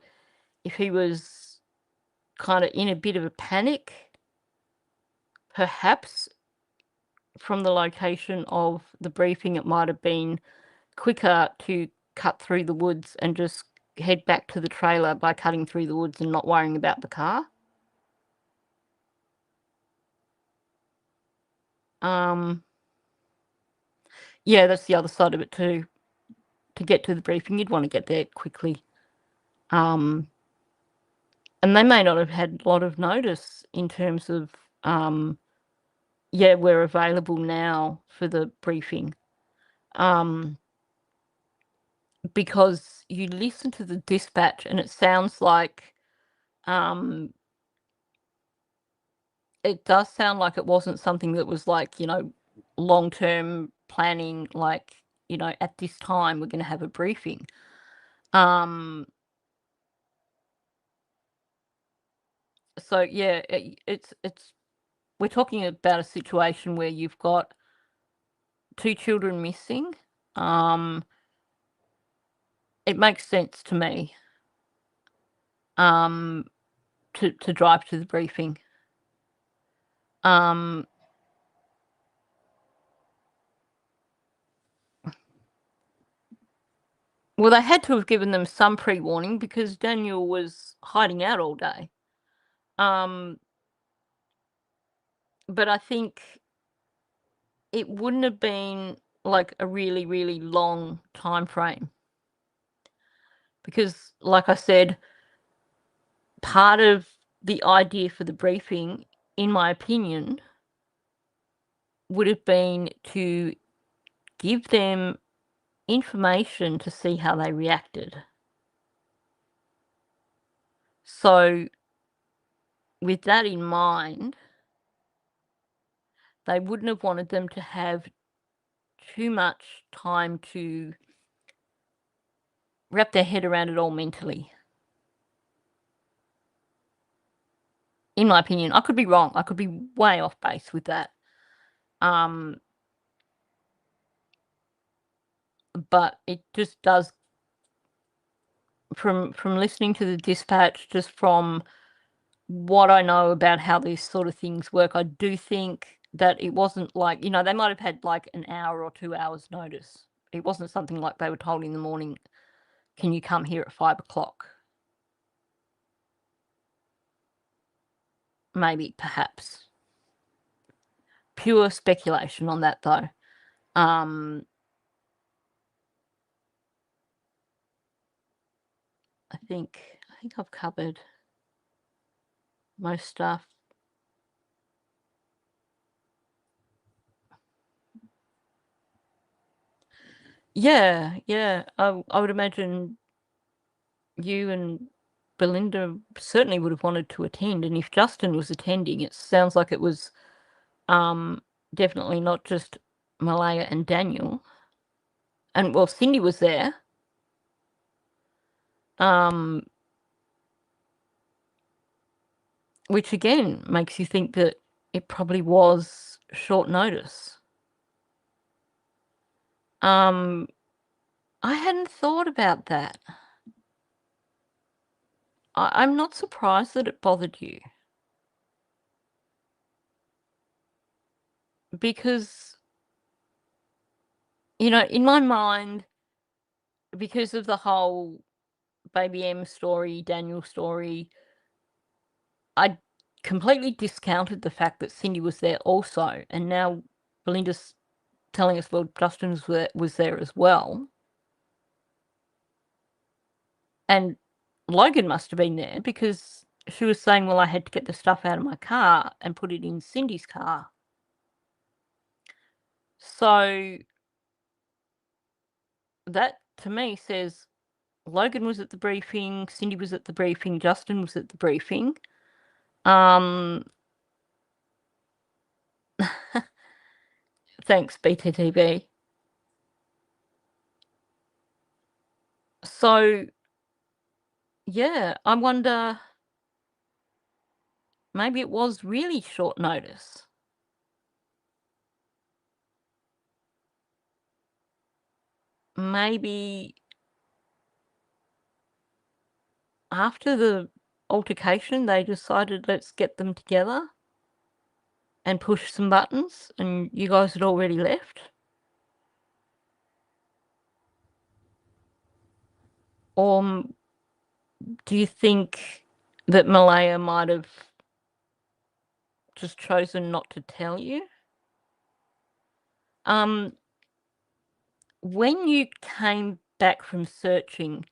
if he was kind of in a bit of a panic, perhaps from the location of the briefing, it might have been quicker to cut through the woods and just head back to the trailer by cutting through the woods and not worrying about the car. Yeah, that's the other side of it too. To get to the briefing, you'd want to get there quickly. And they may not have had a lot of notice in terms of, yeah, we're available now for the briefing. Because you listen to the dispatch and it sounds like, it does sound like it wasn't something that was like, you know, long-term planning, like, you know, at this time we're going to have a briefing. So yeah, it's we're talking about a situation where you've got 2 children missing. It makes sense to me to drive to the briefing. Well, they had to have given them some pre-warning because Daniel was hiding out all day. But I think it wouldn't have been like a really, really long time frame. Because, like I said, part of the idea for the briefing, in my opinion, would have been to give them information to see how they reacted. So, with that in mind, they wouldn't have wanted them to have too much time to wrap their head around it all mentally. In my opinion, I could be wrong. I could be way off base with that. But it just does, from listening to the dispatch, just from what I know about how these sort of things work, I do think that it wasn't like, they might have had like an hour or 2 hours notice. It wasn't something like they were told in the morning, can you come here at 5:00? Maybe, perhaps. Pure speculation on that, though. I think I've covered most stuff. Yeah, I would imagine you and Belinda certainly would have wanted to attend, and if Justin was attending, it sounds like it was definitely not just Malaya and Daniel. And well, Cindy was there. Which again makes you think that it probably was short notice. I hadn't thought about that. I'm not surprised that it bothered you. Because, in my mind, because of the whole Baby M story, Daniel story, I completely discounted the fact that Cindy was there also. And now Belinda's telling us, well, Justin was there as well. And Logan must have been there because she was saying, well, I had to get the stuff out of my car and put it in Cindy's car. So that to me says Logan was at the briefing, Cindy was at the briefing, Justin was at the briefing. Thanks, BTTV. So, yeah, I wonder, maybe it was really short notice. Maybe after the altercation, they decided, let's get them together and push some buttons, and you guys had already left. Or do you think that Malaya might have just chosen not to tell you? When you came back from searching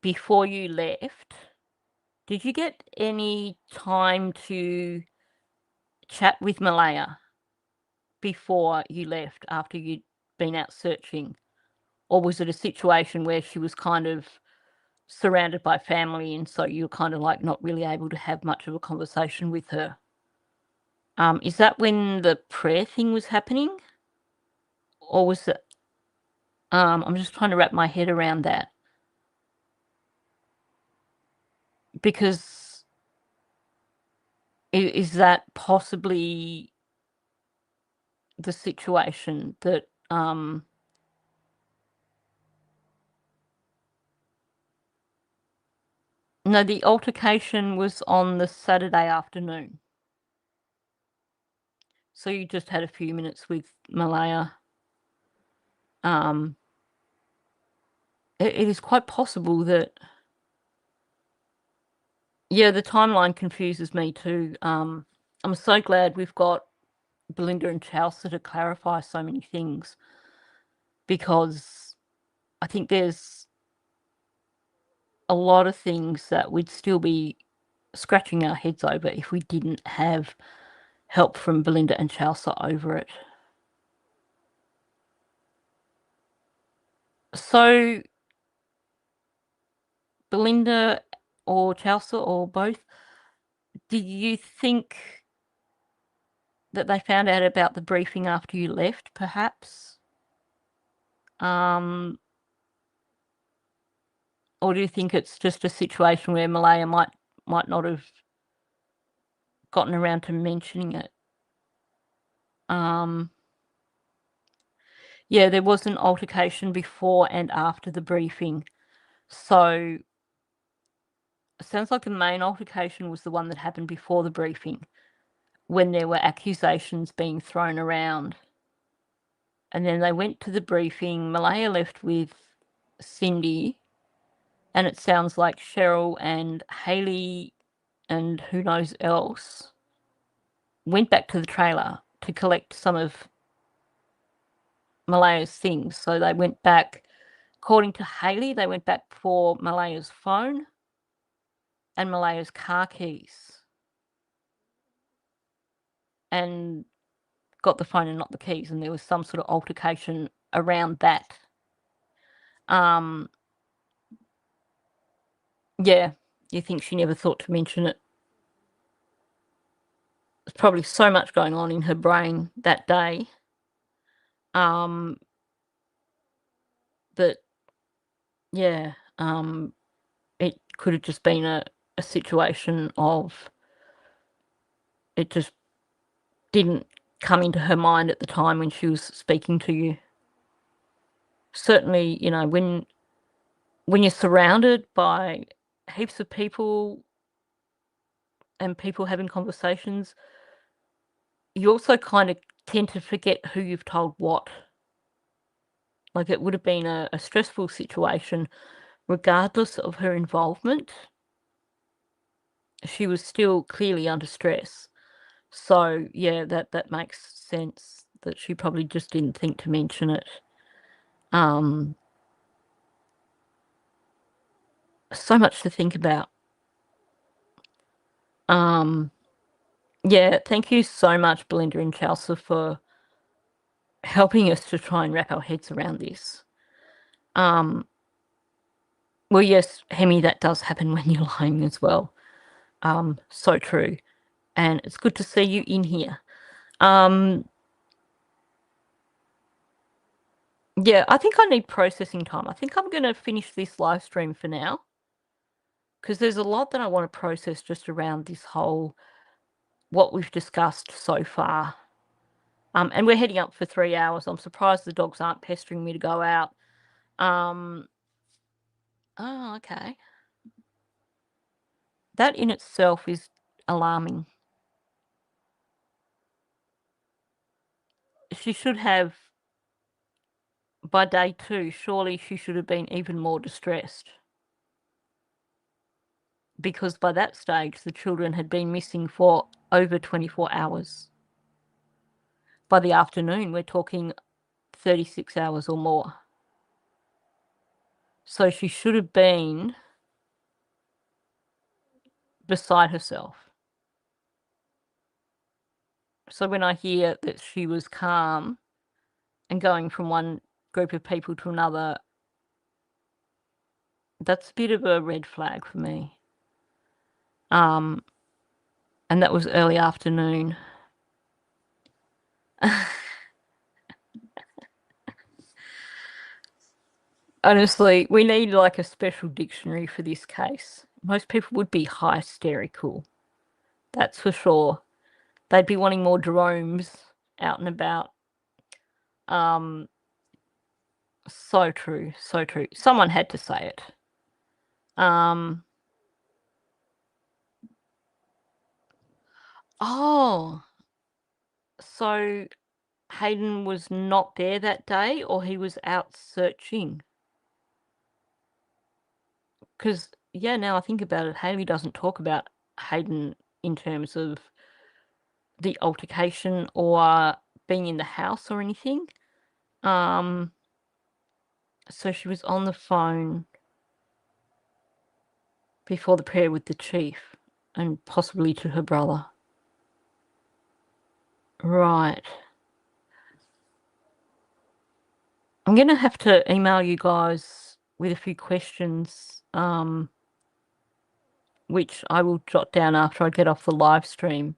before you left, did you get any time to chat with Malaya before you left, after you'd been out searching? Or was it a situation where she was kind of surrounded by family and so you're kind of like not really able to have much of a conversation with her? Is that when the prayer thing was happening? Or was it... I'm just trying to wrap my head around that. Because is that possibly the situation that no, the altercation was on the Saturday afternoon. So you just had a few minutes with Malaya. It is quite possible that... Yeah, the timeline confuses me too. I'm so glad we've got Belinda and Chelsea to clarify so many things, because I think there's a lot of things that we'd still be scratching our heads over if we didn't have help from Belinda and Chelsea over it. So, Belinda or Chelsea or both, did you think that they found out about the briefing after you left, perhaps? Or do you think it's just a situation where Malaya might not have gotten around to mentioning it? Yeah, there was an altercation before and after the briefing. So It sounds like the main altercation was the one that happened before the briefing, when there were accusations being thrown around. And then they went to the briefing. Malaya left with Cindy, and it sounds like Cheryl and Hayley and who knows else went back to the trailer to collect some of Malaya's things. So they went back, according to Hayley, they went back for Malaya's phone and Malaya's car keys, and got the phone and not the keys, and there was some sort of altercation around that. Yeah, you think she never thought to mention it. There's probably so much going on in her brain that day. But yeah, it could have just been a situation of it just didn't come into her mind at the time when she was speaking to you. Certainly, you know, when you're surrounded by heaps of people and people having conversations, you also kind of tend to forget who you've told what. Like, it would have been a stressful situation regardless of her involvement. She was still clearly under stress. So, yeah, that makes sense that she probably just didn't think to mention it. So much to think about. Yeah, thank you so much, Belinda and Chelsea, for helping us to try and wrap our heads around this. Well, yes, Hemi, that does happen when you're lying as well. So true. And it's good to see you in here. Yeah, I think I need processing time. I think I'm going to finish this live stream for now, because there's a lot that I want to process just around this whole, what we've discussed so far. And we're heading up for 3 hours. I'm surprised the dogs aren't pestering me to go out. Oh, okay. That in itself is alarming. She should have, by day 2, surely she should have been even more distressed. Because by that stage, the children had been missing for over 24 hours. By the afternoon, we're talking 36 hours or more. So she should have been beside herself. So when I hear that she was calm and going from one group of people to another, that's a bit of a red flag for me. And that was early afternoon. Honestly, we need like a special dictionary for this case. Most people would be hysterical. That's for sure. They'd be wanting more Jeromes out and about. So true, so true. Someone had to say it. Oh, so Hayden was not there that day, or he was out searching? Because, yeah, now I think about it, Hayley doesn't talk about Hayden in terms of the altercation or being in the house or anything. So she was on the phone before the prayer with the chief and possibly to her brother. Right. I'm going to have to email you guys with a few questions, which I will jot down after I get off the live stream.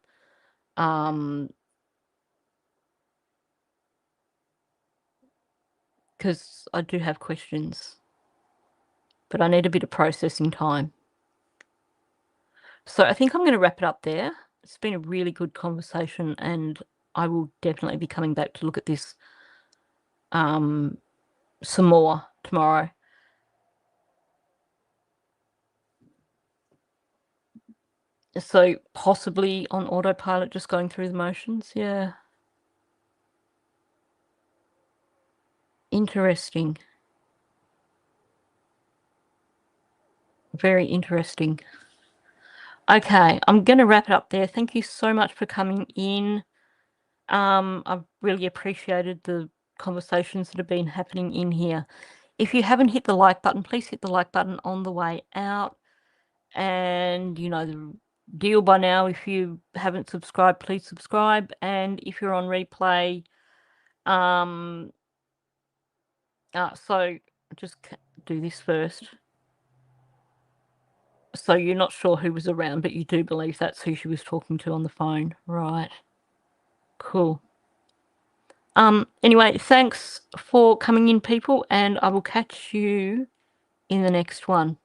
Because I do have questions, but I need a bit of processing time. So I think I'm going to wrap it up there. It's been a really good conversation, and I will definitely be coming back to look at this some more tomorrow. So possibly on autopilot, just going through the motions. Yeah. Interesting. Very interesting. Okay, I'm going to wrap it up there. Thank you so much for coming in. I've really appreciated the conversations that have been happening in here. If you haven't hit the like button, please hit the like button on the way out. And you know the deal by now. If you haven't subscribed, please subscribe. And if you're on replay, so just do this first. So you're not sure who was around, but you do believe that's who she was talking to on the phone, right? Cool. Anyway, thanks for coming in, people, and I will catch you in the next one.